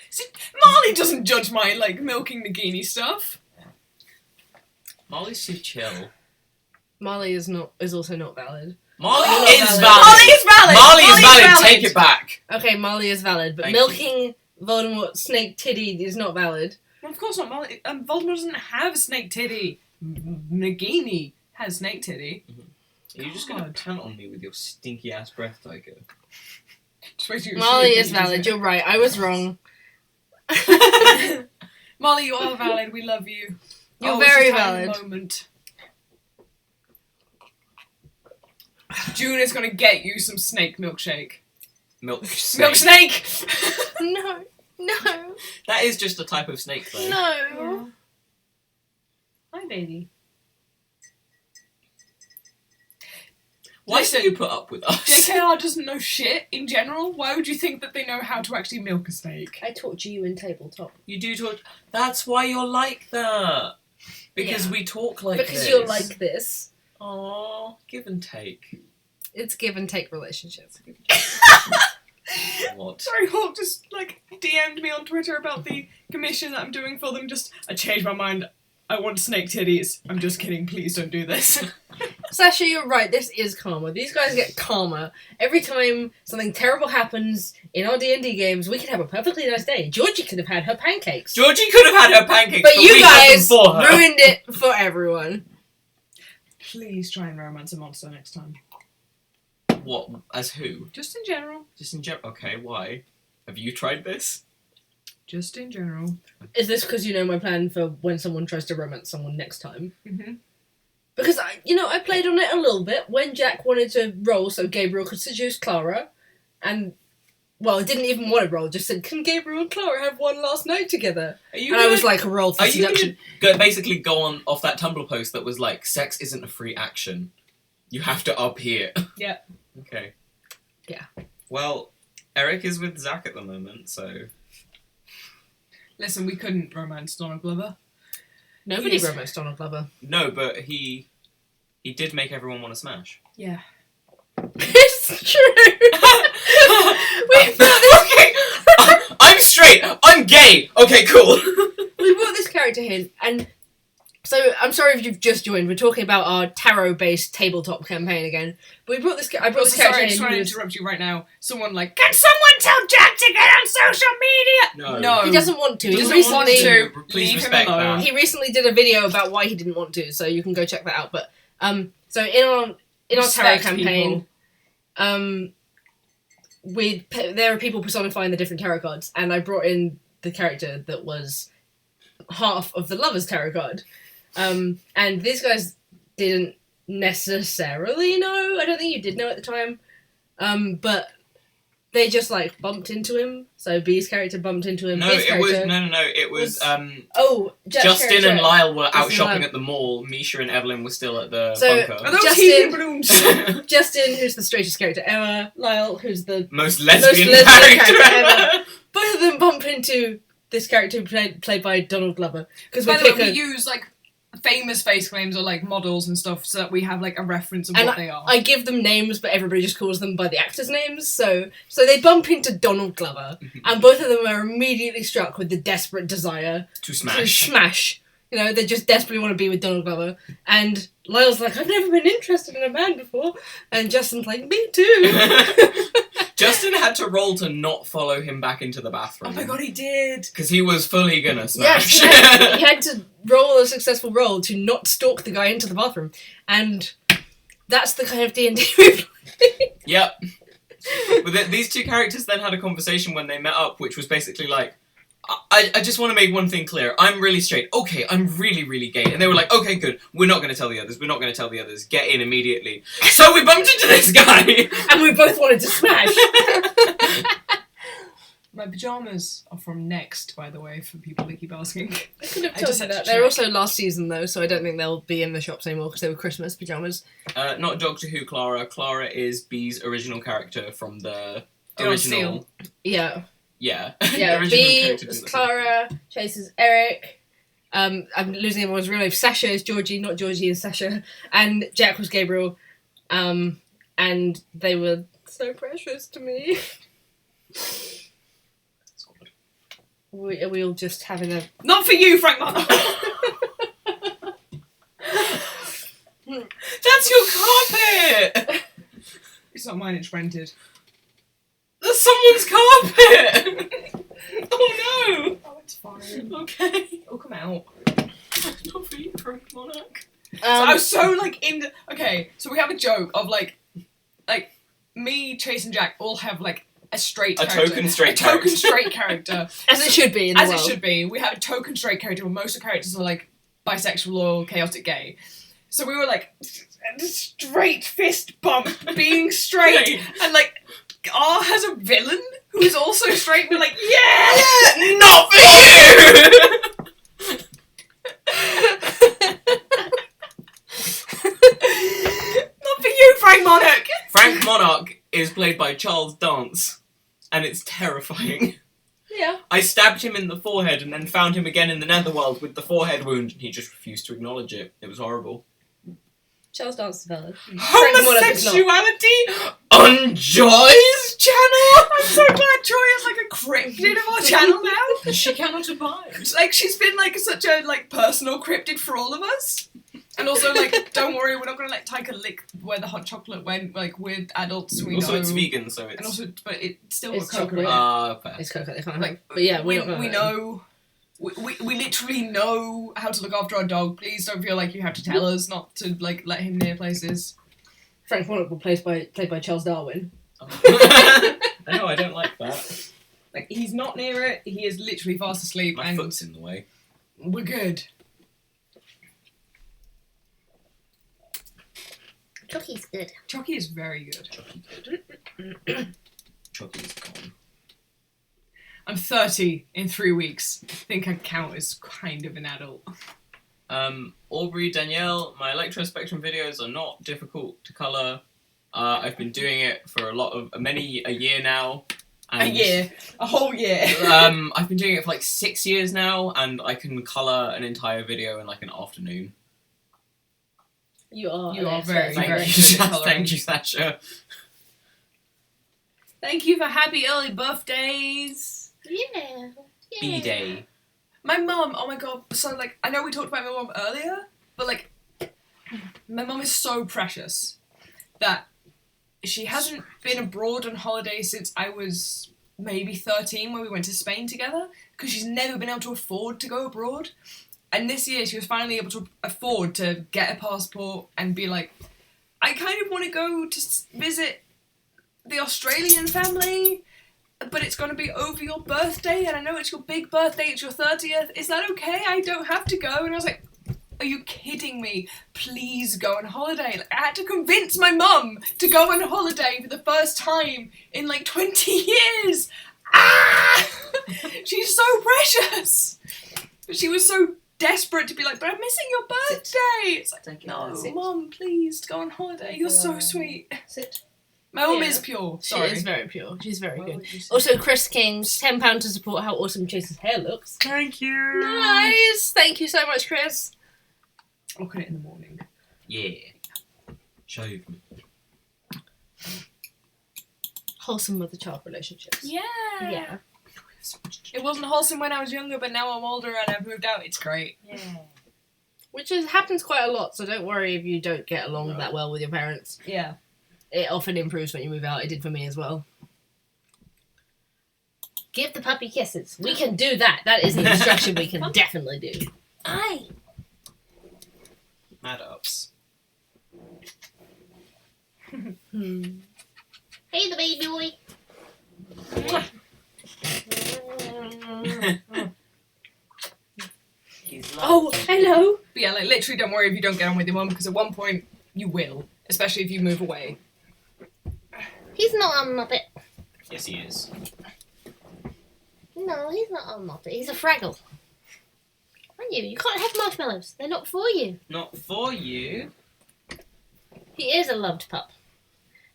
See, Marley doesn't judge my, milking Nagini stuff. Molly's too chill. Marley is also not valid. Molly Oh, is valid. valid. Molly is valid! Molly is Molly valid. Take it back. Okay, Marley is valid, but Thank milking Voldemort's snake titty is not valid. Well, of course not. Molly, Voldemort doesn't have a snake titty. Nagini has snake titty. Are you just gonna God. pant on me with your stinky ass breath, Taika? Just wait till you Molly see is valid. You're right. I was wrong. it. Molly, you are valid. We love you. You're Oh, very it's a tiny valid. Moment. June is gonna get you some snake milkshake. Milk snake. Milk snake. No. No. That is just a type of snake, though. No. Hi, baby. Why Listen. do you put up with us? JKR doesn't know shit in general. Why would you think that they know how to actually milk a snake? I taught you in tabletop. You do talk. That's why you're like that. Because Yeah. we talk like Because this. you're like this. Aww, give and take. It's give and take relationships. What? Sorry, Hawk just like DM'd me on Twitter about the commission that I'm doing for them. I changed my mind. I want snake titties. I'm just kidding. Please don't do this. Sasha, you're right. This is karma. These guys get karma every time something terrible happens in our D&D games. We can have a perfectly nice day. Georgie could have had her pancakes, Georgie could have had her pancakes, but you we had them guys for her. ruined it for everyone. Please try and romance a monster next time. What? As who? Just in general. Just in general. Okay, why? Have you tried this? Just in general. Is this because you know my plan for when someone tries to romance someone next time? Mm-hmm. Because, I played on it a little bit when Jack wanted to roll so Gabriel could seduce Clara. And, well, didn't even want to roll, just said, can Gabriel and Clara have one last night together? And I was like, roll for seduction. Basically go on off that Tumblr post that was like, sex isn't a free action. You have to up here. Yeah. Okay. Yeah. Well, Eric is with Zach at the moment, so... Listen, we couldn't romance Donald Glover. Nobody romanced Donald Glover. No, but he did make everyone want to smash. Yeah. It's true! Okay! I'm straight! I'm gay! Okay, cool! We brought this character in, and so I'm sorry if you've just joined. We're talking about our tarot-based tabletop campaign again. But I brought this character Sorry, in. I'm trying to interrupt you right now. Someone like, can someone tell Jack to get on social media? No. He doesn't want to. He doesn't want to. Please Leave him respect alone. that. He recently did a video about why he didn't want to, so you can go check that out. But so in our tarot Respect campaign, there are people personifying the different tarot cards, and I brought in the character that was half of the Lover's tarot card. And these guys didn't necessarily know. I don't think you did know at the time. But they just bumped into him. So B's character bumped into him. No, His it character was it was Jack's Justin character. and Lyle were out Justin and shopping Lyle. at the mall. Misha and Evelyn were still at the So- bunker. Are those Justin- helium balloons? Justin, who's the straightest character ever. Lyle, who's the Most lesbian lesbian character character ever. both of them bump into this character played by Donald Glover because By the way, we use famous face claims or models and stuff so that we have a reference of And what they are. I give them names, but everybody just calls them by the actors' names. So they bump into Donald Glover, and both of them are immediately struck with the desperate desire To to smash. smash. They just desperately want to be with Donald Glover. And Lyle's like, I've never been interested in a man before. And Justin's like, me too. Justin had to roll to not follow him back into the bathroom. Oh my god, he did! Because he was fully gonna Yes, smash. he had to roll a successful roll to not stalk the guy into the bathroom. And that's the kind of D&D we play. Yep. But these two characters then had a conversation when they met up, which was basically I just want to make one thing clear. I'm really straight. Okay, I'm really, really gay. And they were like, okay, good. We're not going to tell the others. We're not going to tell the others. Get in immediately. So we bumped into this guy. And we both wanted to smash. My pajamas are from Next, by the way, for people that keep asking. I could have I told just you had to that. They're check. also last season, though, so I don't think they'll be in the shops anymore because they were Christmas pyjamas. Not Doctor Who Clara. Clara is B's original character from the Don't original... Yeah. Yeah. Yeah, Original B character is didn't- Clara, Chase is Eric. I'm losing everyone's real name. Sasha is Georgie, not Georgie is Sasha. And Jack was Gabriel. And they were so precious to me. Are we all just having a... Not for you, Frank Mother! That's your carpet! It's not mine, it's rented. That's someone's carpet! Oh no! Oh, it's fine. Okay. It'll come out. Not for you, Frank Monarch. I was so into... Okay, so we have a joke of me, Chase and Jack all have a straight A character. token straight A token character. straight character. as it should be in the As world. it should be. We have a token straight character where most of the characters are bisexual or chaotic gay. So we were straight fist bump being straight and R has a villain who is also straight and we're yeah! Not for you! Not for you, Frank Monarch! Frank Monarch is played by Charles Dance, and it's terrifying. Yeah. I stabbed him in the forehead and then found him again in the netherworld with the forehead wound, and he just refused to acknowledge it. It was horrible. Charles Dance is valid. Homosexuality Enjoys channel! I'm so glad Joy is like a cryptid of our channel now. She cannot abide. Like, she's been like such a like personal cryptid for all of us. And also, like, don't worry, we're not gonna let Taika lick where the hot chocolate went. Like, with adults, we Also, know. it's vegan, so it's. And also, but it's still It's got chocolate. chocolate. Fair. It's coconut. They can't Like, have. But yeah, we we're not gonna- know. We literally know how to look after our dog. Please don't feel like you have to tell us not to like let him near places. Frank Monaco played by Charles Darwin. No, I don't like that. Like, he's not near it. He is literally fast asleep, My and foot's in the way. we're good. Chucky's good. Chucky is very good. Chucky good. Chucky's gone. I'm 30 in 3 weeks. I think I count as kind of an adult. Aubrey, Danielle, my electrospectrum videos are not difficult to colour. I've been doing it for a year now. And, A whole year. I've been doing it for like 6 years now, and I can colour an entire video in like an afternoon. You are very, Thank very you, good at colouring. thank you, Sasha. Thank you for happy early birthdays. Yeah. B-Day. My mum, oh my god, so like, I know we talked about my mum earlier, but like, my mum is so precious that she hasn't been abroad on holiday since I was maybe 13 when we went to Spain together, because she's never been able to afford to go abroad. And this year she was finally able to afford to get a passport and be like, I kind of want to go to visit the Australian family, but it's going to be over your birthday, and I know it's your big birthday, it's your 30th. Is that okay? I don't have to go. And I was like, are you kidding me? Please go on holiday. Like, I had to convince my mum to go on holiday for the first time in like 20 years. Ah! She's so precious. But she was so desperate to be like, but I'm missing your birthday. It's like, no, Mum, please go on holiday. You're so sweet. Sit. My mum Yeah. is pure. She Sorry. is very pure. She's very What good. would you say? Also, Chris King's £10 to support how awesome Chase's hair looks. Thank you. Nice! Thank you so much, Chris. I'll cut it in the morning. Yeah. Shave me. Wholesome mother-child relationships. Yeah. Yeah. It wasn't wholesome when I was younger, but now I'm older and I've moved out. It's great. Yeah. Which happens quite a lot, so don't worry if you don't get along that well with your parents. Yeah. It often improves when you move out. It did for me as well. Give the puppy kisses. We can do that. That is an instruction we can definitely do. Aye. Mad ups. Hey, the baby boy. He's Oh, hello. But yeah, like, literally don't worry if you don't get on with your mum, because at one point you will. Especially if you move away. He's not a Muppet. Yes, he is. No, he's not a Muppet. He's a Fraggle. And you can't have marshmallows. They're not for you. Not for you. He is a loved pup.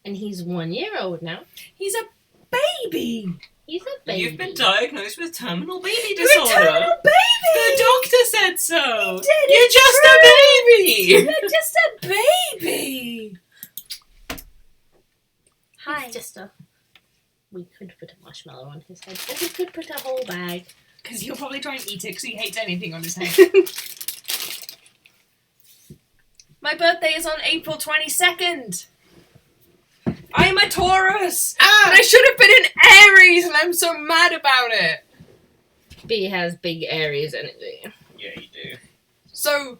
And he's 1 year old now. He's a baby! He's a baby. You've been diagnosed with terminal baby You're a disorder. terminal baby! The doctor said so. He did, You're it's just a baby. You're just a baby! Hi. He's just a... We could put a marshmallow on his head. Or we could put a whole bag. Because he'll probably try and eat it because he hates anything on his head. My birthday is on April 22nd. I'm a Taurus! And I should have been an Aries and I'm so mad about it. B has big Aries energy. Yeah, you do. So,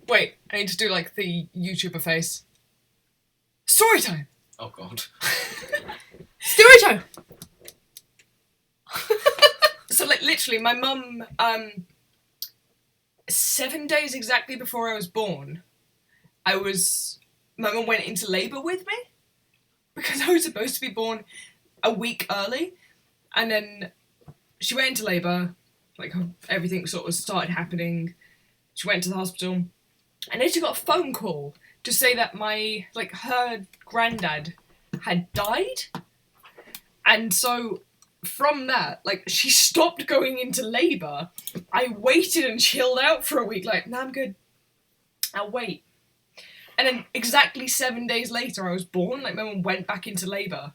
wait, I need to do like the YouTuber face. Story time! Oh god. Story time! So like literally my mum, 7 days exactly before I was born, my mum went into labour with me because I was supposed to be born a week early, and then she went into labour, like everything sort of started happening. She went to the hospital, and then she got a phone call to say that her granddad had died, and so from that, she stopped going into labour. I waited and chilled out for a week, nah, I'm good. I'll wait. And then exactly 7 days later, I was born. My mum went back into labour.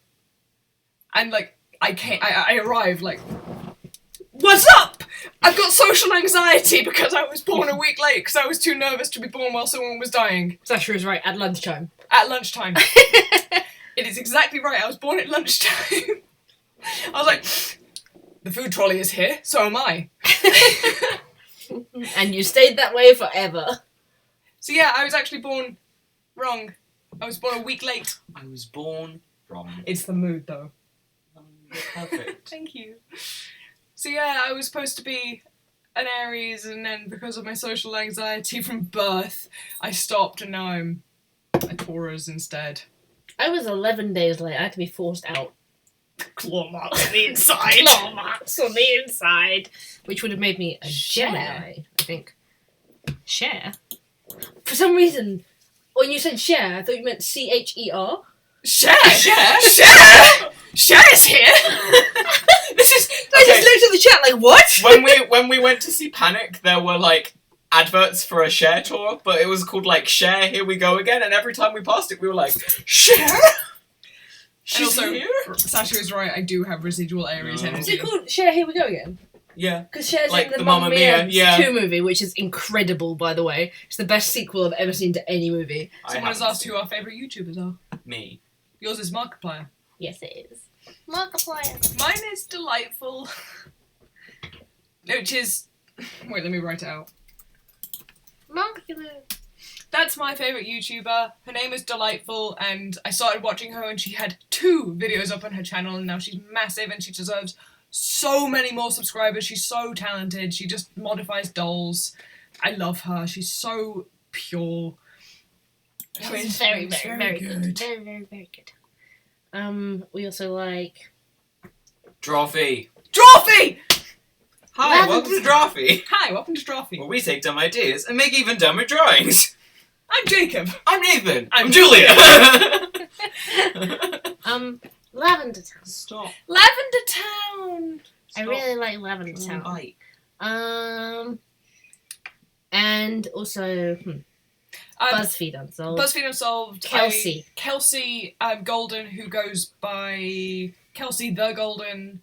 And like I arrived like, what's up? I've got social anxiety because I was born a week late because I was too nervous to be born while someone was dying. Sasha is right, at lunchtime. At lunchtime. It is exactly right, I was born at lunchtime. I was like, the food trolley is here, so am I. And you stayed that way forever. So yeah, I was actually born wrong. I was born a week late. I was born wrong. It's the mood though. You're perfect. Thank you. So yeah, I was supposed to be an Aries, and then because of my social anxiety from birth, I stopped, and now I'm a Taurus instead. I was 11 days late. I had to be forced out. Claw marks on the inside. Claw marks on the inside. Which would have made me a Gemini, I think. Share? For some reason, when you said share, I thought you meant C-H-E-R. Share! Share is here! This is... I just looked at the chat like, what? When we went to see Panic, there were like adverts for a Share tour, but it was called like Share, Here We Go Again, and every time we passed it, we were like, Share? And She's also, here? Sasha is right, I do have residual Aries No. Is energy. it called Share, Here We Go Again? Yeah. Because Share's Like in the the Mamma Mamma Mia Mia, yeah. 2 movie, which is incredible, by the way. It's the best sequel I've ever seen to any movie. Someone has asked who our favourite YouTubers are. Me. Yours is Markiplier. Yes, it is. Markiplier. Mine is Delightful. Which is... Wait, let me write it out. Markiplier. That's my favourite YouTuber. Her name is Delightful, and I started watching her and she had 2 videos up on her channel, and now she's massive and she deserves so many more subscribers. She's so talented. She just modifies dolls. I love her. She's so pure. She's very good. Very, very good. We also like... Drawfee. Drawfee! Hi, welcome to Drawfee. Hi, welcome to Drawfee. Where we take dumb ideas and make even dumber drawings. I'm Jacob. I'm Nathan. I'm Julia. Lavender Town. Stop. Lavender Town. I really like Lavender Town. And also BuzzFeed Unsolved. BuzzFeed Unsolved. Kelsey. Kelsey Golden, who goes by Kelsey the Golden,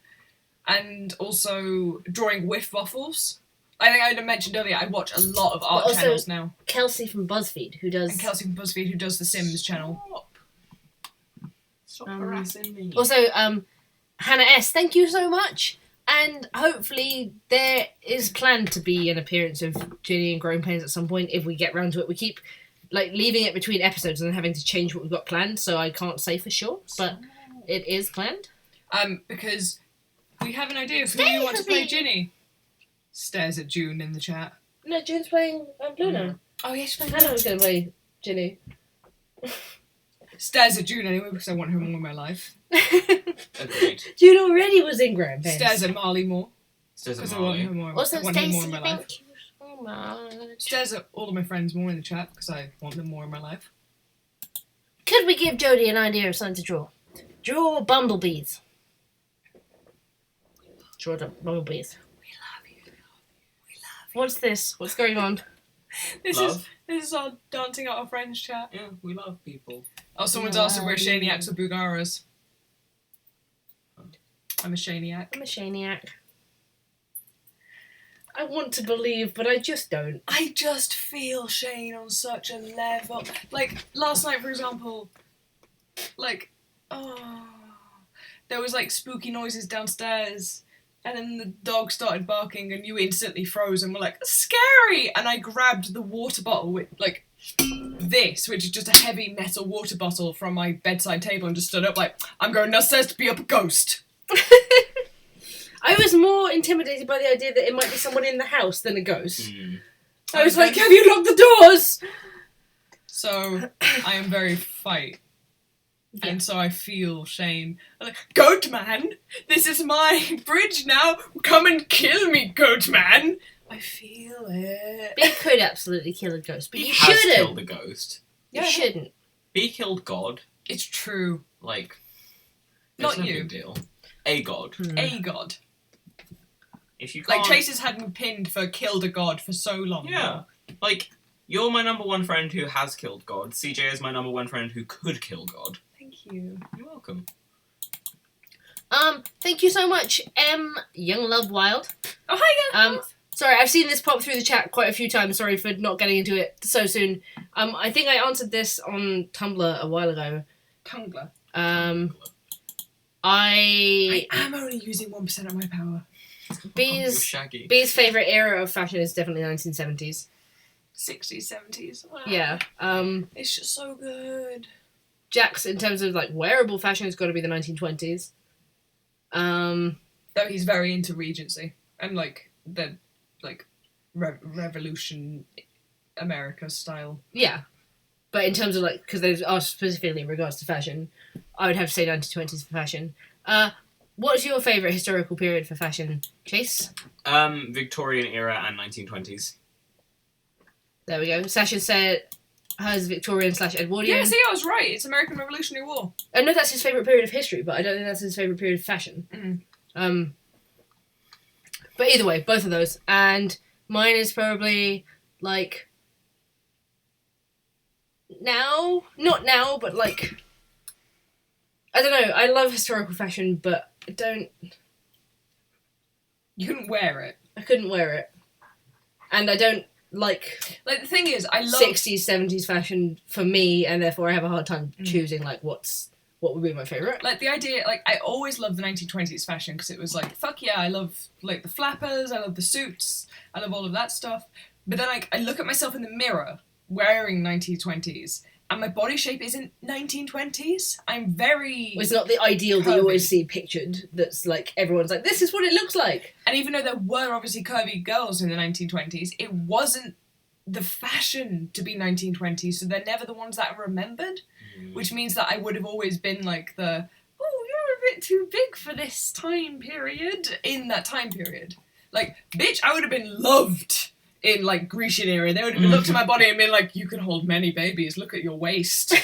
and also Drawing with Waffles. I think I mentioned earlier, I watch a lot of art channels now. Kelsey from BuzzFeed, who does... And Kelsey from BuzzFeed, who does the Sims channel. Stop harassing me. Also, Hannah S., thank you so much. And hopefully there is planned to be an appearance of Ginny and Growing Pains at some point if we get round to it. We keep leaving it between episodes and having to change what we've got planned, so I can't say for sure, but it is planned. Because we have an idea of who you want to play Ginny. Stares at June in the chat. No, June's playing Blue now. Oh, yeah, she's playing Hannah was going to play Ginny. Stares at June anyway because I want her more in my life. Agreed. June already was in Growing Pains. Stares at Marley more Stares at because I want her Marley. more. Also, I want her more Stacey, in my life. thank you so much. Stares at all of my friends more in the chat because I want them more in my life. Could we give Jodie an idea of something to draw? Draw bumblebees. Draw the bumblebees. We love you. What's this? What's going on? This Love. is our dancing out our friends chat. Yeah, we love people. Oh, someone's asked if we're Shaniacs or Bugaras. I'm a Shaniac. I'm a Shaniac. I want to believe, but I just don't. I just feel Shane on such a level. Like, last night, for example, there was, spooky noises downstairs, and then the dog started barking, and you instantly froze and were like, scary! And I grabbed the water bottle with, this, which is just a heavy metal water bottle from my bedside table, and just stood up I'm going downstairs to be up a ghost. I was more intimidated by the idea that it might be someone in the house than a ghost. I I was was like, like- have you locked the doors? So, I am very fight. And so I feel shame. I'm like, Goat Man, this is my bridge now. Come and kill me, Goat Man. I feel it. Bee could absolutely kill a ghost, but He you has shouldn't. killed a ghost. You shouldn't. Bee killed God. It's true. It's Not no you. big deal. A god. A god. If you can't... Chase has had me pinned for killed a god for so long. Yeah. You're my number one friend who has killed God. CJ is my number one friend who could kill God. Thank you. You're welcome. Thank you so much, Young Love Wild. Oh, hi, guys. Sorry, I've seen this pop through the chat quite a few times. Sorry for not getting into it so soon. I think I answered this on Tumblr a while ago. Tumblr. I am only using 1% of my power. B's favourite era of fashion is definitely 1970s. 60s, 70s. Wow. Yeah. It's just so good. Jack's, in terms of like wearable fashion, has got to be the 1920s. Though he's very into Regency and like the Revolution America style. Yeah. But in terms of like, because those are specifically in regards to fashion, I would have to say 1920s for fashion. What's your favourite historical period for fashion, Chase? Victorian era and 1920s. There we go. Sasha said hers Victorian/Edwardian. Yeah, see, I was right. It's American Revolutionary War. I know that's his favourite period of history, but I don't think that's his favourite period of fashion. Mm. But either way, both of those. And mine is probably, like, now? Not now, but, like, I don't know. I love historical fashion, but I don't... You couldn't wear it. I couldn't wear it. And I don't like... Like, the thing is, I love... 60s, 70s fashion for me, and therefore I have a hard time choosing, like, what would be my favourite. Like, the idea, like, I always loved the 1920s fashion because it was like, fuck yeah, I love, like, the flappers, I love the suits, I love all of that stuff. But then, like, I look at myself in the mirror wearing 1920s, and my body shape isn't 1920s. I'm very... Well, it's not the ideal that you always see pictured, that's, like, everyone's like, this is what it looks like. And even though there were obviously curvy girls in the 1920s, it wasn't the fashion to be 1920s, so they're never the ones that are remembered. Which means that I would have always been like you're a bit too big for this time period in that time period. Like, bitch, I would have been loved in, like, Grecian era. They would have looked at my body and been like, you can hold many babies, look at your waist.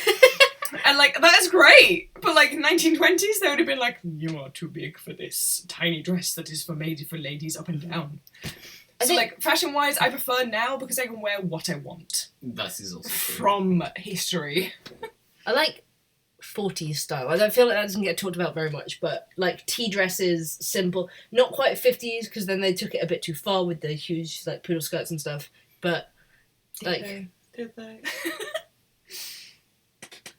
And, like, that's great. But, like, 1920s, they would have been like, you are too big for this tiny dress that is made for ladies up and down. So, like, fashion-wise, I prefer now because I can wear what I want. That is also true. From history. I like 40s style. I don't feel like that doesn't get talked about very much, but like tea dresses, simple, not quite 50s because then they took it a bit too far with the huge like poodle skirts and stuff. But like, did they?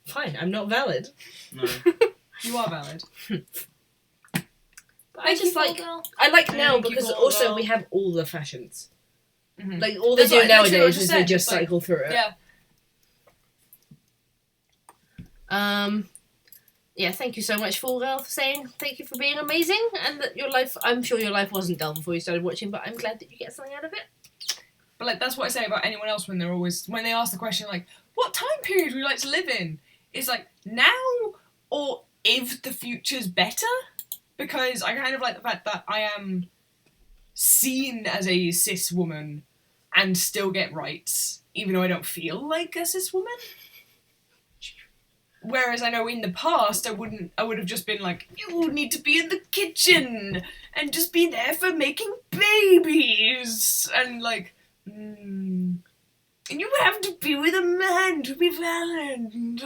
Fine, I'm not valid. No. You are valid. But I just like I like now because also we have all the fashions. Mm-hmm. Like all they do nowadays is they just cycle through it. Yeah. Yeah, thank you so much, Full Girl, for saying thank you for being amazing, and that your life, I'm sure your life wasn't dull before you started watching, but I'm glad that you get something out of it. But, like, that's what I say about anyone else when they ask the question, like, what time period would you like to live in? It's like, now, or if the future's better? Because I kind of like the fact that I am seen as a cis woman and still get rights, even though I don't feel like a cis woman. Whereas I know in the past I would have just been like, you need to be in the kitchen and just be there for making babies and like, and you have to be with a man to be valid.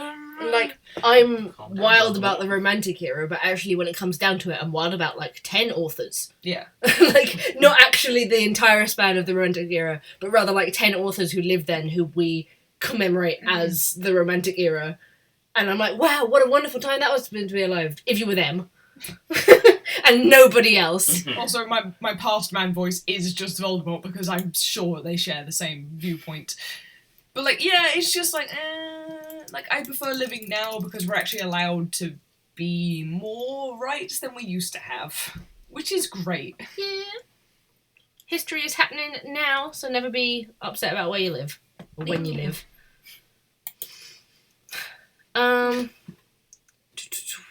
Like, I'm wild about the Romantic era, but actually when it comes down to it, I'm wild about like 10 authors. Yeah. Like, not actually the entire span of the Romantic era, but rather like 10 authors who lived then who we commemorate as the Romantic era. And I'm like, wow, what a wonderful time that was to be alive, if you were them. And nobody else. Also, my past man voice is just Voldemort because I'm sure they share the same viewpoint. But, like, yeah, it's just like, like, I prefer living now because we're actually allowed to be more rights than we used to have. Which is great. Yeah. History is happening now, so never be upset about where you live. Or when you live.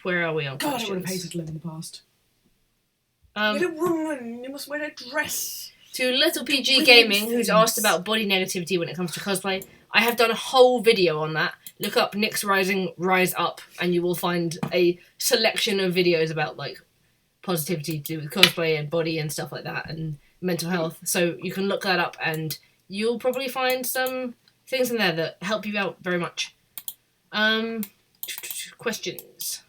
Where are we on God, questions? I would have hated to live in the past. You're a woman, you must wear a dress. To Little PG Gaming, who's asked about body negativity when it comes to cosplay, I have done a whole video on that. Look up NyxRising Rise Up, and you will find a selection of videos about, like, positivity to do with cosplay and body and stuff like that, and mental health. So you can look that up, and you'll probably find some things in there that help you out very much. Questions.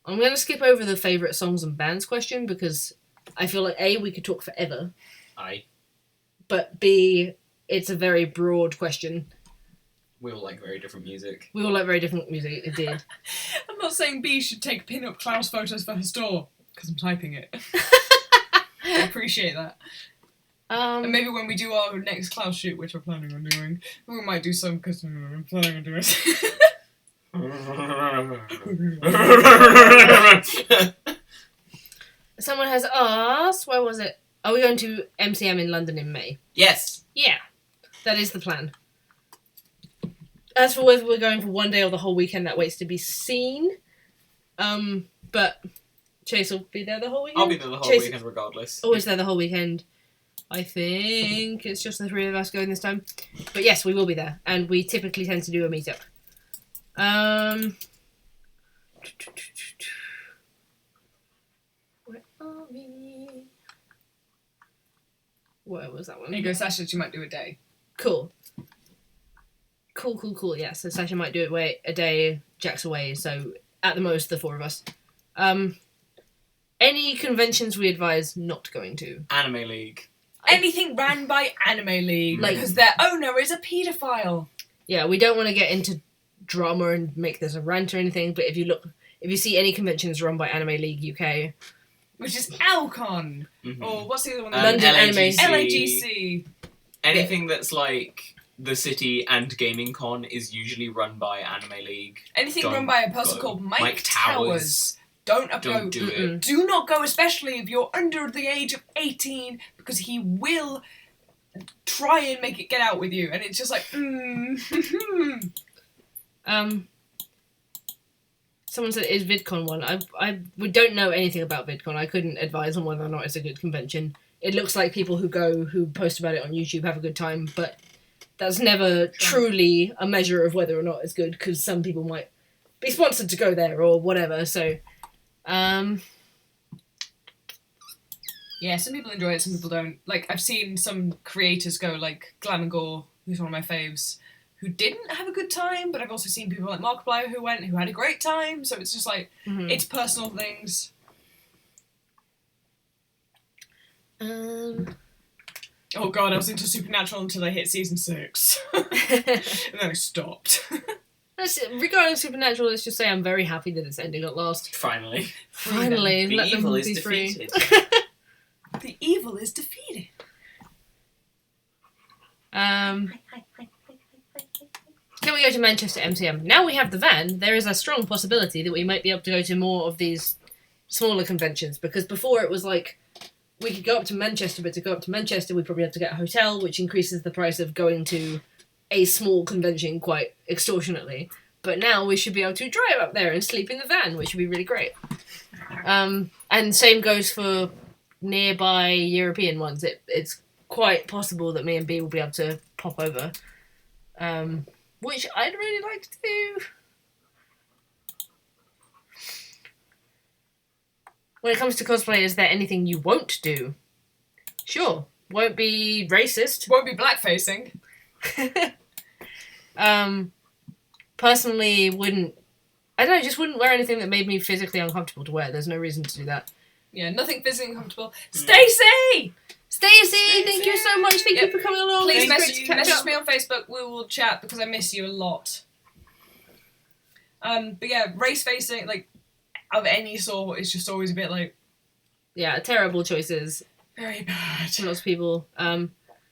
I'm going to skip over the favourite songs and bands question because I feel like A, we could talk forever, Aye. but B, it's a very broad question. We all like very different music. We all like very different music, indeed. I'm not saying B should take pin-up Klaus photos for her store, because I'm typing it. I appreciate that. And maybe when we do our next Klaus shoot, which we're planning on doing, we might do some, because I'm planning on doing it. Someone has asked, where was it? Are we going to MCM in London in May? Yes. Yeah, that is the plan. As for whether we're going for one day or the whole weekend, that waits to be seen. But Chase will be there the whole weekend. I'll be there the whole weekend regardless. Always there the whole weekend. I think it's just the three of us going this time. But yes, we will be there. And we typically tend to do a meetup. Where are we? Where was that one? There you go, Sasha, you might do a day. Cool. Cool. Yeah, so Sasha might do it a day, Jack's away, so at the most, the four of us. Any conventions we advise not going to? Anime League. Anything ran by Anime League, Like- because their owner is a paedophile. Yeah, we don't want to get into drama and make this a rant or anything, but if you see any conventions run by Anime League UK, Which is Alcon. Mm-hmm. Or what's the other one? London Anime. LAGC. Anything that's like the city and Gaming Con is usually run by Anime League. Anything Don't run by a person go. called Mike Towers. Don't go. Don't do it. Do not go, especially if you're under the age of 18, because he will try and make it get out with you. And it's just like, Someone said, is VidCon one? We don't know anything about VidCon. I couldn't advise on whether or not it's a good convention. It looks like people who go, who post about it on YouTube, have a good time, but that's never truly a measure of whether or not it's good, because some people might be sponsored to go there or whatever, so... Yeah, some people enjoy it, some people don't. Like, I've seen some creators go, like Glam and Gore, who's one of my faves, who didn't have a good time, but I've also seen people like Markiplier who went, who had a great time, so it's just like, it's personal things. Um... Oh god, I was into Supernatural until I hit season 6. And then I stopped. Regarding Supernatural, let's just say I'm very happy that it's ending at last. Finally. Finally, The let them evil is be free. defeated. The evil is defeated. Can we go to Manchester MCM? Now we have the van, there is a strong possibility that we might be able to go to more of these smaller conventions, because before it was like, we could go up to Manchester, but to go up to Manchester we probably have to get a hotel, which increases the price of going to a small convention quite extortionately. But now we should be able to drive up there and sleep in the van, which would be really great. And same goes for nearby European ones. It's quite possible that me and B will be able to pop over, which I'd really like to do. When it comes to cosplay, is there anything you won't do? Sure. Won't be racist. Won't be blackfacing. Personally, just wouldn't wear anything that made me physically uncomfortable to wear. There's no reason to do that. Yeah, nothing physically uncomfortable. Stacey! Stacey, thank you so much. Thank you for coming along. Please It's great to catch message up. me on Facebook. We will chat because I miss you a lot. But yeah, race facing, like, of any sort is just always a bit like... Yeah, terrible choices Very bad. for lots of people. But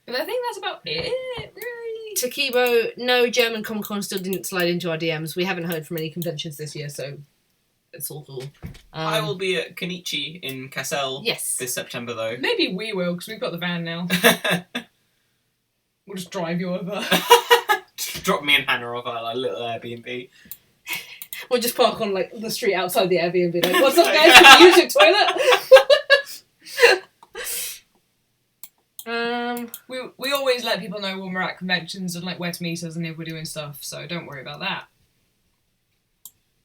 I think that's about it, really. Takibo, no, German Comic Con still didn't slide into our DMs. We haven't heard from any conventions this year, so it's all cool. I will be at Kenichi in Cassel Yes. this September, though. Maybe we will, because we've got the van now. We'll just drive you over. Drop me and Hannah off at a little Airbnb. We'll just park on like the street outside the Airbnb, like, what's up, guys? Can you use your toilet? We always let people know when we're at conventions and like where to meet us and if we're doing stuff, so don't worry about that.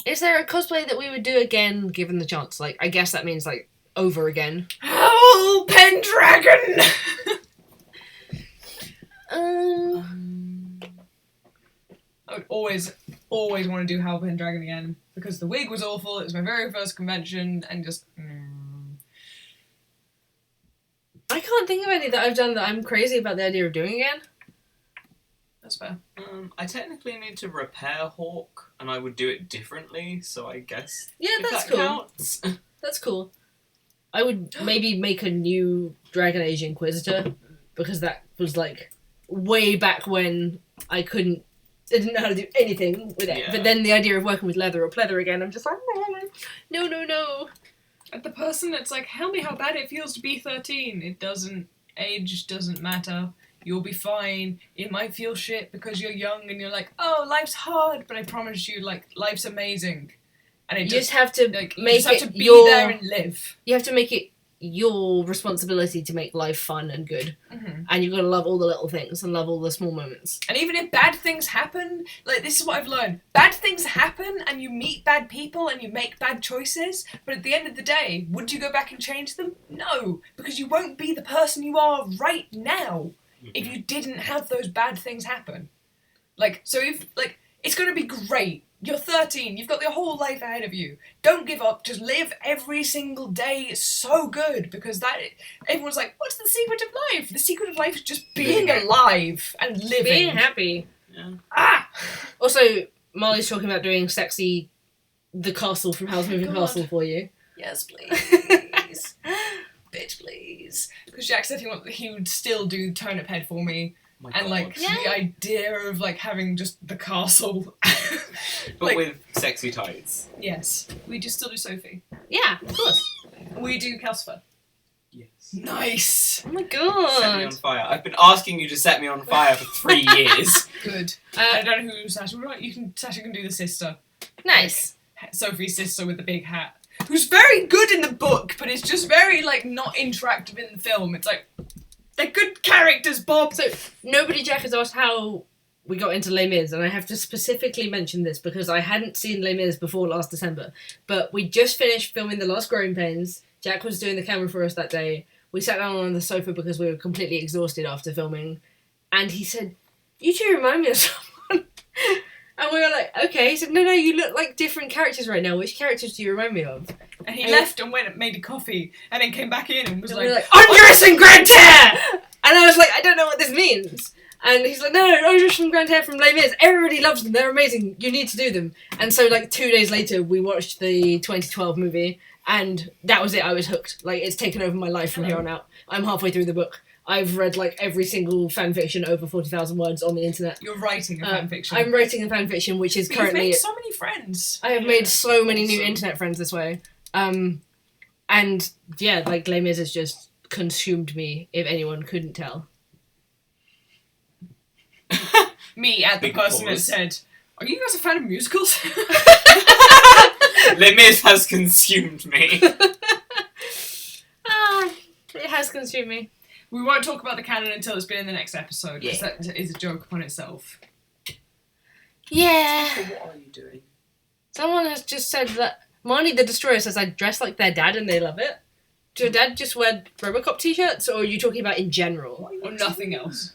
Is there a cosplay that we would do again, given the chance? Like, I guess that means like over again. Howl Pendragon! I I would always always want to do Howl Pendragon again because the wig was awful. It was my very first convention, and just. I can't think of any that I've done that I'm crazy about the idea of doing again. That's fair. I technically need to repair Hawk, and I would do it differently, so I guess. Yeah, if that's that cool. Counts. That's cool. I would maybe make a new Dragon Age Inquisitor, because that was like way back when I didn't know how to do anything with it. Yeah. But then the idea of working with leather or pleather again, I'm just like, no. At the person that's like, tell me how bad it feels to be 13. It doesn't. Age doesn't matter. You'll be fine. It might feel shit because you're young and you're like, oh, life's hard, but I promise you, like, life's amazing. And it You just have to like, you make just have it to be your... there and live. You have to make it your responsibility to make life fun and good. Mm-hmm. And you've got to love all the little things and love all the small moments. And even if bad things happen, like, this is what I've learned. Bad things happen and you meet bad people and you make bad choices, but at the end of the day, would you go back and change them? No, because you won't be the person you are right now if you didn't have those bad things happen. Like, so if, like, it's going to be great. You're 13, you've got your whole life ahead of you. Don't give up, just live every single day. It's so good, because everyone's like, what's the secret of life? The secret of life is just being alive and living. Being happy. Yeah. Ah! Also, Molly's talking about doing the castle from Howl's Moving God. Castle for you. Yes, please. Bitch, please. Because Jack said he would still do Turnip Head for me. My And, God. like, the idea of, like, having just the castle. But like, with sexy tights. yes. We just still do Sophie. Yeah, of course. We do Calcifer. Yes. Nice! Oh my Set me on god. fire. I've been asking you to set me on fire for 3 years. Good. I don't know who Sasha... Sasha can do the sister. Nice. Sophie's sister with the big hat. Who's very good in the book, but it's just very, like, not interactive in the film. It's like, they're good characters, Bob! So, nobody, Jack, has asked how we got into Les Mis, and I have to specifically mention this because I hadn't seen Les Mis before last December. But we just finished filming The Last Growing Pains. Jack was doing the camera for us that day. We sat down on the sofa because we were completely exhausted after filming. And he said, you two remind me of someone. And we were like, okay. He said, no, you look like different characters right now. Which characters do you remind me of? And he left and went and made a coffee, and then came back in and was And like, we were like, Onuris and Grantaire! And I was like, I don't know what this means. And he's like, no, Onuris and Grantaire from Les Mis. Everybody loves them. They're amazing. You need to do them. And so, like, 2 days later, we watched the 2012 movie, and that was it. I was hooked. Like, it's taken over my life from here on out. I'm halfway through the book. I've read, like, every single fanfiction over 40,000 words on the internet. You're writing a fanfiction. I'm writing a fanfiction, which is But currently... you've made so many friends. I have made so many new internet friends this way. And, yeah, like, Les Mis has just consumed me, if anyone couldn't tell. Me at the Big person that pause. said, are you guys a fan of musicals? Les Mis has consumed me. It has consumed me. We won't talk about the canon until it's been in the next episode, because Yeah. that is a joke upon itself. Yeah. So what are you doing? Someone has just said that Marnie the Destroyer says I dress like their dad and they love it. Do your dad just wear Robocop t-shirts, or are you talking about in general? Or nothing else.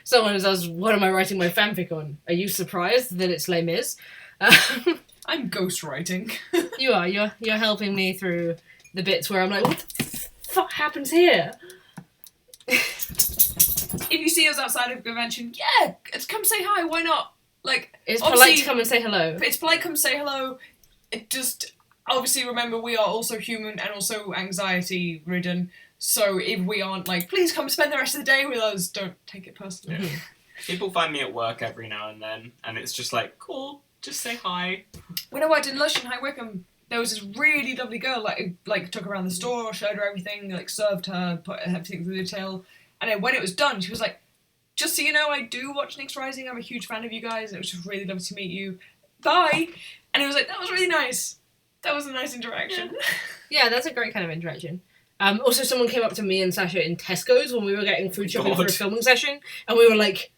Someone says, what am I writing my fanfic on? Are you surprised that it's Les Mis? I'm ghostwriting. You are. You're helping me through the bits where I'm like, what the fuck happens here? If you see us outside of a convention, yeah, come say hi, why not? Like, It's obviously- polite to come and say hello. It's polite, come say hello. It just, obviously remember we are also human and also anxiety ridden. So if we aren't like, please come spend the rest of the day with us, don't take it personally. Yeah. People find me at work every now and then, and it's just like, cool, just say hi. When I worked in Lush in High Wycombe, there was this really lovely girl, like took her around the store, showed her everything, like served her, put everything through the till. And then when it was done, she was like, just so you know, I do watch NyxRising, I'm a huge fan of you guys, and it was just really lovely to meet you. Bye! And it was like, that was really nice. That was a nice interaction. Yeah, that's a great kind of interaction. Also, someone came up to me and Sasha in Tesco's when we were getting food shopping for a God. filming session, and we were like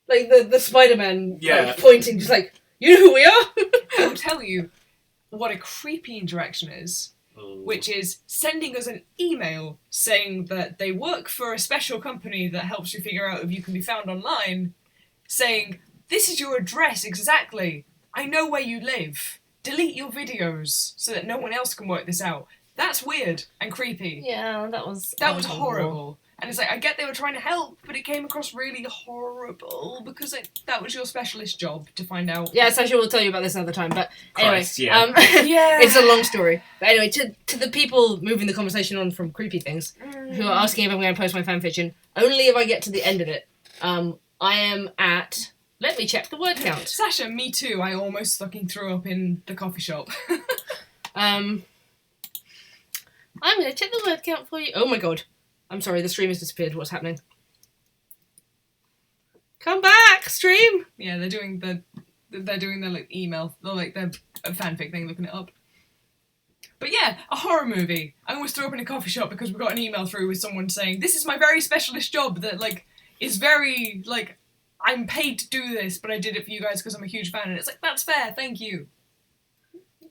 the Spider-Man Yeah. pointing, just like, you know who we are? I will tell you what a creepy interaction is, which is sending us an email saying that they work for a special company that helps you figure out if you can be found online, saying, This is your address, exactly. I know where you live. Delete your videos so that no one else can work this out. That's weird and creepy. Yeah, that was horrible. And it's like, I get they were trying to help, but it came across really horrible because that was your specialist job to find out. Yeah, Sasha will tell you about this another time, but anyway, Christ, yeah. Yeah. it's a long story. But anyway, to the people moving the conversation on from creepy things, who are asking if I'm going to post my fanfiction, only if I get to the end of it. I am at... Let me check the word count. Sasha, me too. I almost fucking threw up in the coffee shop. I'm going to check the word count for you. Oh my god. I'm sorry, the stream has disappeared. What's happening? Come back, stream! Yeah, they're doing their like email, or like their fanfic thing, looking it up. But yeah, a horror movie. I almost threw up in a coffee shop because we got an email through with someone saying, this is my very specialist job that like is very like, I'm paid to do this, but I did it for you guys because I'm a huge fan. And it's like, that's fair, thank you.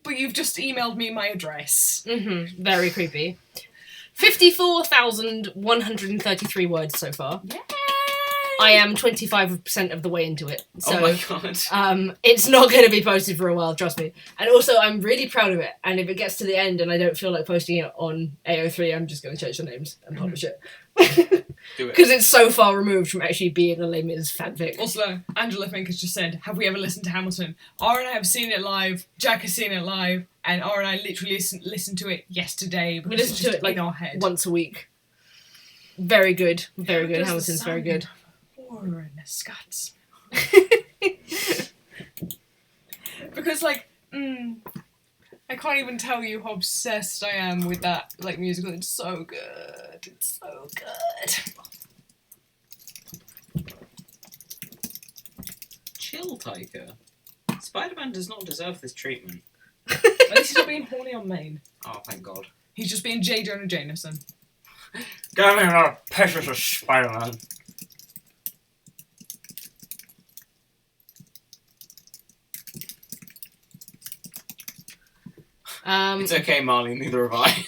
But you've just emailed me my address. Mm-hmm. Very creepy. 54,133 words so far. Yay! I am 25% of the way into it. So, oh my god. it's not going to be posted for a while, trust me. And also, I'm really proud of it. And if it gets to the end and I don't feel like posting it on AO3, I'm just going to change the names and publish it. Do it. Because it's so far removed from actually being a Les Mis fanfic. Also, Angela Fink has just said, have we ever listened to Hamilton? R and I have seen it live, Jack has seen it live, and R and I literally listened to it yesterday. We Because listen to it like in our head. once a week. Very good. Very good. Hamilton's very good. Horror in the Scots. Because, like, I can't even tell you how obsessed I am with that, like, musical. It's so good. It's so good. Chill, Tiger. Spider-Man does not deserve this treatment. At least he's not being horny on Maine. Oh, thank God. He's just being J. Jonah Jameson. Give me another picture of Spider-Man. It's okay, Marley, neither have I.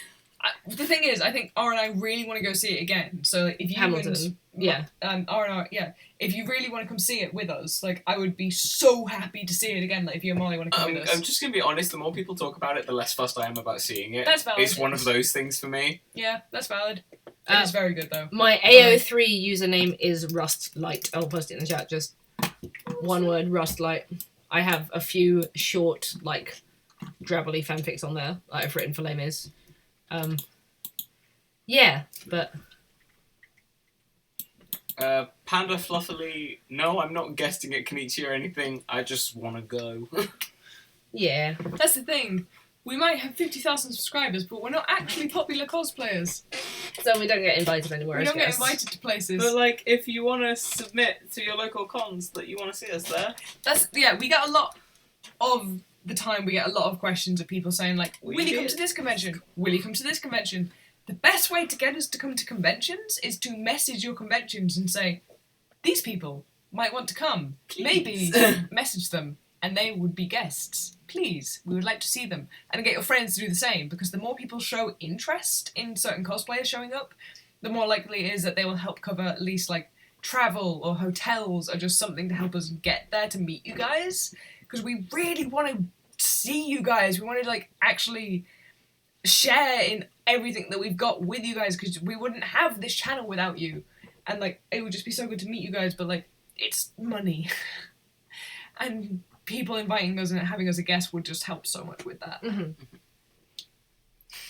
The thing is, I think R and I really want to go see it again. So like, if you Hamilton. R and R, if you really want to come see it with us, like I would be so happy to see it again. Like if you and Molly want to come with us. I'm just gonna be honest. The more people talk about it, the less fussed I am about seeing it. That's valid. It's one of those things for me. Yeah, that's valid. It's very good though. My AO3 username is Rustlight. I'll post it in the chat. Just one word, Rustlight. I have a few short, like, drabbly fanfics on there that I've written for Les Mis. Yeah, but... Panda Fluffily, no, I'm not guesting at Kenichi or anything. I just want to go. Yeah. That's the thing. We might have 50,000 subscribers, but we're not actually popular cosplayers. So we don't get invited anywhere. We as don't get guests. invited to places. But, like, if you want to submit to your local cons that you want to see us there... We get a lot of the time, we get a lot of questions of people saying, like, will you come to this convention? Will you come to this convention? The best way to get us to come to conventions is to message your conventions and say, these people might want to come. Please. Maybe message them and they would be guests. Please, we would like to see them. And get your friends to do the same, because the more people show interest in certain cosplayers showing up, the more likely it is that they will help cover at least, like, travel or hotels or just something to help us get there to meet you guys. Because we really want to see you guys. We want to, like, actually share in everything that we've got with you guys, because we wouldn't have this channel without you. And, like, it would just be so good to meet you guys, but, like, it's money. And people inviting us and having us a guest would just help so much with that. Mm-hmm.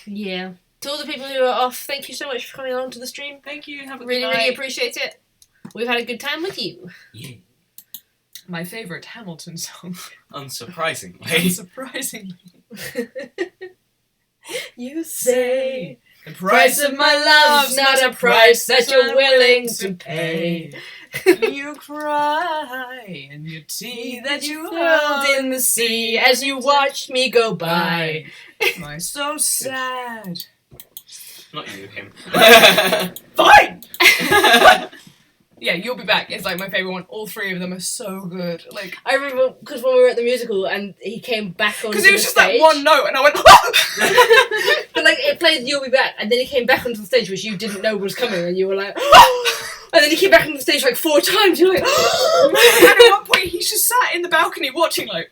Yeah. To all the people who are off, thank you so much for coming along to the stream. Thank you. Have a Really, good night. really appreciate it. We've had a good time with you. Yeah. My favourite Hamilton song. Unsurprisingly. Surprisingly. You Say, the price of my love's not a price that you're willing to pay. You cry, and your tea that you held in the sea as you watched me go by. My so sad. Not you, him. Fine! Yeah, You'll Be Back is like my favourite one. All three of them are so good. Like, I remember because when we were at the musical and he came back onto the because it was just that stage. one note, and I went, But like it played You'll Be Back, and then he came back onto the stage, which you didn't know was coming, and you were like, And then you keep back on the stage like 4 times. You're like, And at one point, he's just sat in the balcony watching, like.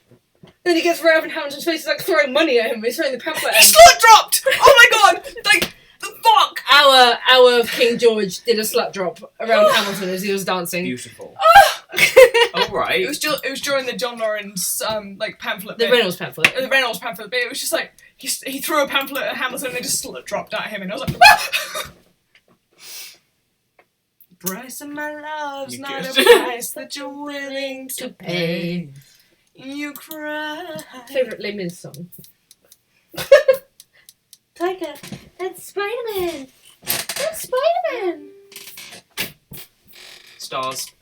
Then he gets right up in Hamilton's face, he's like throwing money at him. He's throwing the pamphlet at He him. slut dropped! Oh my god! Like, the fuck! Our King George did a slut drop around Hamilton as he was dancing. Beautiful. It Alright. was during the John Lawrence, like, pamphlet The bit. Reynolds pamphlet. The Reynolds pamphlet bit. It was just like, he threw a pamphlet at Hamilton and they just slut dropped at him, and I was like, ah! Price of my love's You not a good? price that you're willing to To pay. pay. You cry. Favourite Les Mis song? Tiger, that's Spider-Man. That's Spider-Man. Stars.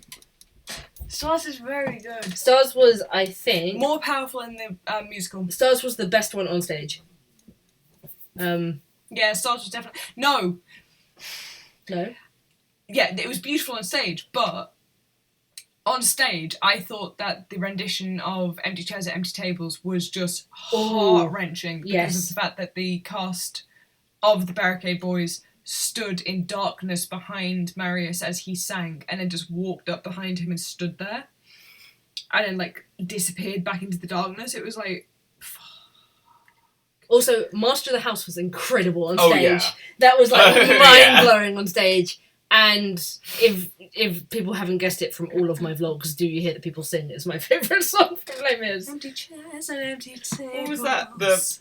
Stars is very good. Stars was, I think, More powerful in the musical. Stars was the best one on stage. Yeah, Stars was definitely... No. No. Yeah, it was beautiful on stage, but on stage, I thought that the rendition of Empty Chairs at Empty Tables was just heart-wrenching because yes. of the fact that the cast of the Barricade Boys stood in darkness behind Marius as he sang, and then just walked up behind him and stood there, and then, like, disappeared back into the darkness. It was like... Also, Master of the House was incredible on Oh, stage. yeah. That was like Yeah. mind-blowing on stage. And if people haven't guessed it from all of my vlogs, Do You Hear the People Sing? It's my favourite song from Les Mis. Empty chairs and empty tables. What was that? The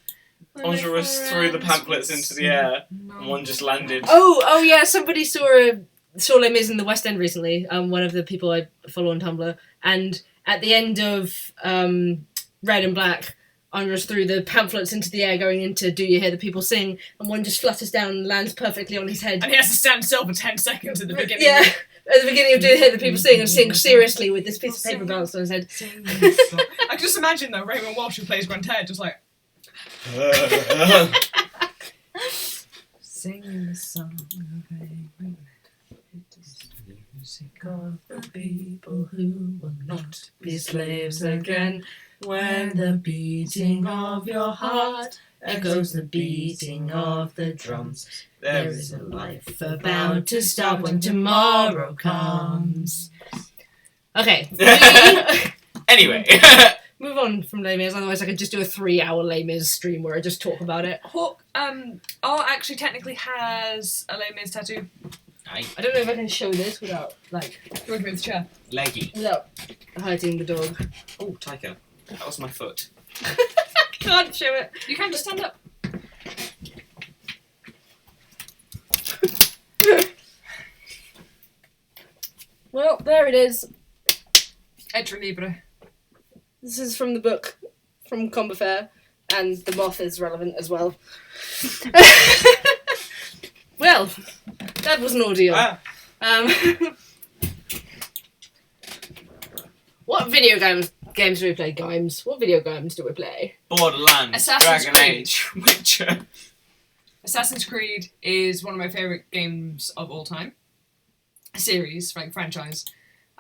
Enjolras threw the pamphlets into the air and one just landed. Oh yeah, somebody saw Les Mis in the West End recently. One of the people I follow on Tumblr, and at the end of Red and Black, Andres threw the pamphlets into the air going into Do You Hear the People Sing, and one just flutters down and lands perfectly on his head. And he has to stand still for 10 seconds at the beginning. Yeah, at the beginning of Do You Hear the People Sing, and sing seriously with this piece of paper balanced on his head. I can just imagine though, Raymond Walsh, who plays Grantaire, just like singing the song of music of the people who will not Be slaves again. When the beating of your heart echoes the beating of the drums, there is a life about to start when tomorrow comes. Okay, Anyway. move on from Les Mis, otherwise I could just do a 3-hour Les Mis stream where I just talk about it. Hawk, Art actually technically has a Les Mis tattoo. I don't know if I can show this without, like, You want to move the chair? Leggy. without hurting the dog. Oh, Taika. That was my foot. Can't show it. You can just stand up. Well, there it is. Etre libre. This is from the book from Combeferre, and the moth is relevant as well. Well, that was an ordeal. Ah. What video games do we play? Games. What video games do we play? Borderlands, Assassin's Dragon Creed. Age, Witcher. Assassin's Creed is one of my favourite games of all time. A series, like franchise.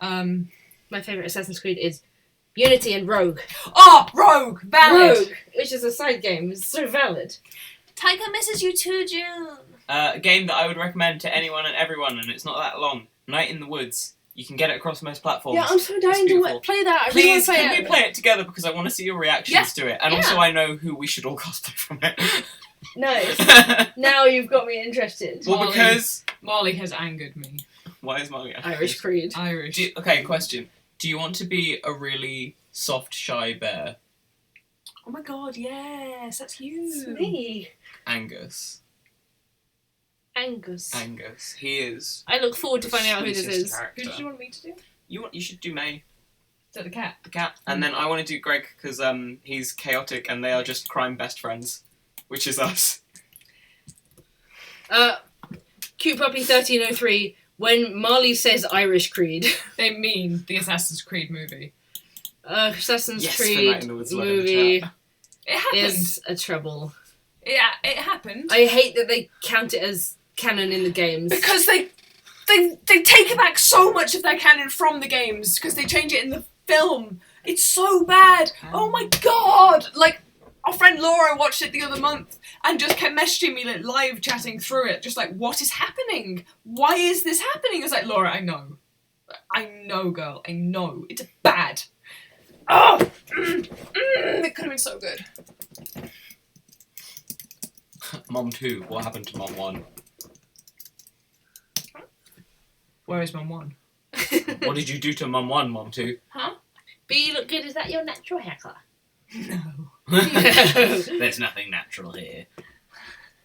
My favourite Assassin's Creed is Unity and Rogue. Oh, Rogue! Valid! Rogue, which is a side game, is so valid. Tiger misses you too, June. A game that I would recommend to anyone and everyone, and it's not that long. Night in the Woods. You can get it across most platforms. Yeah, I'm so It's dying to beautiful. play that. I really want Please, to play can it. we play it together because I want to see your reactions Yeah, to it, and yeah. also I know who we should all cosplay from it. Nice. Now you've got me interested. Well, Molly. because Molly has angered me. why is Molly Irish Creed. Irish. Okay, question. Do you want to be a really soft, shy bear, Oh my god, yes, that's you. It's me. Angus? Angus. Angus. He is. I look forward to finding out who this sweetest is. character. Who did you want me to do? You should do May, Is that the cat? the cat, and then I want to do Greg because he's chaotic and they are just crime best friends, which is us. Cute Puppy 1303. When Marley says Irish Creed, They mean the Assassin's Creed movie. Assassin's Yes, for Night in Creed the Woods, love in the movie chat. It happened. is a trouble. Yeah, it happened. I hate that they count it as canon in the games. Because they take back so much of their canon from the games because they change it in the film. It's so bad. Oh my god! Like, Our friend Laura watched it the other month and just kept messaging me, like, live chatting through it, just like, what is happening? Why is this happening? I was like, Laura, I know, girl, I know. It's bad. Oh! It could have been so good. Mom 2, what happened to Mom 1? Where is Mum 1? What did you do to Mum 1, Mom 2? Huh? But you look good. Is that your natural hair colour? No. There's nothing natural here.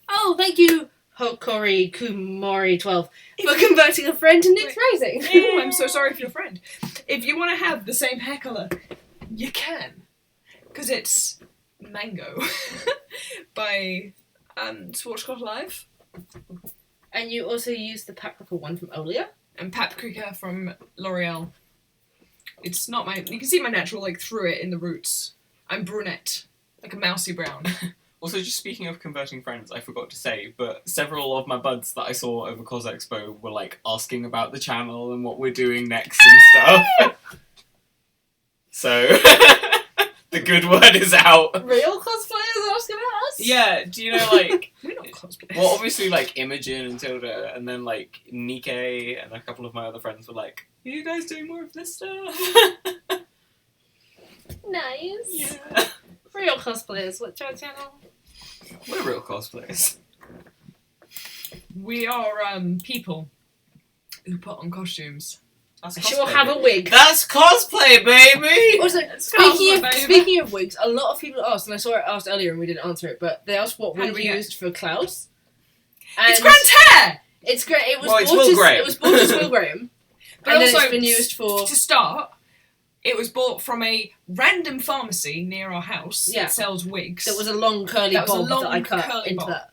Oh, thank you, Hokori Kumori 12, for converting a friend to NyxRising. Oh, I'm so sorry for your friend. If you want to have the same hair colour, you can. Because it's Mango by Schwarzkopf Live. And you also used the paprika one from Olia. And Paprika from L'Oreal. It's not my... You can see my natural, like, through it in the roots. I'm brunette. Like a mousy brown. Also, just speaking of converting friends, I forgot to say, but several of my buds that I saw over Cos Expo were, like, asking about the channel and what we're doing next and stuff. So, the good word is out. Real cosplayers asking about us? Yeah, do you know, like... We're not cosplayers. Well, obviously, like, Imogen and Tilda, and then, like, Nikkei and a couple of my other friends were like, are you guys doing more of this stuff? Nice. Yeah. Real cosplayers. What's your channel? We're real cosplayers. We are people who put on costumes. That's I sure cosplay, have a baby. wig. That's cosplay, baby! Also, cosplay, baby. speaking of wigs, a lot of people asked, and I saw it asked earlier and we didn't answer it, but they asked what How wig do we we get- used for Klaus. It's And Grant's hair! It's great. It was Well, it's bought Will as, Graham. It was bought as Will Graham, But and then also, it's been used for. to start, it was bought from a random pharmacy near our house Yeah. that sells wigs. There was a long curly That was a bob long that I cut curly into bob. that,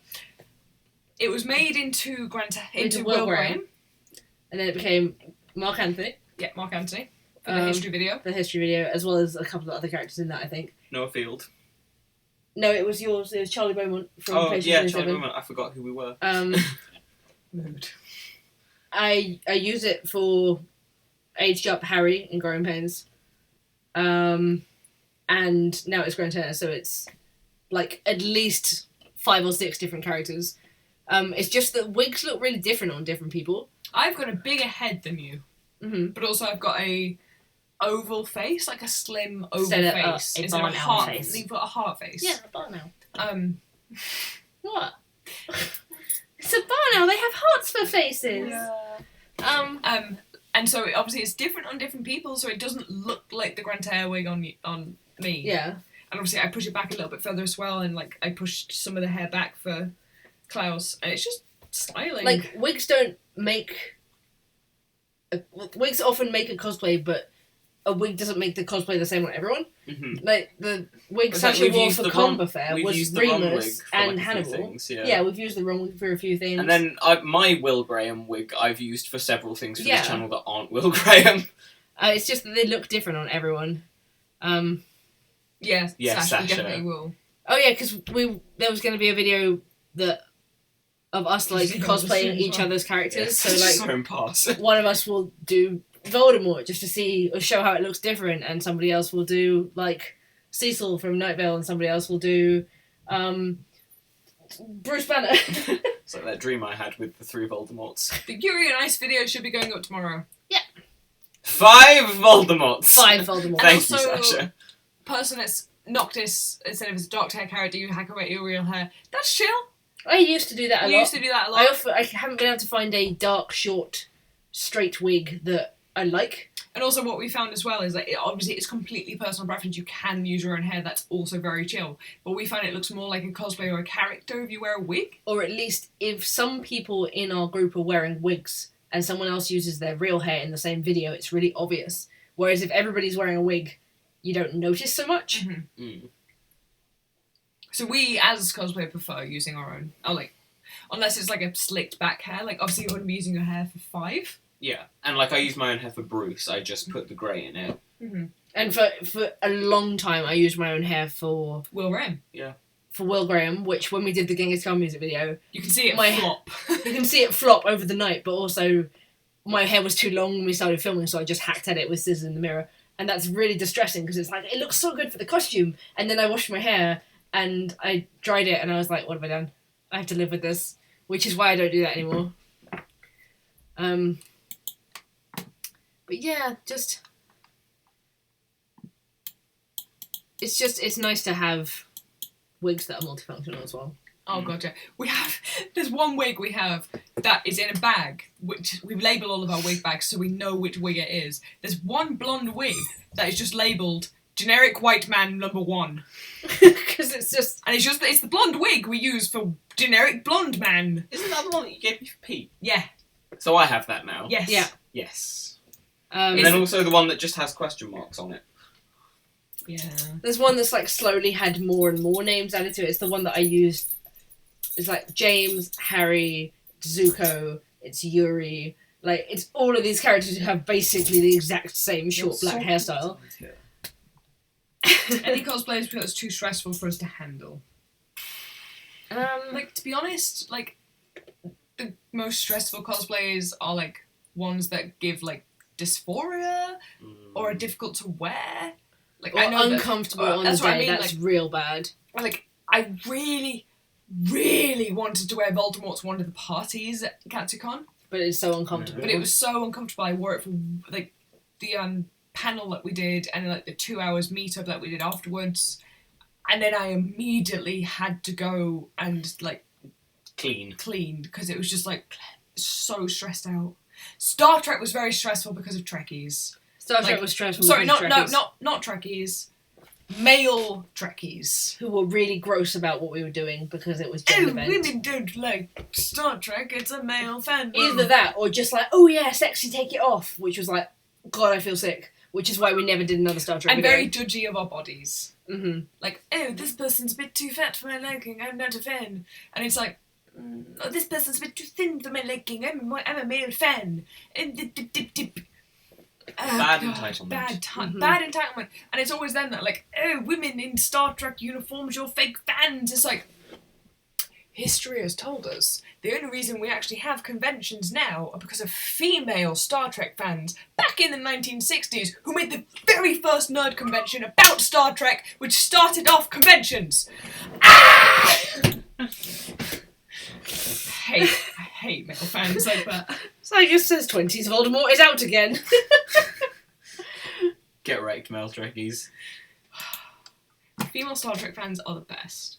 It was made into Into Will Will Graham. Graham. and then it became Mark Anthony, Yeah, Mark Anthony for the history video. the history video, as well as a couple of other characters in that. I think. Noah Field. No, it was yours. It was Charlie Beaumont from Oh, Patient yeah, 27. Charlie Woman. I forgot who we were. Mood. I use it for aged up Harry in Growing Pains. And now it's Grant Hair, so it's like at least 5 or 6 different characters. It's just that wigs look really different on different people. I've got a bigger head than you, Mm-hmm. but also I've got a oval face, like a slim oval Instead of, face, a instead of barn a owl heart face. You've got a heart face. Yeah, a barn owl. What? It's a barn owl. They have hearts for faces. And so obviously it's different on different people, so it doesn't look like the Grant Hair wig on me. Yeah. And obviously I push it back a little bit further as well, and like I pushed some of the hair back for Klaus, and it's just styling. Like, wigs don't make... wigs often make a cosplay, but a wig doesn't make the cosplay the same on everyone. Mm-hmm. Like, the wig It's like Sasha we've wore used for the Comber wrong- Fair we've was used the wrong wig Remus for, and like, a few Hannibal. things, Yeah, we've used the wrong wig for a few things. And then my Will Graham wig I've used for several things for Yeah. this channel that aren't Will Graham. It's just that they look different on everyone. yeah, Yeah, Sasha Sasha. definitely will. Oh yeah, because there was going to be a video of us like Yeah, cosplaying as each well. other's characters. Yes. So like so impasse. one of us will do Voldemort just to see or show how it looks different, and somebody else will do like Cecil from Night Vale, and somebody else will do Bruce Banner. It's like that dream I had with the 3 Voldemorts. The Yuri and Ice video should be going up tomorrow. 5 Voldemorts! 5 Voldemort. Thank Also- you, Sasha. Person that's Noctis, instead of his dark hair character, you hack away your real hair. That's chill. I used to do that a We lot. used to do that a lot. I haven't been able to find a dark, short, straight wig that I like. And also what we found as well is that obviously it's completely personal preference. You can use your own hair. That's also very chill. But we find it looks more like a cosplay or a character if you wear a wig. Or at least if some people in our group are wearing wigs and someone else uses their real hair in the same video, it's really obvious. Whereas if everybody's wearing a wig, you don't notice so much. Mm. So we, as cosplay, prefer using our own. Oh, like, unless it's like a slicked back hair. Like, obviously you wouldn't be using your hair for 5. Yeah, and like I use my own hair for Bruce, I just put the grey in it. Mm-hmm. And for a long time, I used my own hair for Will Ram. Will Graham, which when we did the Genghis Khan music video, You can see it My- flop. you can see it flop over the night, but also my hair was too long when we started filming, so I just hacked at it with scissors in the mirror. And that's really distressing because it's like, it looks so good for the costume. And then I washed my hair and I dried it, and I was like, what have I done? I have to live with this, which is why I don't do that anymore. But yeah, it's nice to have wigs that are multifunctional as well. Oh god, yeah. There's one wig we have that is in a bag, which we label all of our wig bags so we know which wig it is. There's one blonde wig that is just labelled generic white man number 1. Because it's the blonde wig we use for generic blonde man. Isn't that the one that you gave me for Pete? Yeah. So I have that now. Yes. Yeah. Yes. And then also the one that just has question marks on it. Yeah. There's one that's like slowly had more and more names added to it. It's the one that I used. It's like James, Harry, Zuko, it's Yuri. Like, it's all of these characters who have basically the exact same short black hairstyle. Any cosplays because it's too stressful for us to handle. Like, to be honest, like, the most stressful cosplays are, like, ones that give, like, dysphoria or are difficult to wear. Like, or I know uncomfortable on the that's day. what I mean, That's like, real bad. Like, I really, really wanted to wear Voldemort to one of the parties at Katsucon. But it's so uncomfortable. But it was so uncomfortable. I wore it for, like, the panel that we did and, like, the 2 hours meetup that we did afterwards. And then I immediately had to go and, like, clean because it was just, like, so stressed out. Star Trek was very stressful because of Trekkies. Star Trek was stressful. Sorry, not Trekkies. Trekkies. Male Trekkies. Who were really gross about what we were doing because it was gender bent. Women don't like Star Trek, it's a male fandom. Either that or just like, oh yeah, sexy, take it off. Which was like, God, I feel sick. Which is why we never did another Star Trek And video. very judgy of our bodies. Mm-hmm. Like, oh, this person's a bit too fat for my liking, I'm not a fan. And it's like, oh, this person's a bit too thin for my liking, I'm a male fan. Bad entitlement. Bad Mm-hmm. bad entitlement. And it's always then that, like, oh, women in Star Trek uniforms, you're fake fans. It's like, history has told us the only reason we actually have conventions now are because of female Star Trek fans back in the 1960s who made the very first nerd convention about Star Trek, which started off conventions. Ah! I hate male fans like that. So it just says 20s Voldemort is out again. Get wrecked, male Trekkies. Female Star Trek fans are the best.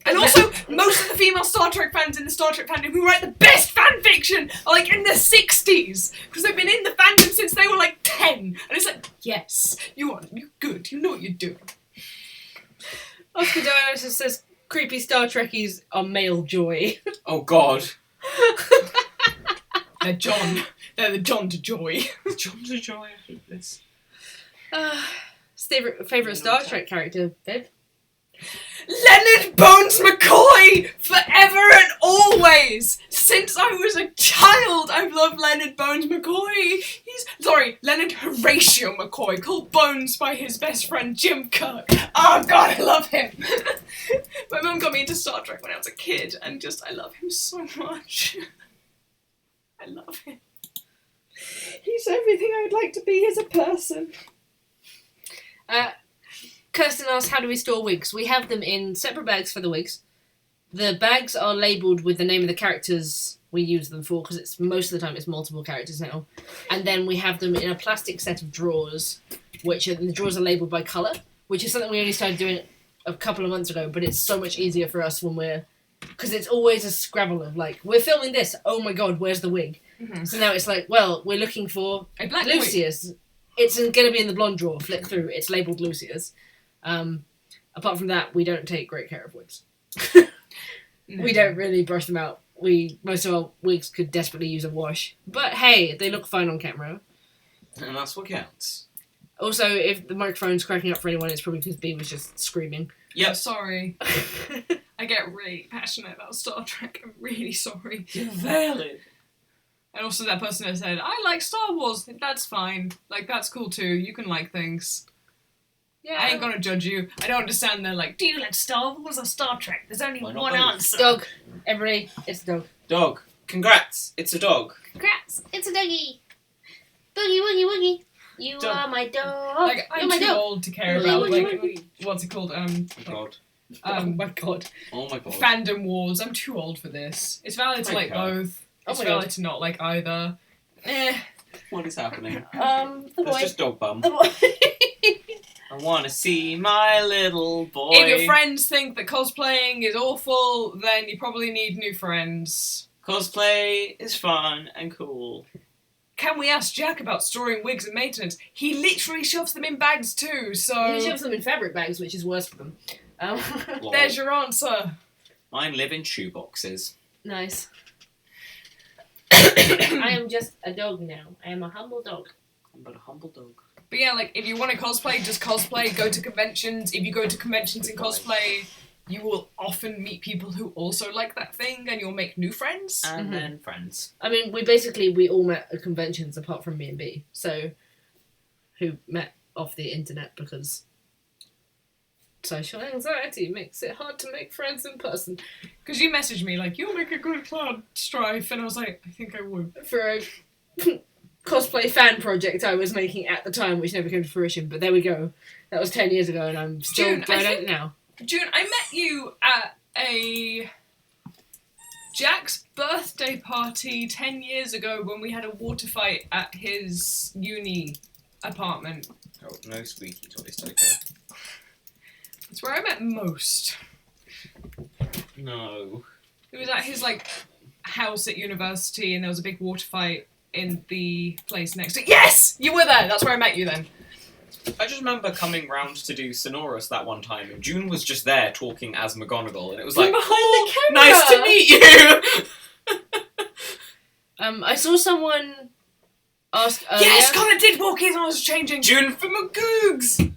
And also, most of the female Star Trek fans in the Star Trek fandom who write the best fan fiction are like in the 60s. Because they've been in the fandom since they were like 10. And it's like, yes, you're good, you know what you're doing. Oscar Dionysus says creepy Star Trekkies are male joy. Oh god. They're John. They're the John to Joy. John to Joy, I hate this. Favourite Star Trek character, Viv? Leonard Bones McCoy! Forever and always! Since I was a child, I've loved Leonard Bones McCoy. Leonard Horatio McCoy, called Bones by his best friend Jim Kirk. Oh god, I love him! My mum got me into Star Trek when I was a kid, and I love him so much. I love him. He's everything I'd like to be as a person. Kirsten asks, how do we store wigs? We have them in separate bags for the wigs. The bags are labelled with the name of the characters we use them for, because most of the time it's multiple characters now. And then we have them in a plastic set of drawers, the drawers are labelled by colour, which is something we only started doing a couple of months ago, but it's so much easier for us because it's always a scrabble of like, we're filming this, oh my god, where's the wig? Mm-hmm. So now it's like, well, we're looking for a black Lucius. Wig. It's going to be in the blonde drawer, flick through, it's labelled Lucius. Apart from that, we don't take great care of wigs. No. We don't really brush them out. Most of our wigs could desperately use a wash. But hey, they look fine on camera. And that's what counts. Also, if the microphone's cracking up for anyone, it's probably because B was just screaming. Yep. Sorry. I get really passionate about Star Trek. I'm really sorry. You're valid. And also that person that said, I like Star Wars. That's fine. Like, that's cool too. You can like things. Yeah. I ain't gonna judge you. I don't understand. They're like, do you like Star Wars or Star Trek? There's only Why not one both? answer. Dog. Everybody, it's a dog. Dog. Congrats. It's a dog. Congrats, it's a doggy. Boogie, woogie, woogie. You Dog. are my dog. Like, You're I'm my too dog. old to care Oh, about, my like, what's it called? Oh god. Oh my god. Oh my god. Fandom wars. I'm too old for this. It's valid to like Okay. both. Oh It's my valid God. to not like either. What is happening? The That's boy. just dog bum. The boy. I want to see my little boy. If your friends think that cosplaying is awful, then you probably need new friends. Cosplay is fun and cool. Can we ask Jack about storing wigs and maintenance? He literally shoves them in bags too, so He shoves them in fabric bags, which is worse for them. Lol. there's your answer. Mine live in shoe boxes. Nice. I am just a dog now. I am a humble dog. I'm but a humble dog. But yeah, like, if you want to cosplay, just cosplay, go to conventions. If you go to conventions and cosplay, you will often meet people who also like that thing, and you'll make new friends. And then friends. I mean, we all met at conventions apart from me and B. So, who met off the internet because social anxiety makes it hard to make friends in person. Because you messaged me, like, you'll make a good cloud strife, and I was like, I think I would. For a cosplay fan project I was making at the time, which never came to fruition, but there we go. That was 10 years ago, and I'm still June, going I at think- it now. June, I met you at a Jack's birthday party 10 years ago when we had a water fight at his uni apartment. Oh, no squeaky toys, Toka. It's where I met most. No. It was at his, like, house at university, and there was a big water fight in the place next to... Yes! You were there! That's where I met you then. I just remember coming round to do Sonorous that one time, and June was just there talking as McGonagall, and it was like, From behind the "Oh, camera." nice to meet you! I saw someone ask earlier. Yes! Connor did walk in, I was changing. June from McGoogs!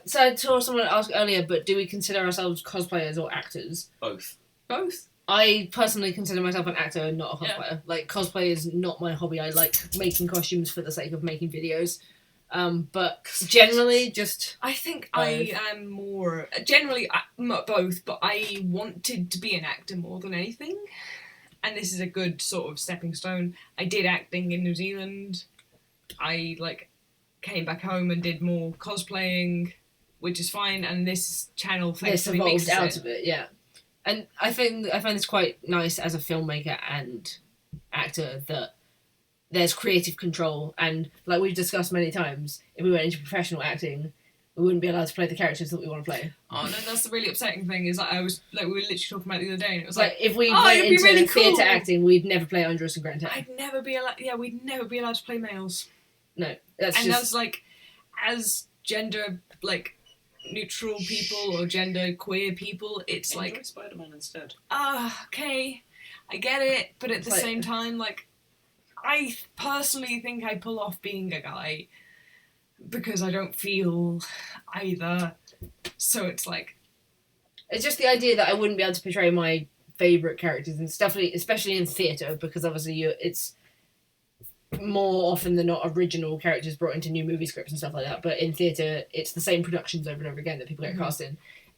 So I saw someone ask earlier, but do we consider ourselves cosplayers or actors? Both. Both. I personally consider myself an actor and not a Yeah. cosplayer. Like, cosplay is not my hobby. I like making costumes for the sake of making videos. But generally, just... I think I am more... Generally, both, but I wanted to be an actor more than anything. And this is a good sort of stepping stone. I did acting in New Zealand. I, like, came back home and did more cosplaying, which is fine. And this channel This thankfully evolved mixes out it. of it, yeah. And I find this quite nice as a filmmaker and actor that there's creative control, and like we've discussed many times, if we went into professional acting, we wouldn't be allowed to play the characters that we want to play. Oh, no, that's the really upsetting thing, is that I was, like, we were literally talking about it the other day, and it was It's like, if we oh, went it'd be into really theatre cool. acting, we'd never play Andros and Grant. I'd never be allowed... Yeah, we'd never be allowed to play males. No, that's And just... that's, like, as gender, like, neutral people or gender queer people, it's Enjoy like, Spider-Man instead. okay, I get it, but at It's the like- same time, like, I personally think I pull off being a guy because I don't feel either. So it's like, It's just the idea that I wouldn't be able to portray my favourite characters and stuff, especially in theatre, because obviously it's more often than not original characters brought into new movie scripts and stuff like that, but in theatre it's the same productions over and over again that people get cast in.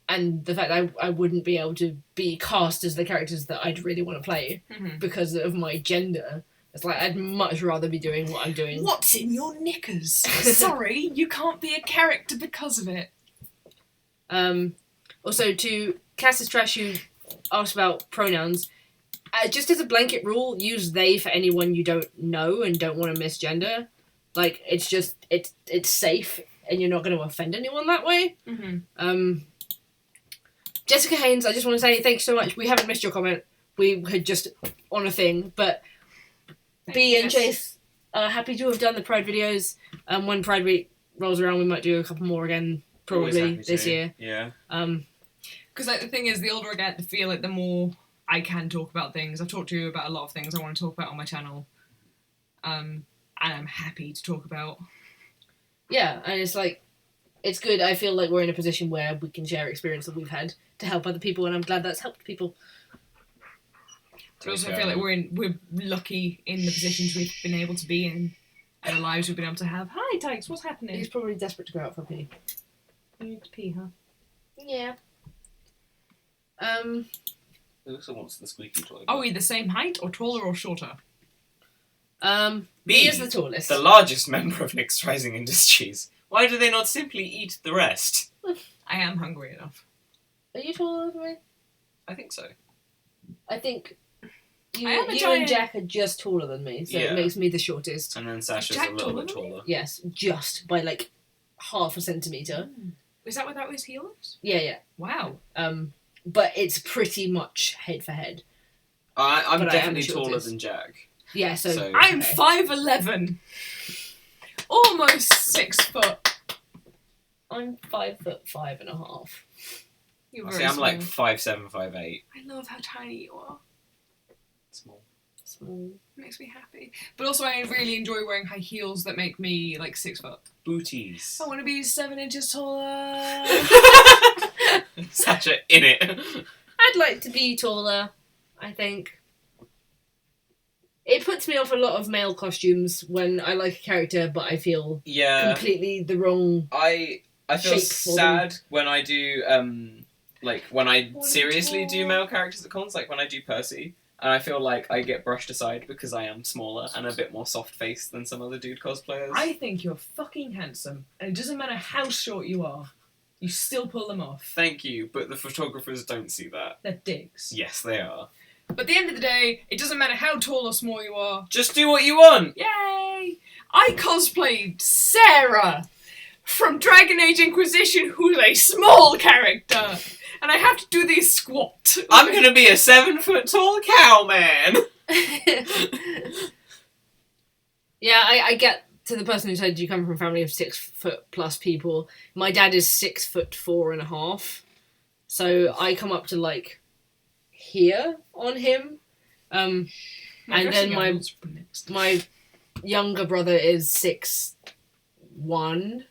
And the fact that I wouldn't be able to be cast as the characters that I'd really want to play because of my gender, it's like I'd much rather be doing what I'm doing. what's in your knickers? Sorry, you can't be a character because of it. Also, to Cass's Trash, who asked about pronouns, just as a blanket rule, use they for anyone you don't know and don't want to misgender. Like, it's just, it's safe, and you're not going to offend anyone that way. Jessica Haynes, I just want to say thank you so much. We haven't missed your comment. We had just on a thing, but B and Chase are happy to have done the Pride videos. When Pride Week rolls around, we might do a couple more again, Always probably happy this to. year. Yeah. Because, like, the thing is, the older I get, the feel like the more I can talk about things. I've talked to you about a lot of things I want to talk about on my channel. And I'm happy to talk about. Yeah, and it's like, it's good. I feel like we're in a position where we can share experience that we've had to help other people, and I'm glad that's helped people. I also feel like we're lucky in the positions we've been able to be in, and the lives we've been able to have. Hi, Tykes, what's happening? He's probably desperate to go out for a pee. You need to pee, huh? Yeah. Who also wants the squeaky toy? Are we the same height, or taller, or shorter? B is the tallest. The largest member of NyxRising Industries. Why do they not simply eat the rest? I am hungry enough. Are you taller than me? I think so. I think you, I am a you giant. and Jack are just taller than me, so Yeah. it makes me the shortest. And then Sasha's Jack a little taller bit than me? taller. Yes, just by like half a centimetre. Is that without his heels? Yeah. Wow. But it's pretty much head for head. I'm But I am definitely the taller shortest. than Jack. Yeah, so I'm okay. 5'11". Almost 6 foot. I'm 5'5.5". You're See, very I'm like small. 5'7", 5'8". I love how tiny you are. Small. Small. It makes me happy. But also I really enjoy wearing high heels that make me like 6 foot. Booties. I want to be 7 inches taller. Sasha in it. I'd like to be taller, I think. It puts me off a lot of male costumes when I like a character, but I feel Yeah. completely the wrong. I feel shape for sad when I do like when I What a seriously do tool. male characters at cons, like when I do Percy, and I feel like I get brushed aside because I am smaller and a bit more soft faced than some other dude cosplayers. I think you're fucking handsome. And it doesn't matter how short you are. You still pull them off. Thank you, but the photographers don't see that. They're dicks. Yes, they are. But at the end of the day, it doesn't matter how tall or small you are. Just do what you want. Yay! I cosplayed Sarah from Dragon Age Inquisition, who's a small character. And I have to do the squat. I'm gonna be a 7 foot tall cowman. Yeah, I get to the person who said you come from a family of 6 foot plus people. My dad is 6'4.5", so I come up to like here on him. And then my younger brother is 6'1",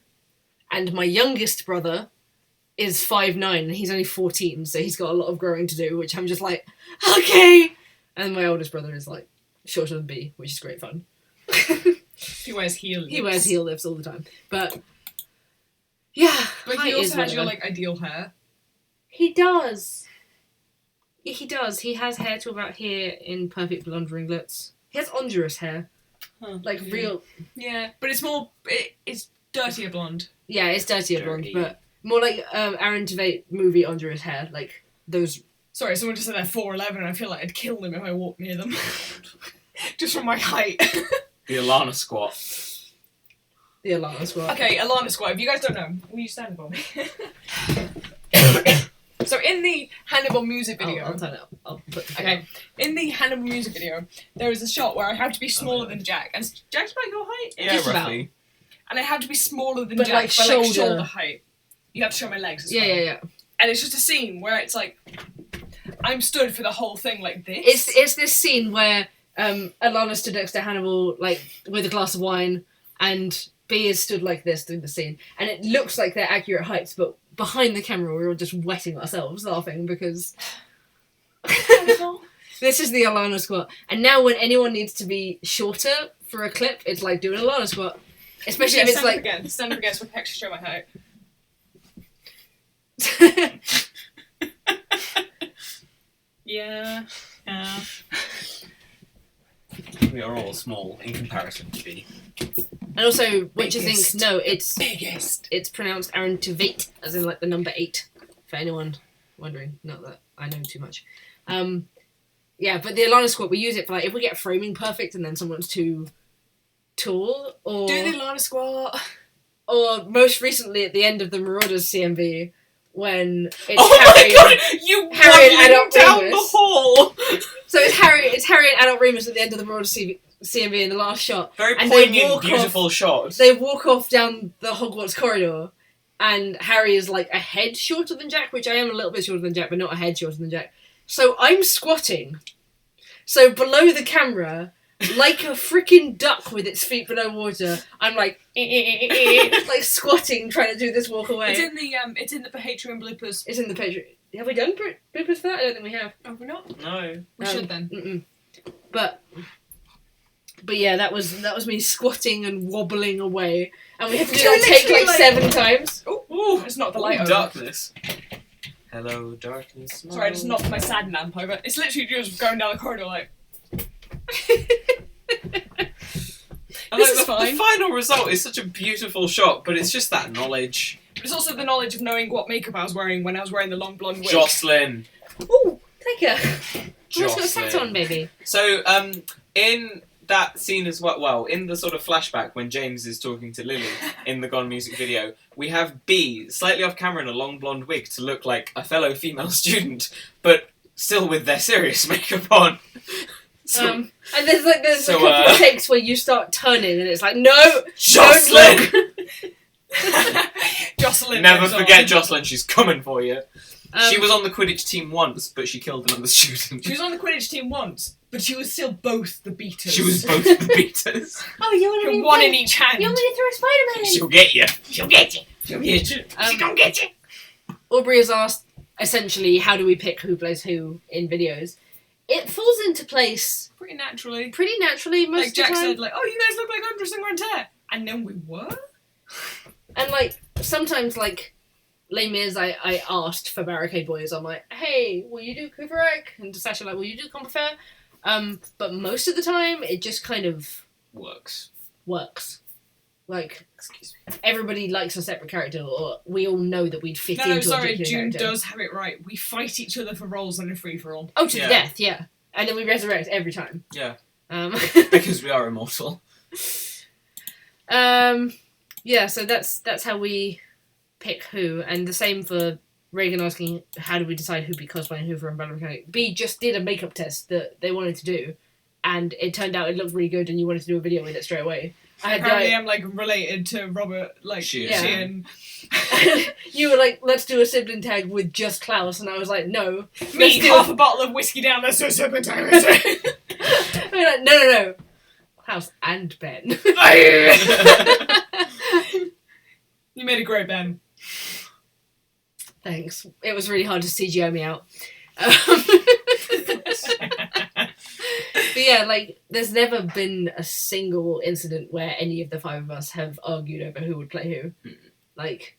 and my youngest brother is 5'9", and he's only 14, so he's got a lot of growing to do, which I'm just like, okay. And my oldest brother is like shorter than B, which is great fun. He wears heels. He wears heel lifts all the time, but yeah. But height he is also has your whatever. like ideal hair. He does. Yeah, he does. He has hair to about here in perfect blonde ringlets. He has Honduras hair, like Yeah. real. Yeah, but it's more. It's dirtier blonde. Yeah, it's dirtier blonde, Dirty. but more like Aaron Tveit movie Honduras hair, like those. Sorry, someone just said they're 4'11", and I feel like I'd kill them if I walked near them. Just from my height. The Alana squat. The Alana squad. Okay, Alana squad. If you guys don't know, will you stand for me? So in the Hannibal music video, I'll turn it up. I'll put the okay, in the Hannibal music video, there is a shot where I have to be smaller than Jack, and Jack's about your height, Yeah, Just about. roughly. and I have to be smaller than But, Jack, like, but shoulder. shoulder height. You have to show my legs as Yeah, well. yeah. And it's just a scene where it's like, I'm stood for the whole thing like this. It's this scene where Alana stood next to Hannibal, like with a glass of wine, and B is stood like this through the scene, and it looks like they're accurate heights, but behind the camera we're all just wetting ourselves laughing because this is the Alana squat. And now when anyone needs to be shorter for a clip, it's like doing an Alana squat, especially if it's stand up like again. Stand up again so I can actually show my height. Yeah. Yeah. We are all small in comparison to B. and also Witcher thinks Biggest. no, it's Biggest. pronounced Aaron Tveit, as in like the number 8, for anyone wondering. Not that I know too much. Yeah, but the Alana squat, we use it for like if we get framing perfect and then someone's too tall, or Do the Alana squat. or most recently at the end of the Marauders CMV when it's Oh Harry. my god! You Harry and running Adult down Remus. the hall! So it's Harry and Adult Remus at the end of the Marauders CMV in the last shot. Very And they poignant, walk beautiful shot. They walk off down the Hogwarts corridor, and Harry is like a head shorter than Jack, which I am a little bit shorter than Jack, but not a head shorter than Jack. So I'm squatting. So below the camera, like a freaking duck with its feet below water, I'm like, like squatting, trying to do this walk away. It's in the Patreon bloopers. It's in the page. Have we done bloopers for that? I don't think we have. Oh, we're not? No. We should then. Mm-mm. But yeah, that was me squatting and wobbling away, and we had to do that take like 7 times. Ooh, it's not the light over. Darkness. Hello, darkness. Sorry, I just knocked my sad lamp over. It's literally just going down the corridor like... And like, This is the fine. final result is such a beautiful shot, but it's just that knowledge. But it's also the knowledge of knowing what makeup I was wearing when I was wearing the long blonde wig. Jocelyn. Ooh, take her. Let's got set on, baby. So, in that scene as well, in the sort of flashback when James is talking to Lily in the Gone music video, we have B slightly off camera in a long blonde wig to look like a fellow female student, but still with their serious makeup on. So, And there's a So, couple of takes where you start turning and it's like, no, Jocelyn! don't look. Jocelyn. Never goes forget on. Jocelyn, she's coming for you. She Um, was on the Quidditch team once, but she killed another student. She was on the Quidditch team once, but she was still both the beaters. She was both the beaters. Oh, you want She to had one in each hand. You want me to throw a Spider-Man? She'll get you. She'll get you. She'll get you. She's gonna get you. Aubrey has asked, essentially, how do we pick who plays who in videos? It falls into place Pretty naturally. pretty naturally most Like of the Jack time. said, like, oh, you guys look like Andres and Grantaire. And then we were? And, like, sometimes, like, Les Mis, I asked for Barricade Boys. I'm like, hey, will you do Kuvarek? And Sasha like, will you do Combeferre? But most of the time, it just kind of Works. works. Like, everybody likes a separate character, or we all know that we'd fit No, into a sorry, particular June character. does have it right. We fight each other for roles in a free-for-all. Oh, to Yeah. the death, yeah. And then we resurrect every time. Yeah. Um, Because we are immortal. yeah, so that's how we pick who, and the same for Reagan asking how do we decide who be cosplay and who for Umbrella Mechanic. B just did a makeup test that they wanted to do, and it turned out it looked really good, and you wanted to do a video with it straight away. I had Apparently I'm, like, related to Robert, like, Sheehan. Sheehan. You were like, let's do a sibling tag with just Klaus, and I was like, no. Me, do- half a bottle of whiskey down, let's do a serpentine. I was like, no. Klaus and Ben. You made a great Ben. Thanks. It was really hard to CGI me out. But yeah, like, there's never been a single incident where any of the five of us have argued over who would play who. Like,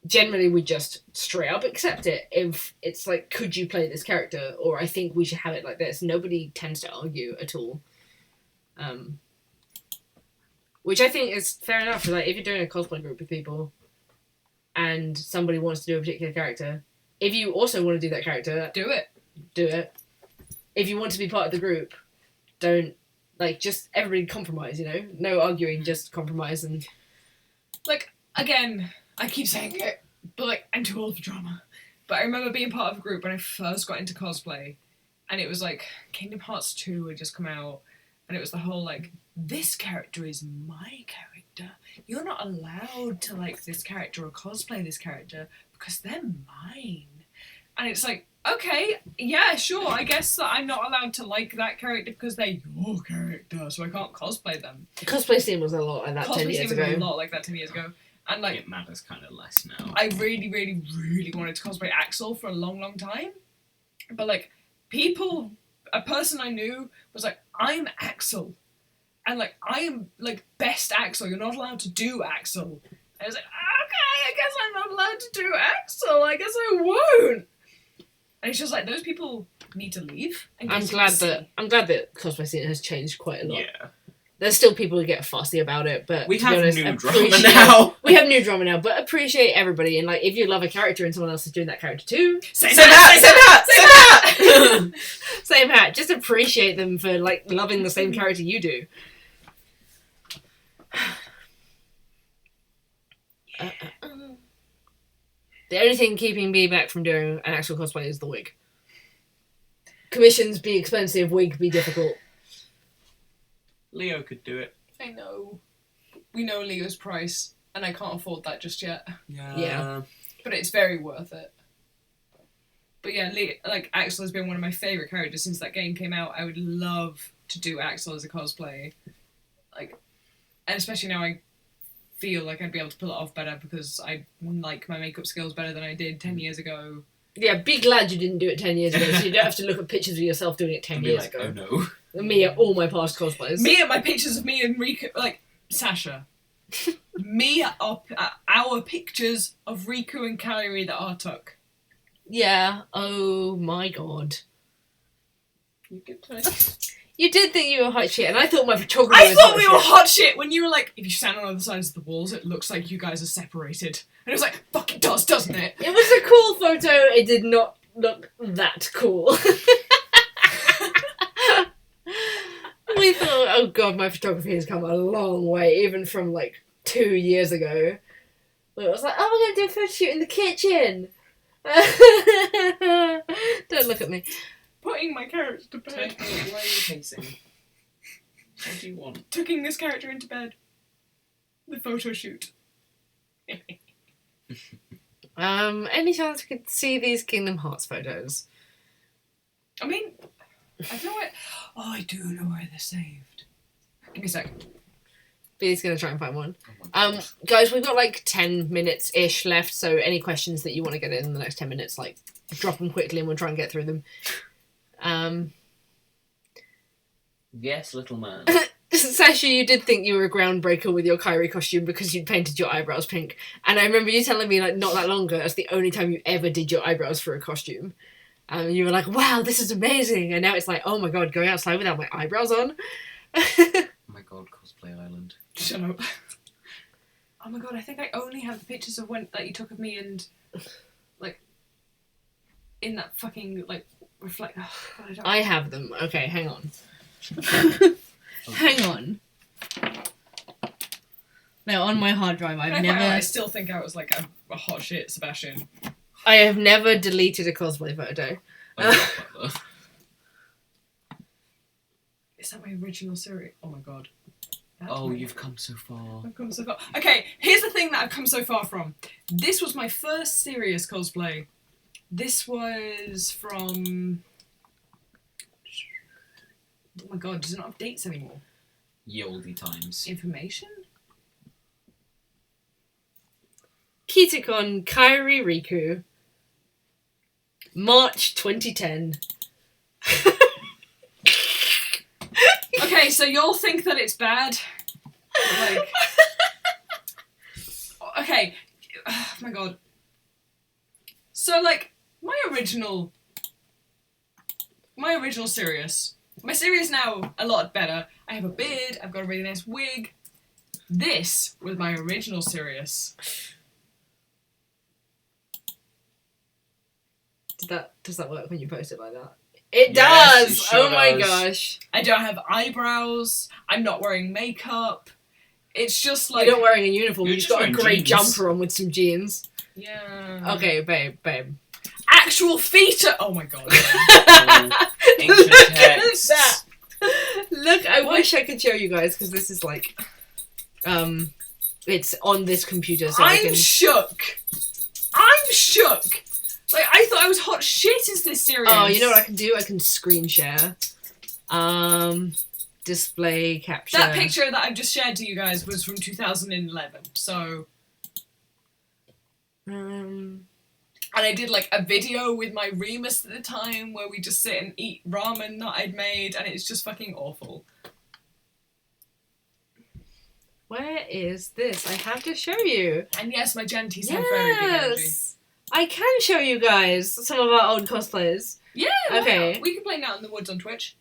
generally we just straight up accept it. If it's like, could you play this character? Or I think we should have it like this. Nobody tends to argue at all. Which I think is fair enough. Like, if you're doing a cosplay group with people and somebody wants to do a particular character, if you also want to do that character, Do it. do it. If you want to be part of the group, don't, like, just everybody compromise, you know? No arguing, just compromise. And Like, again, I keep saying it, but, like, I'm too old for drama. But I remember being part of a group when I first got into cosplay, and it was like, Kingdom Hearts 2 had just come out, and it was the whole, like, this character is my character. You're not allowed to like this character or cosplay this character because they're mine. And it's like, okay, yeah, sure, I guess that I'm not allowed to like that character because they're your character, so I can't cosplay them. the cosplay scene was a lot like that 10 Cosplay years scene was a ago. lot like that 10 years ago. And like, It matters kind of less now. I really, really, really wanted to cosplay Axel for a long, long time. But like, people, a person I knew was like, I'm Axel. And like, I am like best Axel. You're not allowed to do Axel. And I was like, okay, I guess I'm not allowed to do Axel. I guess I won't. And it's just like, those people need to leave. And I'm get to glad see. that cosplay scene has changed quite a lot. Yeah. There's still people who get fussy about it, but We to be have honest, new drama appreciate- now. We have new drama now, but appreciate everybody. And like, if you love a character and someone else is doing that character too, Say Same hat! same hat. Just appreciate them for like loving the same character you do. The only thing keeping me back from doing an actual cosplay is the wig. Commissions be expensive, wig be difficult. Leo could do it. I know. We know Leo's price, and I can't afford that just yet. Yeah. But it's very worth it. But yeah, like, Axel has been one of my favourite characters since that game came out. I would love to do Axel as a cosplay. Like, and especially now I feel like I'd be able to pull it off better because I like my makeup skills better than I did 10 years ago. Yeah, be glad you didn't do it 10 years ago, so you don't have to look at pictures of yourself doing it 10 And be years like, ago. oh no. Me at all my past cosplays. Me and my pictures of me and Riku, like, Sasha. Me at our pictures of Riku and Kairi that I took. Yeah, oh my god. You could play. You did think you were hot shit, and I thought my photography I was thought hot we shit. were hot shit when you were like, if you stand on other sides of the walls, it looks like you guys are separated. And it was like, fuck, it does, doesn't it? It was a cool photo. It did not look that cool. We thought, oh god, my photography has come a long way, even from like 2 years ago. Where it was like, oh, we're gonna do a photo shoot in the kitchen. Don't look at me. Putting my character to bed. Why are you pacing? What do you want? Tucking this character into bed. The photo shoot. Any chance we could see these Kingdom Hearts photos? I mean, I don't know where... Oh, I do know where they're saved. Give me a sec. Billy's gonna try and find one. Oh my God. Guys, we've got like 10 minutes-ish left, so any questions that you want to get in the next 10 minutes, like, drop them quickly and we'll try and get through them. Yes, little man. Sasha, you did think you were a groundbreaker with your Kyrie costume because you'd painted your eyebrows pink. And I remember you telling me, like, not that long ago, that's the only time you ever did your eyebrows for a costume. You were like, wow, this is amazing. And now it's like, oh my god, going outside without my eyebrows on. Oh my god, Cosplay Island. Shut up. Oh my god, I think I only have the pictures of when that you took of me and, like, in that fucking, like, reflect... Oh, god, I don't... I have them. Okay, hang on. Hang on. Now, on my hard drive, I still think I was, like, a hot shit Sebastian. I have never deleted a cosplay photo. Is that my original series? Oh my god. You've come so far. I've come so far. Okay, here's the thing that I've come so far from. This was my first serious cosplay. This was from... Oh my god, does it not have dates anymore? Ye olde times. Information? Kitakon Kairi Riku. March 2010. Okay, so y'all think that it's bad? Like... Okay. Oh my god. So, like, my original Sirius. My Sirius now a lot better. I have a beard, I've got a really nice wig. This was my original Sirius. Does that work when you post it like that? It Yes, does! it sure Oh my does. gosh. I don't have eyebrows. I'm not wearing makeup. It's just like... You're not wearing a uniform, You're you've just got a wearing grey jeans. jumper on with some jeans. Yeah. Okay, babe. Actual feet are... Oh my god. Ancient Look at texts. that! Look, I What? wish I could show you guys, because this is like... It's on this computer, so I I'm can... shook. Like, I thought I was hot shit as this series. Oh, you know what I can do? I can screen share. Display capture. That picture that I've just shared to you guys was from 2011, so... And I did, like, a video with my Remus at the time where we just sit and eat ramen that I'd made, and it's just fucking awful. Where is this? I have to show you. And yes, my genties have very big energy. Yes! I can show you guys some of our old cosplays. Yeah, why Okay. not? We can play Now in the Woods on Twitch.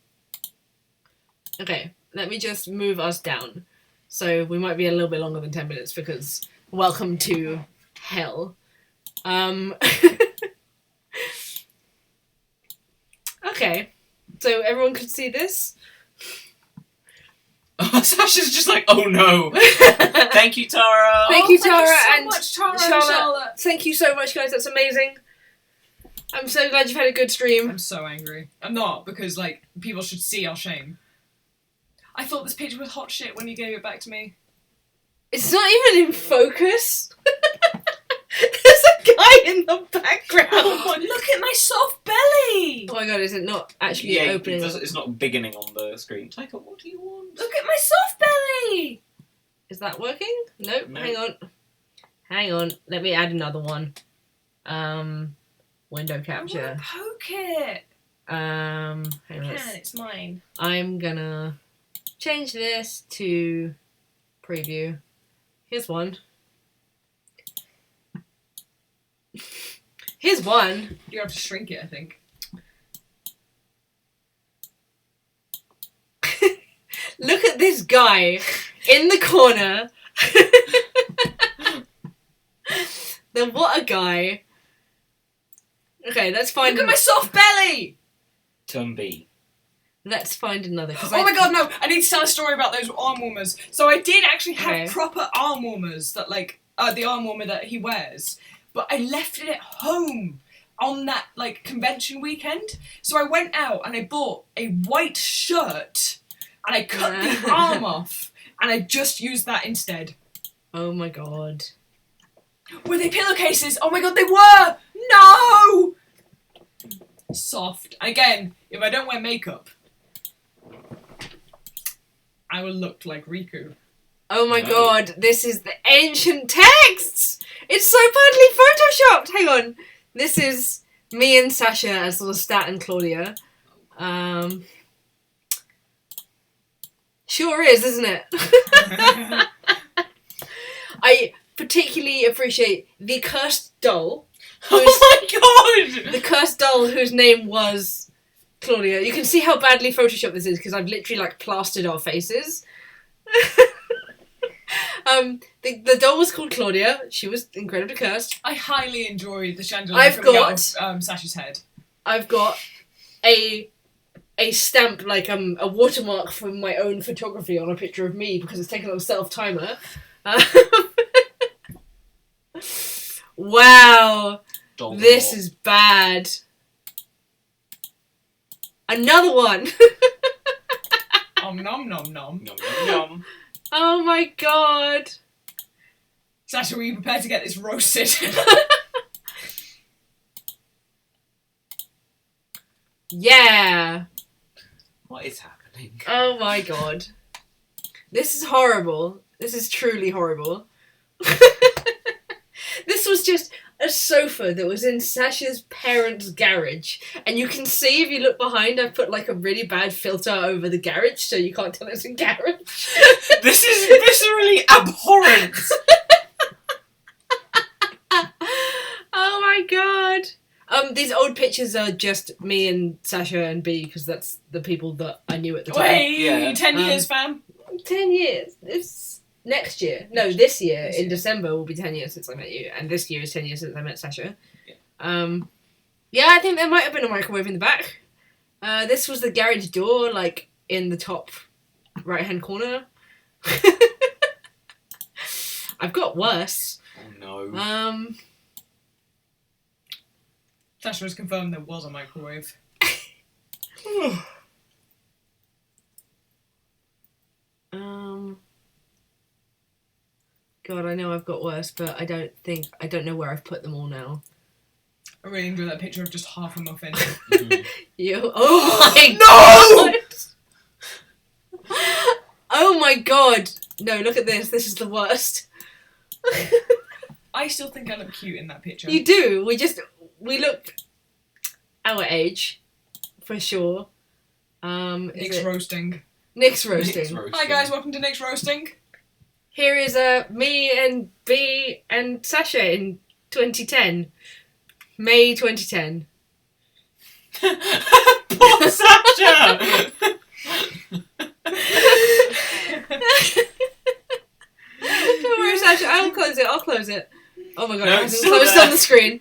Okay, let me just move us down. So we might be a little bit longer than 10 minutes because welcome to hell. Okay, so everyone could see this? Oh, Sasha's just like, oh no. Thank you, Tara. Thank you, Tara, so and much, Tara and Charlotte. Charlotte. Thank you so much, guys. That's amazing. I'm so glad you've had a good stream. I'm so angry. I'm not, because, like, people should see our shame. I thought this picture was hot shit when you gave it back to me. It's not even in focus. There's a guy in the background. Oh, look at my soft belly! Oh my god, is it not actually Yeah, opening? it's not beginning on the screen. Taika, what do you want? Look at my soft belly! Is that working? Nope. No. Hang on. Let me add another one. Window I capture. want to poke it. Hang I on. can, it's mine. I'm gonna change this to preview. Here's one. Here's one. You have to shrink it, I think. this guy in the corner. Then what a guy. Okay, let's find... Look at my soft belly! Turn B. Let's find another. Oh my god, no! I need to tell a story about those arm warmers. So I did actually have Okay. proper arm warmers that, like, the arm warmer that he wears. But I left it at home on that, like, convention weekend. So I went out and I bought a white shirt and I cut the arm off and I just used that instead. Oh my god. Were they pillowcases? Oh my god, they were! No! Soft. Again, if I don't wear makeup, I will look like Riku. Oh my No. god, this is the ancient texts! It's so badly photoshopped! Hang on. This is me and Sasha as Lestat and Claudia. Sure is, isn't it? I particularly appreciate the cursed doll. Oh my god! The cursed doll whose name was Claudia. You can see how badly photoshopped this is because I've literally like plastered our faces. The doll was called Claudia. She was incredibly cursed. I highly enjoyed the chandelier I've coming got- out of Sasha's head. I've got a stamp, like a watermark from my own photography on a picture of me because it's taken on a self-timer. Wow, Dog this walk. is bad. Another one. Nom nom nom nom. Yum, yum, yum. Oh my god. Sasha, were you prepared to get this roasted? Yeah. What is happening? Oh my god. This is horrible. This is truly horrible. This was just a sofa that was in Sasha's parents' garage. And you can see if you look behind, I put like a really bad filter over the garage so you can't tell it's a garage. This is viscerally abhorrent. Oh my god. These old pictures are just me and Sasha and B because that's the people that I knew at the time. Wait, Yeah. 10 years, fam. 10 years. It's next year. No, this year. This In year. December will be 10 years since I met you. And this year is 10 years since I met Sasha. Yeah. Yeah, I think there might have been a microwave in the back. This was the garage door, like, in the top right-hand corner. I've got worse. Oh no. Sasha has confirmed there was a microwave. God, I know I've got worse, but I don't know where I've put them all now. I really enjoy that picture of just half a muffin. Mhm. You. Oh my No! god! Oh my god! No, look at this. This is the worst. I still think I look cute in that picture. You do. We look our age, for sure. Nick's Is it roasting. Nick's Nick's roasting? roasting. Hi guys, welcome to Nick's roasting. Here is me and B and Sasha in 2010, May 2010. Poor Sasha! Don't worry, Sasha. I'll close it. I'll close it. Oh my god, No, I it's haven't still closed there. on the screen.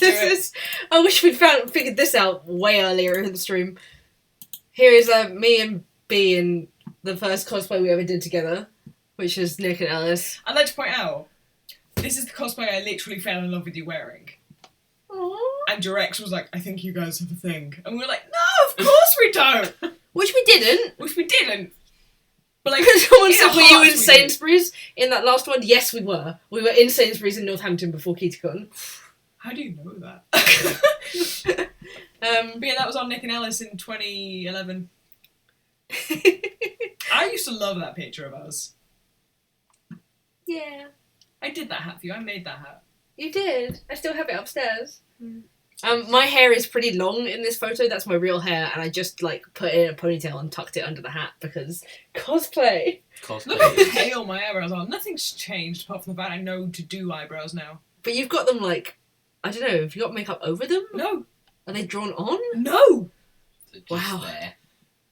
This is. I wish we'd figured this out way earlier in the stream. Here is me and B in the first cosplay we ever did together, which is Nick and Alice. I'd like to point out, this is the cosplay I literally fell in love with you wearing. Aww. And your ex was like, I think you guys have a thing. And we were like, no, of course we don't! Which we didn't. Which we didn't. But like, Someone in said, our were you hearts in we did. Sainsbury's in that last one? Yes, we were. We were in Sainsbury's in Northampton before KeyTCon. How do you know that? Um, But yeah, that was on Nick and Ellis in 2011. I used to love that picture of us. yeah, I did that hat for you. I made that hat. you did. I still have it upstairs. My hair is pretty long in this photo. That's my real hair, and I just like put it in a ponytail and tucked it under the hat because cosplay. Look how Cosplay. pale my eyebrows are. Nothing's changed apart from the fact I know to do eyebrows now. But you've got them like, I don't know. Have you got makeup over them? No. Are they drawn on? No! They're just Wow. there.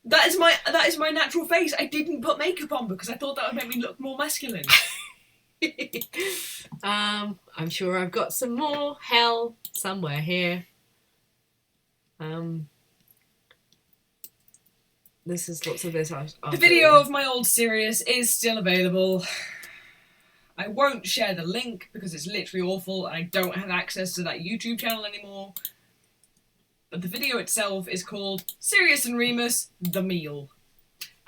That is my natural face. I didn't put makeup on because I thought that would make me look more masculine. I'm sure I've got some more hell somewhere here. This is lots of this. The video of my old Sirius is still available. I won't share the link because it's literally awful and I don't have access to that YouTube channel anymore. But the video itself is called Sirius and Remus, The Meal.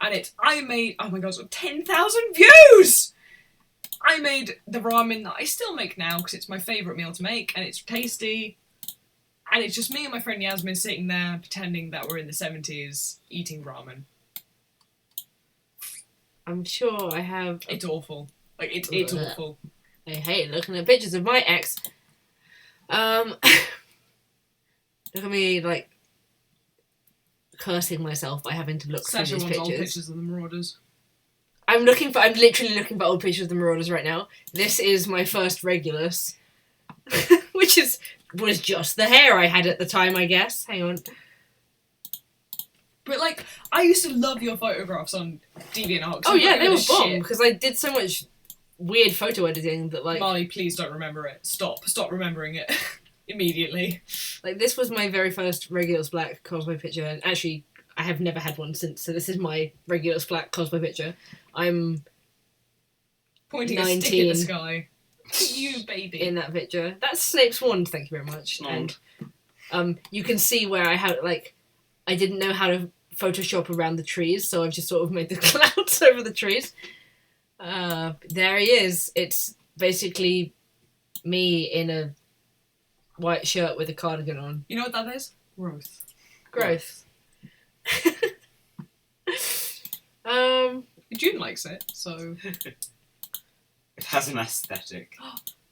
And I made, oh my god, so 10,000 views! I made the ramen that I still make now because it's my favourite meal to make and it's tasty. And it's just me and my friend Yasmin sitting there pretending that we're in the 70s eating ramen. I'm sure I have. It's awful. Like, it's Ugh. awful. I hate looking at pictures of my ex. Look at me, like, cursing myself by having to look Sasha through these wants old pictures. pictures of the Marauders. I'm literally looking for old pictures of the Marauders right now. This is my first Regulus, which was just the hair I had at the time, I guess. Hang on. But, like, I used to love your photographs on DeviantArt. Oh yeah, they were bomb shit. because I did so much weird photo editing that, like, Marley, please don't remember it. Stop remembering it. Immediately. like this was my very first Regulus Black cosplay picture, and actually I have never had one since. So this is my Regulus Black cosplay picture. I'm Pointing a stick in 19. the sky. You baby. in that picture. That's Snape's wand. Thank you very much. Wand. And you can see where I have I didn't know how to Photoshop around the trees, so I've just sort of made the clouds over the trees. There he is. It's basically me in a white shirt with a cardigan on. You know what that is? Growth. Growth. June likes it, so... It has an aesthetic.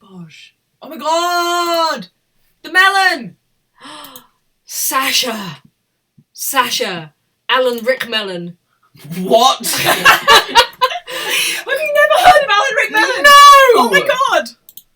Bosh. Oh my god! The melon! Sasha! Alan Rick Melon. What? Have you never heard of Alan Rick Melon? No! Oh my god!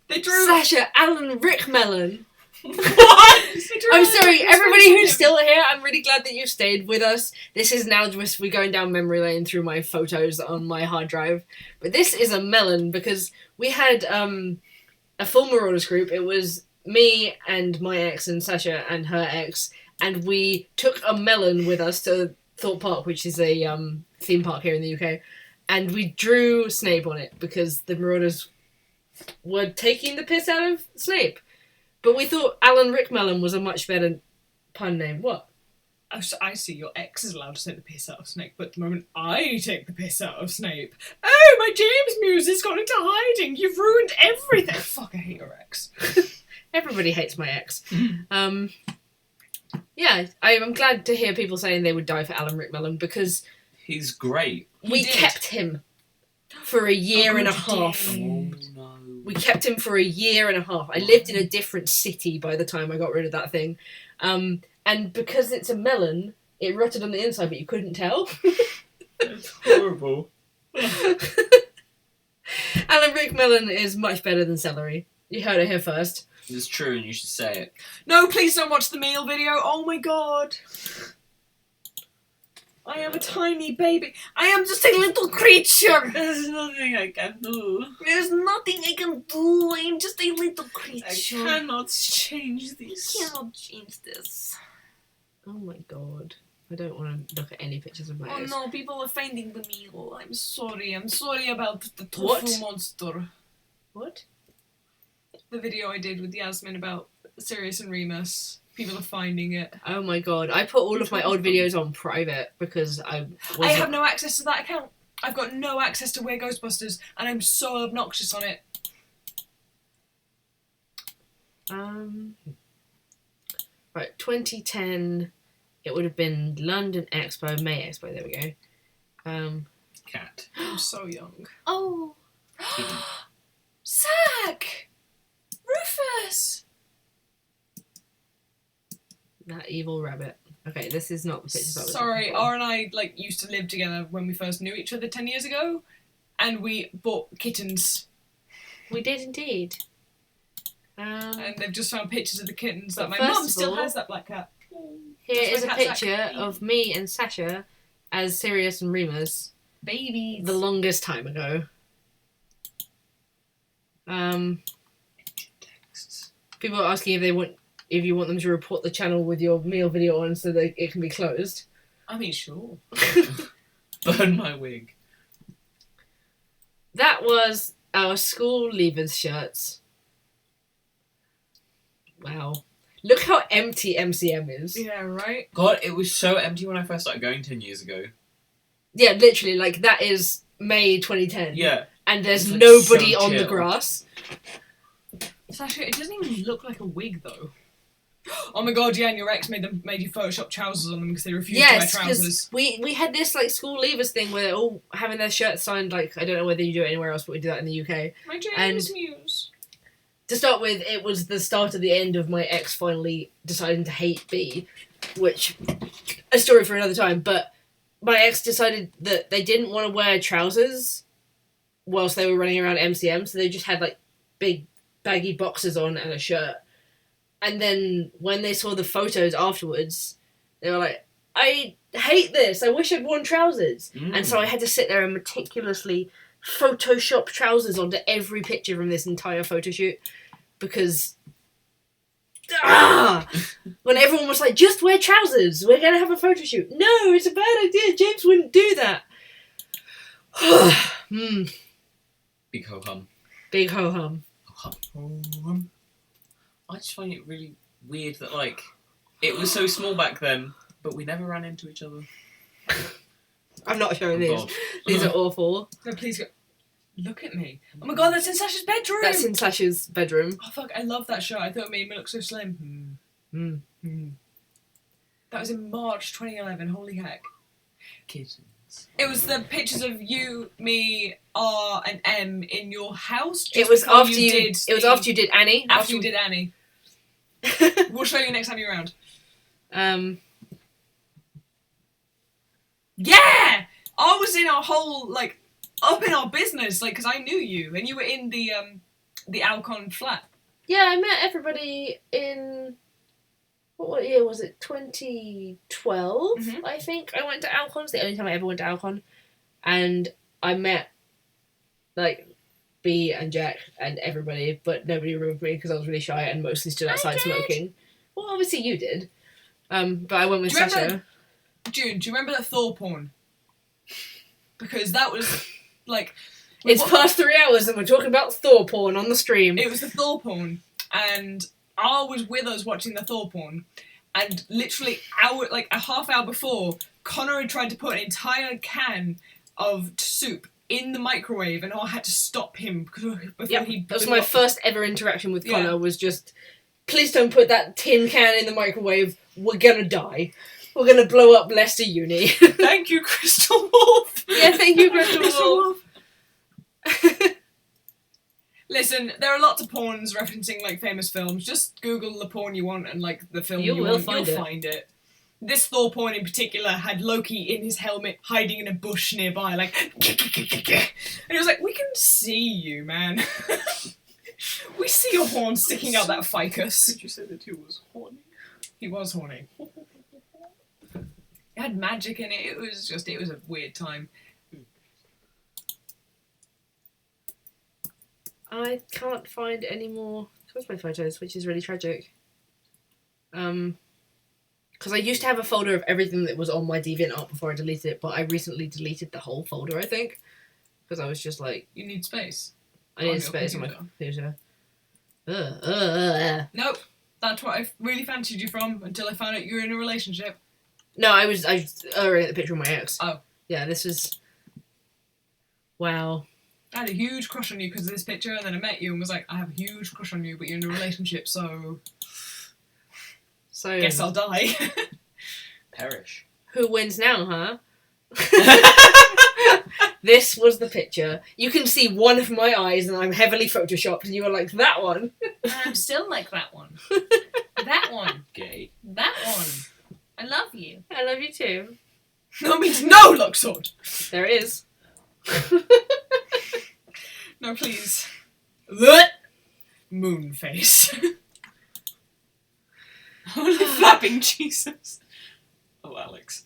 They drew... Sasha Alan Rick Melon. What? They drew I'm a sorry, everybody who's expression. still here, I'm really glad that you stayed with us. This is now just we're going down memory lane through my photos on my hard drive. But this is a melon because we had a full Marauders group. It was me and my ex and Sasha and her ex, and we took a melon with us to Thorpe Park, which is a theme park here in the UK, and we drew Snape on it because the Marauders were taking the piss out of Snape. But we thought Alan Rick Melon was a much better pun name. What? Oh, so I see your ex is allowed to take the piss out of Snape, but the moment I take the piss out of Snape, oh, my James Muse has gone into hiding. You've ruined everything. Fuck, I hate your ex. Everybody hates my ex. Yeah, I'm glad to hear people saying they would die for Alan Rick Melon because He's great. we did. kept him for a year and a half. Oh no. We kept him for a year and a half. I lived in a different city by the time I got rid of that thing. And because it's a melon, it rotted on the inside, but you couldn't tell. It's horrible. Alan Rick Melon is much better than celery. You heard it here first. It's true, and you should say it. No, please don't watch the meal video. Oh my god. I am a tiny baby. I am just a little creature. There's nothing I can do. There's nothing I can do. I am just a little I creature. cannot change this. cannot change this. Oh my god. I don't want to look at any pictures of my Oh ex. no, people are finding the meal. I'm sorry. I'm sorry about the tofu What? monster. What? The video I did with Yasmin about Sirius and Remus. People are finding it. Oh my god. I put all of my old videos on private because I I have no access to that account. I've got no access to Weird Ghostbusters, and I'm so obnoxious on it. Right, 2010, it would have been London Expo, May Expo, there we go. Cat. I'm so young. Oh! Kitten. Zack! Rufus! That evil rabbit. Okay, this is not the pictures I was Sorry, looking for. R and I used to live together when we first knew each other 10 years ago, and we bought kittens. We did indeed. And they've just found pictures of the kittens that But my first mum of still all- has that black cat. Here That's is a my cat's picture actually- of me and Sasha as Sirius and Remus Babies. the longest time ago. People are asking if you want them to report the channel with your meal video on so that it can be closed. I mean, sure. Burn my wig. That was our school leavers shirts. Wow. Look how empty MCM is. Yeah, right? God, it was so empty when I first started going 10 years ago. Yeah, literally, like, that is May 2010. Yeah. And there's It's, like, nobody so on the chill. grass. Sasha, it doesn't even look like a wig, though. Oh my god, yeah, and your ex made you Photoshop trousers on them because they refused to wear Yes, trousers. because we had this, like, school leavers thing where they're all having their shirts signed, like, I don't know whether you do it anywhere else, but we do that in the UK. My James Muse. To start with, it was the start of the end of my ex finally deciding to hate B, which, a story for another time, but my ex decided that they didn't want to wear trousers whilst they were running around MCM, so they just had, like, big baggy boxers on and a shirt. And then when they saw the photos afterwards, they were like, I hate this, I wish I'd worn trousers. And so I had to sit there and meticulously Photoshop trousers onto every picture from this entire photo shoot because when everyone was like, just wear trousers, we're gonna have a photo shoot. No, it's a bad idea, James wouldn't do that. Big ho-hum. Big ho-hum. Ho-hum. I just find it really weird that, like, it was so small back then, but we never ran into each other. I'm not showing Oh, these. God. These are awful. No, please go. Look at me. Oh my god, that's in Sasha's bedroom! That's in Sasha's bedroom. Oh fuck, I love that shirt. I thought it made me look so slim. That was in March 2011, holy heck. Kittens. It was the pictures of you, me, R, and M in your house. It was before after you. did It was the- after you did Annie. After you did Annie. We'll show you next time you're around. Yeah! I was in our whole, like, up in our business, like, because I knew you, and you were in the Alcon flat. Yeah, I met everybody in. What year was it? 2012, Mhm. I think. I went to Alcon. It's the only time I ever went to Alcon. And I met, like, B and Jack and everybody, but nobody remembered me because I was really shy and mostly stood outside smoking. Well, obviously you did. But I went with Do you Sasha. remember- June, do you remember that Thor porn? Because that was, like... It's what- past 3 hours and we're talking about Thor porn on the stream. It was the Thor porn, and I was with us watching the Thor porn, and literally a half hour before, Connor had tried to put an entire can of soup in the microwave, and I had to stop him before Yep, he. that was my first ever interaction with Yeah. Connor, was just, please don't put that tin can in the microwave, we're gonna die. We're gonna blow up Leicester Uni. Thank you, Crystal Wolf. Yeah, thank you, Crystal Wolf. Listen, there are lots of porns referencing like famous films. Just Google the porn you want and like the film You you will want. find You'll it. find it. This Thor porn in particular had Loki in his helmet hiding in a bush nearby, like, and he was like, "We can see you, man. We see your horn sticking out that ficus." Did you say that he was horny? He was horny. It had magic in it. It was a weird time. I can't find any more cosplay photos, which is really tragic. Because I used to have a folder of everything that was on my DeviantArt before I deleted it, but I recently deleted the whole folder, I think. Because I was just like, You need space. I On need your space on my computer. computer. Nope. That's what I really fancied you from until I found out you were in a relationship. No, I was already at the picture of my ex. Oh. Yeah, this is... Wow. I had a huge crush on you because of this picture, and then I met you and was like, I have a huge crush on you, but you're in a relationship, so So, guess I'll die. Perish. who wins now, huh? This was the picture. You can see one of my eyes and I'm heavily photoshopped and you were like, that one. I'm still like that one. That one. Gay. That one. I love you. I love you too. No means no, Luxord! There it is. No, please. moon face. Holy flapping Jesus. Oh, Alex.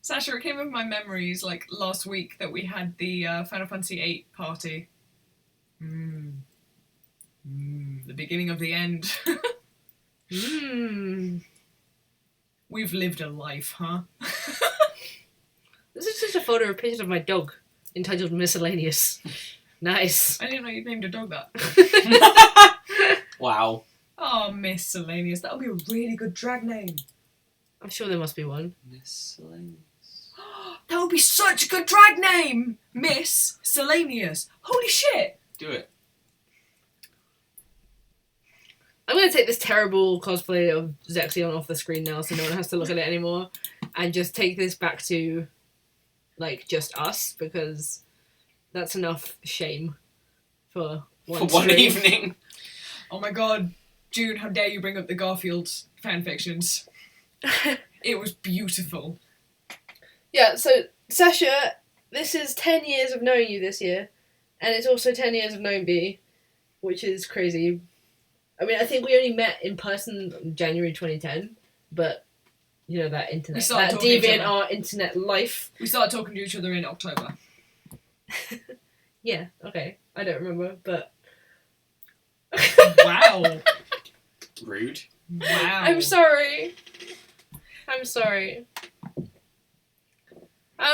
Sasha, it came with my memories like last week that we had the Final Fantasy VIII party. The beginning of the end. We've lived a life, huh? This is just a photo of pictures of my dog entitled Miscellaneous. Nice. I didn't know you named a dog that. Wow. Oh, Miscellaneous. That would be a really good drag name. I'm sure there must be one. Miscellaneous. That would be such a good drag name! Miscellaneous. Holy shit! Do it. I'm going to take this terrible cosplay of Zexion off the screen now so no one has to look at it anymore and just take this back to, like, just us because that's enough shame for one For one stream. evening. Oh my god. June, how dare you bring up the Garfield fanfictions. It was beautiful. Yeah, so, Sasha, this is 10 years of knowing you this year, and it's also 10 years of knowing B, which is crazy. I mean, I think we only met in person in January 2010, but, you know, that internet, We started that talking to each other. DeviantArt internet life. We started talking to each other in October. Yeah, okay, I don't remember, but... Wow. Rude. Wow. I'm sorry.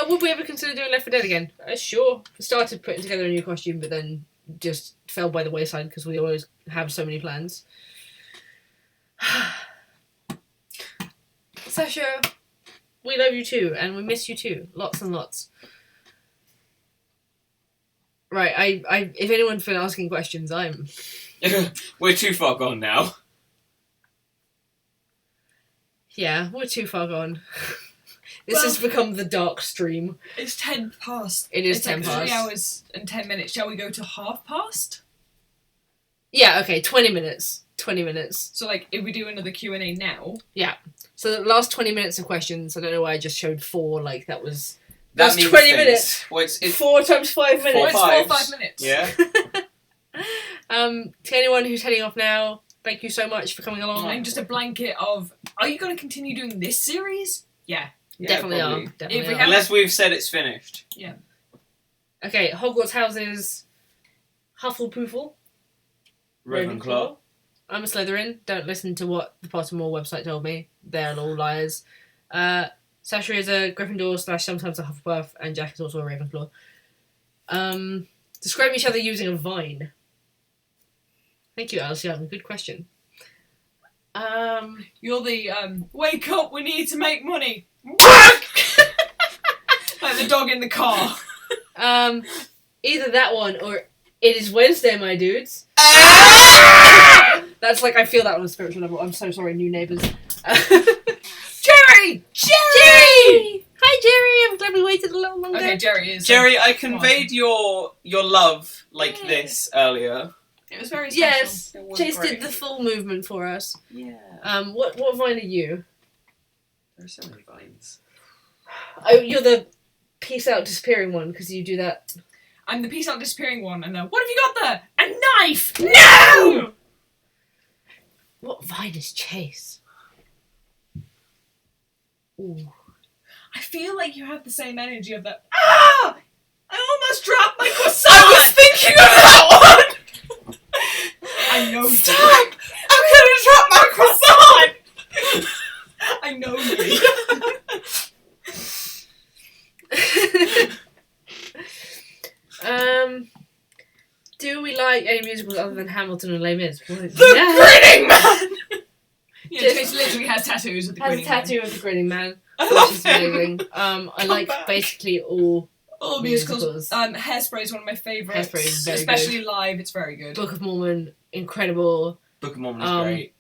Would we ever consider doing Left 4 Dead again? Sure. Started putting together a new costume, but then just fell by the wayside because we always have so many plans. Sasha, we love you too, and we miss you too. Lots and lots. Right, I if anyone's been asking questions, I'm... We're too far gone now. Yeah, we're too far gone. This Well- has become the dark stream. It's 10 past. It is It's 10 like past. 3 hours and 10 minutes. Shall we go to half past? Yeah, okay, 20 minutes. 20 minutes. So, like, if we do another Q&A now... So the last 20 minutes of questions, I don't know why I just showed 4, like that was... That That's means 20 things. minutes. Well, it's 4 times 5 Four Oh, minutes. it's 4 or fives. 5 minutes. Yeah. To anyone who's heading off now, thank you so much for coming along. And just a blanket of, are you going to continue doing this series? Yeah. Yeah, Definitely probably. are. Definitely If we are. have- Unless we've said it's finished. Okay, Hogwarts houses. Hufflepuffle. Ravenclaw. I'm a Slytherin. Don't listen to what the Pottermore website told me. They're all liars. Sasha is a Gryffindor / sometimes a Hufflepuff, and Jack is also a Ravenclaw. Describe each other using a vine. Thank you, Alice Young. Good question. You're the, wake up, we need to make money. Like the dog in the car. Either that one or it is Wednesday, my dudes. That's like I feel that on a spiritual level. I'm so sorry, new neighbours. Jerry! Jerry! Hi, Jerry. I'm glad we waited a little longer. Okay, Jerry is... Jerry, I conveyed your love like Yay. this earlier. It was very special. Yes, It was Chase great. did the full movement for us. Yeah. What vine are you? There are so many vines. Oh, you're the peace out disappearing one because you do that. I'm the peace out disappearing one, and what have you got there? A knife! No! What vine is Chase? Ooh. I feel like you have the same energy of that. Ah! I almost dropped my croissant! I was thinking of that one! I know you. Stop! I'm gonna drop my croissant! I know you. Do we like any musicals other than Hamilton and Les Mis? Well, The yeah. grinning man! Yeah, Chase literally has tattoos with the Has a grinning man. tattoo of the grinning man, I which love is him. amazing. I like back. basically all All musicals. Musicals. Hairspray is one of my favourites. Hairspray is very especially live, it's very good. Book of Mormon, incredible. Book of Mormon is Um, great.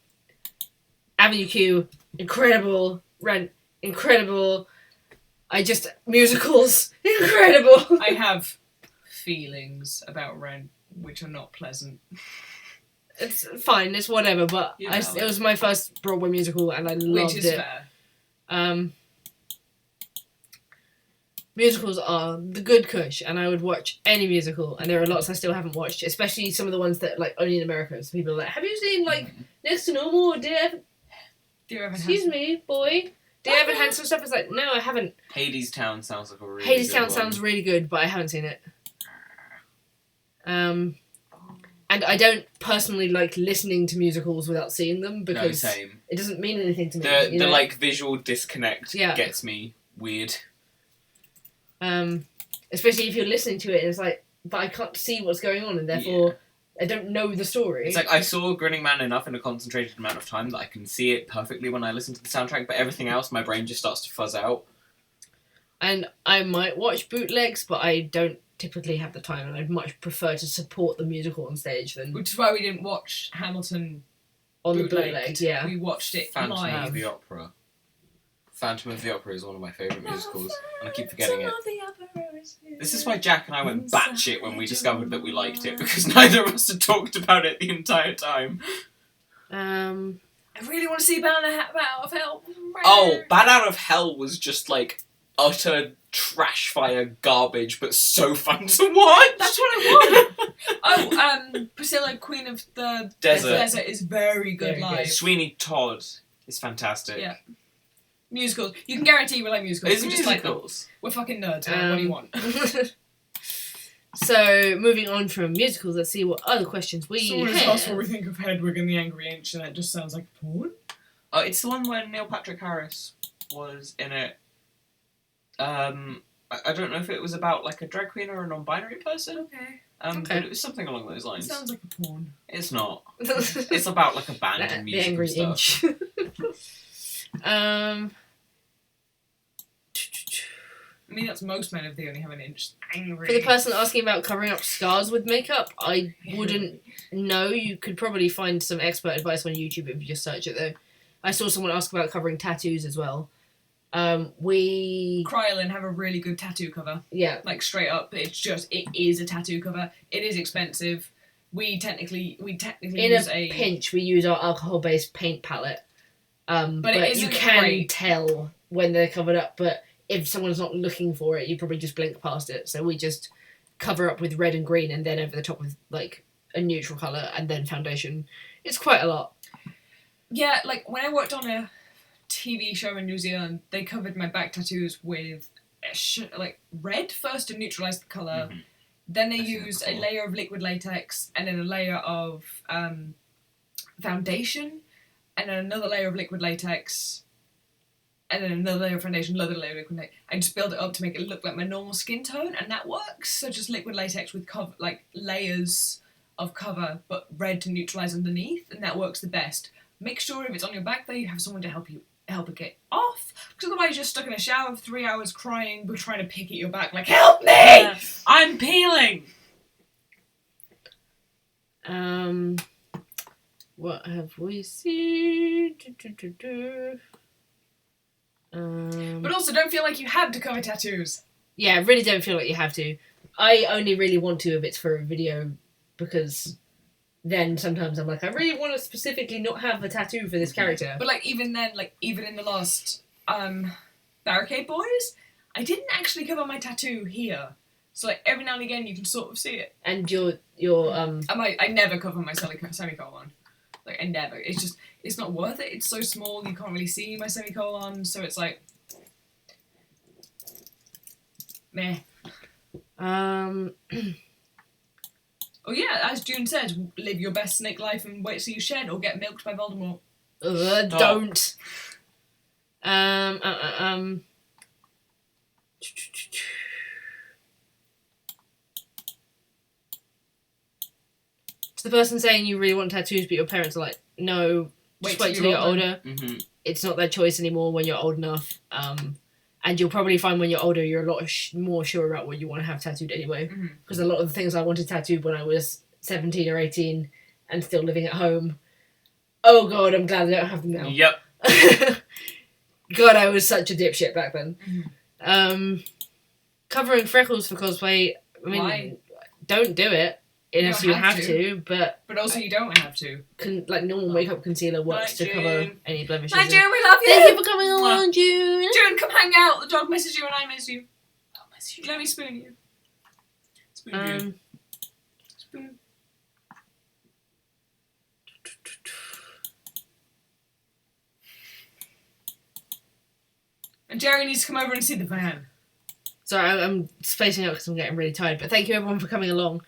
Avenue Q, incredible. Rent, incredible. Musicals, incredible. I have feelings about Rent, which are not pleasant. It's fine, it's whatever, but Yeah, it was my first Broadway musical and I loved Which is it. fair. musicals are the good kush, and I would watch any musical, and there are lots I still haven't watched, especially some of the ones that like only in America. So people are like, have you seen like Next to Normal or Dear Evan? Excuse me, boy. Dear Evan Hansen stuff? It's like, no, I haven't. Hades Town sounds like a really Hades good Town one. sounds really good, but I haven't seen it. And I don't personally like listening to musicals without seeing them because No, same. it doesn't mean anything to me. The you know? like visual disconnect Yeah. gets me weird. Especially if you're listening to it and it's like, but I can't see what's going on and therefore I don't know the story. It's like I saw Grinning Man enough in a concentrated amount of time that I can see it perfectly when I listen to the soundtrack, but everything else, my brain just starts to fuzz out. And I might watch bootlegs, but I don't typically have the time, and I'd much prefer to support the musical on stage than Which is why we didn't watch Hamilton on the bootleg. bootleg. Yeah. We watched it Phantom live. of the Opera. Phantom of the Opera is one of my favourite musicals, and I keep forgetting it. This is why Jack and I went batshit when we discovered that we liked it, because neither of us had talked about it the entire time. I really want to see Bound Out of Hell. Oh, Bad Out of Hell was just like utter trash fire garbage, but so fun to watch. That's what I want. Priscilla, Queen of the Desert. is very good Very live. good. Sweeney Todd is fantastic. Yeah. Musicals. You can guarantee we like musicals. It's We just like them. musicals. We're fucking nerds, man. What do you want? So, moving on from musicals, let's see what other questions we Someone has asked have. what we think of Hedwig and the Angry Inch, and that just sounds like porn. It's the one where Neil Patrick Harris was in it. I don't know if it was about like a drag queen or a non-binary person. Okay. Okay. But it was something along those It lines. sounds like a porn. It's not. It's about like a band and The music and Angry stuff. Inch. I mean, that's most men if they only have an inch. Angry. For the person asking about covering up scars with makeup, I wouldn't know. You could probably find some expert advice on YouTube if you just search it, though. I saw someone ask about covering tattoos as well. Krylon have a really good tattoo cover. Yeah. Like, straight up, it is a tattoo cover. It is expensive. We technically In use a pinch, we use our alcohol-based paint palette. But it you isn't can great. tell when they're covered up, but if someone's not looking for it, you probably just blink past it. So we just cover up with red and green and then over the top with, like, a neutral colour and then foundation. It's quite a lot. Yeah, like, when I worked on a TV show in New Zealand, they covered my back tattoos with red first to neutralise the colour. Mhm. Then they That's used cool. a layer of liquid latex and then a layer of foundation and then another layer of liquid latex and then another layer of foundation, another layer of liquid latex. I just build it up to make it look like my normal skin tone, and that works. So just liquid latex with layers of cover, but red to neutralise underneath, and that works the best. Make sure if it's on your back though, you have someone to help it get off, because otherwise you're stuck in a shower for 3 hours crying but trying to pick at your back like, help me! I'm peeling! What have we seen? But also don't feel like you had to cover tattoos. Yeah, I really don't feel like you have to. I only really want to if it's for a video, because then sometimes I'm like, I really want to specifically not have a tattoo for this character. But like even then, like even in the last Barricade Boys, I didn't actually cover my tattoo here. So like every now and again you can sort of see it. And your I never cover my semicolon. Like I never. It's not worth it. It's so small you can't really see my semicolon, so it's like meh. Oh yeah, as June said, live your best snake life and wait till you shed or get milked by Voldemort. don't. To the person saying you really want tattoos, but your parents are like, no, just wait till you're older. Mm-hmm. It's not their choice anymore when you're old enough. And you'll probably find when you're older, you're a lot more sure about what you want to have tattooed anyway. Because a lot of the things I wanted tattooed when I was 17 or 18 and still living at home, oh god, I'm glad I don't have them now. Yep. God, I was such a dipshit back then. Covering freckles for cosplay, I mean, Why? don't do it unless You you don't have have to, but But also you don't have to. like normal makeup concealer works to Bye, cover June. any blemishes. Hi June, we love you! Thank you for coming along, June! June, come hang out. The dog misses you and I miss you. Oh my Let me spoon you. Spoon you. Spoon. And Jerry needs to come over and see the van. Sorry, I'm spacing out because I'm getting really tired. But thank you everyone for coming along.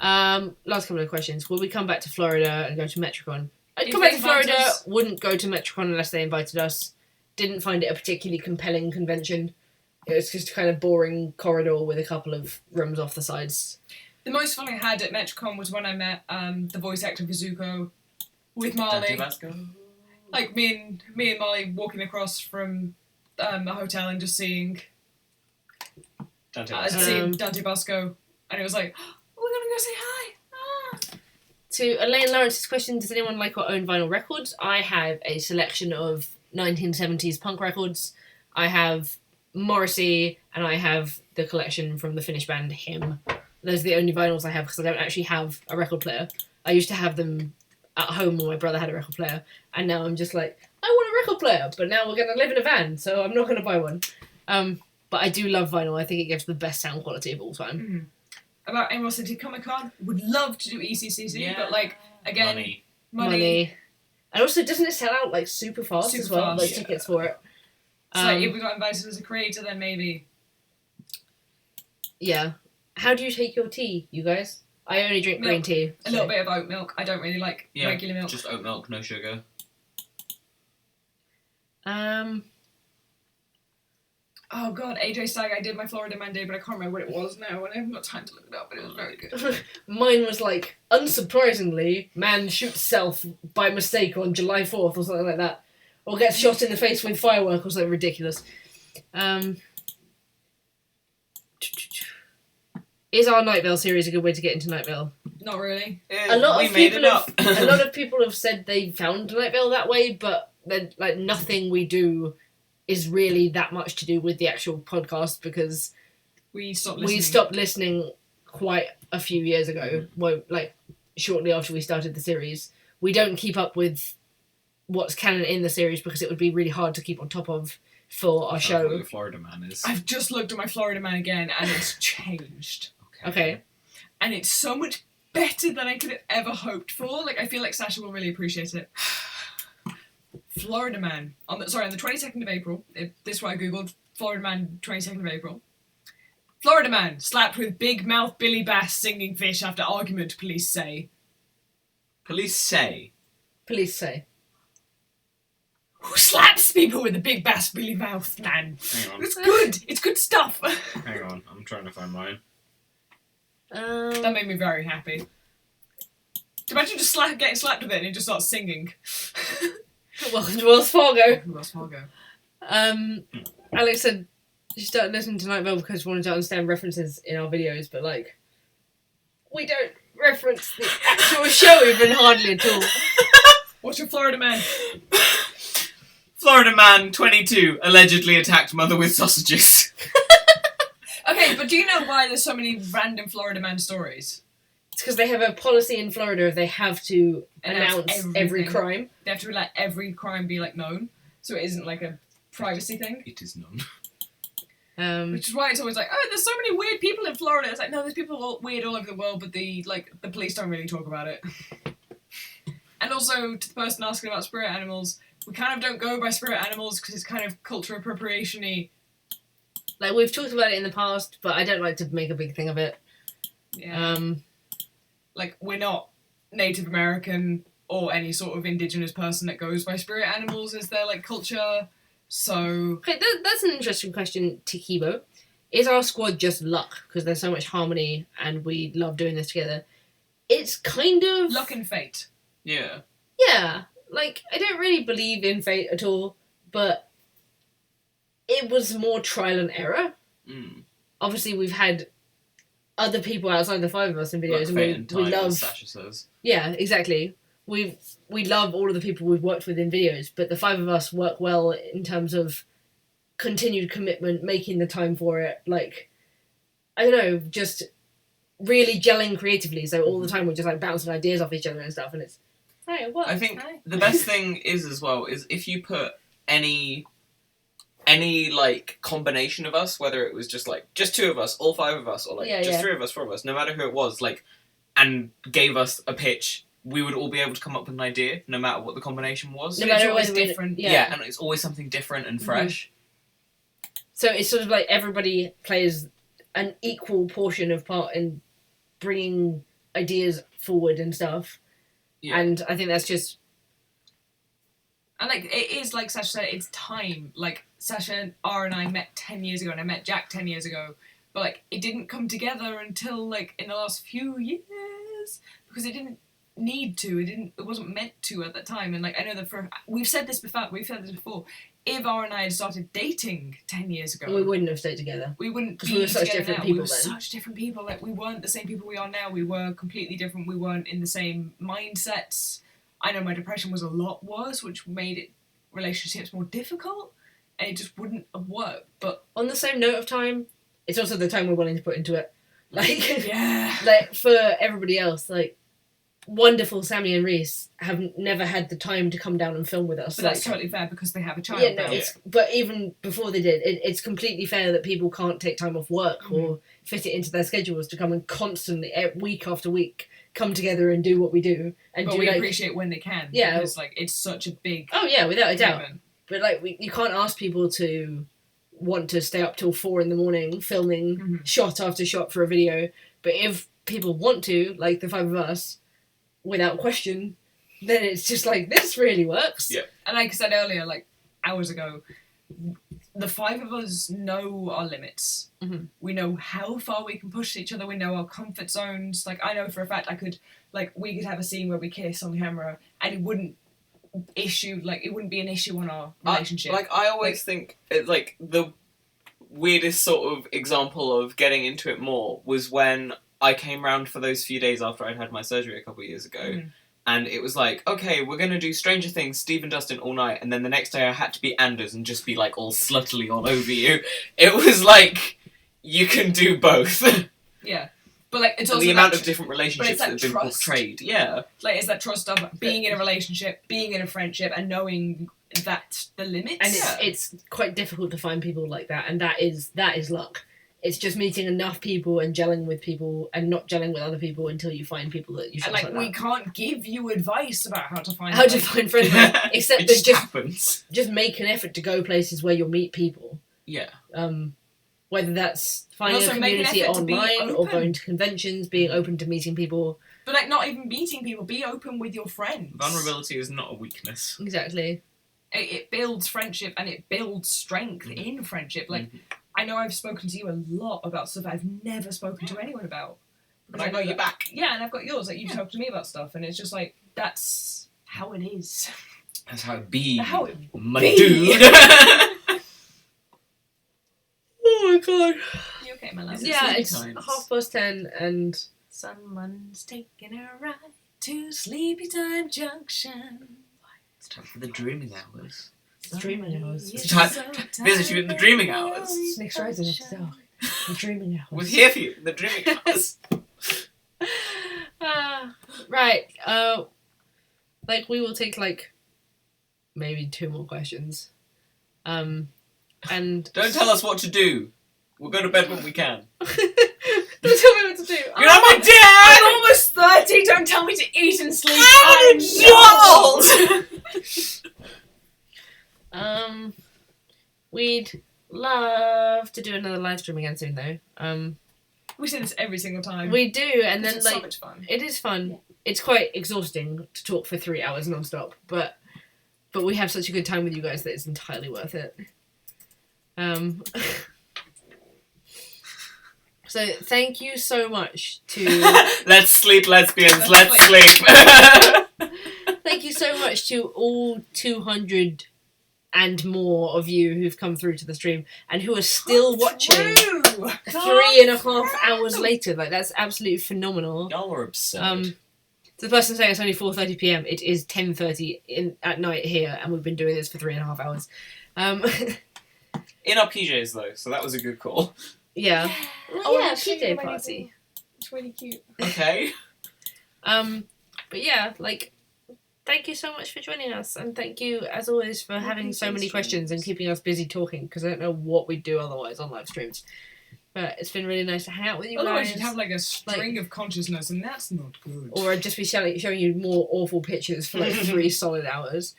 Last couple of questions. Will we come back to Florida and go to Metricon? I'd come back to Florida. Wouldn't go to Metricon unless they invited us. Didn't find it a particularly compelling convention. It was just a kind of boring corridor with a couple of rooms off the sides. The most fun I had at Metricon was when I met the voice actor for Zuko with Marley. Like me and Marley walking across from a hotel and just seeing Dante Basco, and it was like, oh, we're gonna go say hi. Ah. To Elaine Lawrence's question, does anyone like or own vinyl records? I have a selection of 1970s punk records. I have Morrissey, and I have the collection from the Finnish band Him. Those are the only vinyls I have because I don't actually have a record player. I used to have them at home when my brother had a record player, and now I'm just like, I want a record player, but now we're going to live in a van, so I'm not going to buy one. But I do love vinyl. I think it gives the best sound quality of all time. Mm-hmm. About Emerald City Comic Con, would love to do ECCC, but like, again, money. And also, doesn't it sell out like super fast as well? Like tickets for it. So like, if we got invited as a creator, then maybe. Yeah. How do you take your tea, you guys? I only drink green tea. A little bit of oat milk. I don't really like regular milk. Just oat milk, no sugar. Oh god, AJ Stag, I did my Florida Man Day, but I can't remember what it was now, and I haven't got time to look it up, but it was very good. Mine was like, unsurprisingly, man shoots self by mistake on July 4th or something like that. Or gets shot in the face with fireworks or something ridiculous. Is our Night Vale series a good way to get into Night Vale? Not really. A lot of people have said they found Night Vale that way, but like nothing we do is really that much to do with the actual podcast because we stopped listening quite a few years ago. Well, like shortly after we started the series. We don't keep up with what's canon in the series because it would be really hard to keep on top of for our show. What the Florida Man is. I've just looked at my Florida Man again and it's changed. Okay. And it's so much better than I could have ever hoped for. Like, I feel like Sasha will really appreciate it. Florida Man. On the 22nd of April. This is what I googled. Florida Man, 22nd of April. Florida Man slapped with big mouth Billy Bass singing fish after argument, police say. Police say? Police say. Who slaps people with a big bass Billy mouth, man? Hang on. It's good. It's good stuff. Hang on. I'm trying to find mine. That made me very happy. Imagine just getting slapped with it and it just starts singing. Welcome to Wells Fargo. Wells Fargo. Alex said she started listening to Night Vale because she wanted to understand references in our videos, but like, we don't reference the actual show even hardly at all. What's your Florida Man? Florida Man 22 allegedly attacked mother with sausages. Okay, but do you know why there's so many random Florida Man stories? It's because they have a policy in Florida they have to announce every crime. They have to let every crime be like known, so it isn't like a privacy thing. It is known. Which is why it's always like, oh, there's so many weird people in Florida. It's like, no, there's people weird all over the world, but the police don't really talk about it. And also, to the person asking about spirit animals, we kind of don't go by spirit animals because it's kind of culture appropriation-y. Like, we've talked about it in the past, but I don't like to make a big thing of it. Yeah. Like, we're not Native American or any sort of indigenous person that goes by spirit animals as their, like, culture, so... Okay, that's an interesting question, Tikibo. Is our squad just luck? Because there's so much harmony and we love doing this together. It's kind of... luck and fate. Yeah. Yeah. Like, I don't really believe in fate at all, but it was more trial and error. Mm. Obviously, we've had other people outside the five of us in videos, and we love... as Sasha says. Yeah, exactly. We love all of the people we've worked with in videos, but the five of us work well in terms of continued commitment, making the time for it, like, I don't know, just really gelling creatively, so all the time we're just, like, bouncing ideas off each other and stuff, and it's... Hey, what? I think the best thing is, as well, is if you put any any like combination of us, whether it was just two of us, all 5 of us, or like just 3 of us, 4 of us, no matter who it was, like, and gave us a pitch, we would all be able to come up with an idea, no matter what the combination was. No matter always what different. Yeah, and it's always something different and fresh. So it's sort of like everybody plays an equal portion of part in bringing ideas forward and stuff. Yeah. And I think that's just... And, like, it is, like Sasha said, it's time. Like, Sasha, R and I met 10 years ago, and I met Jack 10 years ago. But, like, it didn't come together until, like, in the last few years. Because it didn't need to. It wasn't meant to at that time. And, like, I know that we've said this before. If R and I had started dating 10 years ago... We wouldn't have stayed together. We wouldn't be we were such together different now. people We were then. such different people. Like, we weren't the same people we are now. We were completely different. We weren't in the same mindsets. I know my depression was a lot worse, which made relationships more difficult, and it just wouldn't have worked. But On the same note of time, it's also the time we're willing to put into it. Like, yeah, like for everybody else, like, wonderful Sammy and Reese have never had the time to come down and film with us. but like, that's totally fair because they have a child. yeah, no, now. but even before they did, it's completely fair that people can't take time off work or fit it into their schedules to come and constantly, week after week, come together and do what we do. And But do, we like, appreciate when they can. Yeah. Because, like, it's such a big... oh yeah, without a doubt. commitment. But like, you can't ask people to want to stay up till 4 a.m. filming shot after shot for a video. But if people want to, like the 5 of us, without question, then it's just like, this really works. Yeah. And like I said earlier, like, hours ago, the 5 of us know our limits. Mhm. We know how far we can push each other. We know our comfort zones. Like, I know for a fact we could have a scene where we kiss on camera and it wouldn't be an issue on our relationship. I always think, like, the weirdest sort of example of getting into it more was when I came round for those few days after I'd had my surgery a couple of years ago. And it was like, okay, we're going to do Stranger Things, Steve and Dustin all night. And then the next day I had to be Anders and just be, like, all sluttily all over you. It was like, you can do both. Yeah. But, like, it's And also the amount of different relationships that that have been trust. portrayed. Yeah. like, it's that trust of being in a relationship, being in a friendship, and knowing that's the limits. And it's quite difficult to find people like that, and that is luck. It's just meeting enough people and gelling with people and not gelling with other people until you find people that you and, trust like, like we that. can't give you advice about how to find How to find friends, except It that just just happens. make an effort to go places where you'll meet people. Yeah. Whether that's finding a also make an community effort to be online or open. going to conventions, being open to meeting people. But, like, not even meeting people, be open with your friends. Vulnerability is not a weakness. Exactly. It builds friendship and it builds strength in friendship. Like, I know I've spoken to you a lot about stuff I've never spoken to anyone about. But I got your back. Yeah, and I've got yours. Like, you talk to me about stuff, and it's just like, that's how it is. That's how it be. How it my be. dude. Oh my god. You okay, my love? Is it Yeah, sleepy it's times? 10:30 and Someone's taking a ride to Sleepy Time Junction. It's time for the dreaming hours. it's dreaming hours. It's time to visit you in the dreaming hours. It's NyxRising episode. The dreaming hours. We're here for you in the dreaming hours. Right. Like, we will take, like, maybe 2 more questions. And Don't tell us what to do. We'll go to bed when we can. don't tell me what to do. You're not my dad! I'm almost 30. Don't tell me to eat and sleep. I'm an adult! We'd love to do another live stream again soon, though. We say this every single time. We do, and then, It's like, so much fun. it is fun. It's quite exhausting to talk for 3 hours non-stop, but we have such a good time with you guys that it's entirely worth it. So thank you so much to Let's sleep, lesbians, let's sleep. thank you so much to all 200 and more of you who've come through to the stream and who are still watching 3.5 hours later. Like, that's absolutely phenomenal. Y'all are absurd. To the person saying it's only 4:30 p.m, it is 10:30 at night here, and we've been doing this for 3.5 hours. In our PJs though, so that was a good call. Yeah. Oh, yeah, I'm seeing PJ my party. nipple. It's really cute. Okay. But yeah, like, thank you so much for joining us, and thank you, as always, for having so many questions and keeping us busy talking, because I don't know what we'd do otherwise on live streams. But it's been really nice to hang out with you Otherwise, guys. you'd have like a string of consciousness, and that's not good. Or I'd just be showing you more awful pictures for like 3 solid hours.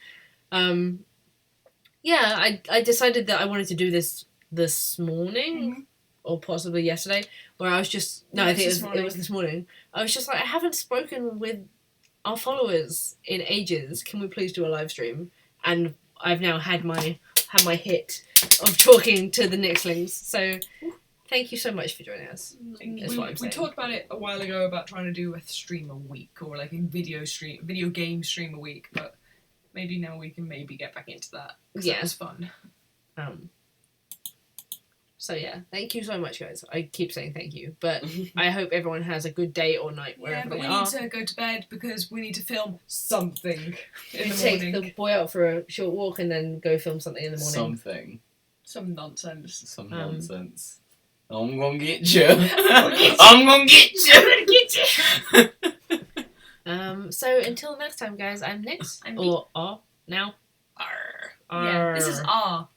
Yeah, I decided that I wanted to do this morning, or possibly yesterday, where I was just... No, I think it was this morning. I was just like, I haven't spoken with our followers in ages. Can we please do a live stream? And I've now had my hit of talking to the Nyxlings. So thank you so much for joining us. That's what I'm saying. We talked about it a while ago about trying to do a stream a week, or like a video game stream a week, but maybe now we can get back into that. Yeah, that was fun. So yeah, thank you so much, guys. I keep saying thank you, but I hope everyone has a good day or night wherever they are. Yeah, but we need to go to bed because we need to film something in the take morning. the boy out for a short walk and then go film something in the morning. Something. Some nonsense. Some nonsense. I'm gonna get you. I'm gonna get you. So until next time, guys, I'm Nyx. I'm or R now. R. Yeah, this is R.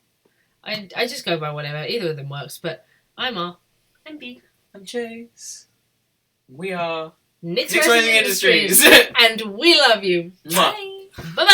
I just go by whatever. Either of them works, but I'm R. I'm B. I'm Chase. We are NyxRising NyxRising Industries. and we love you. Mwah. Bye bye.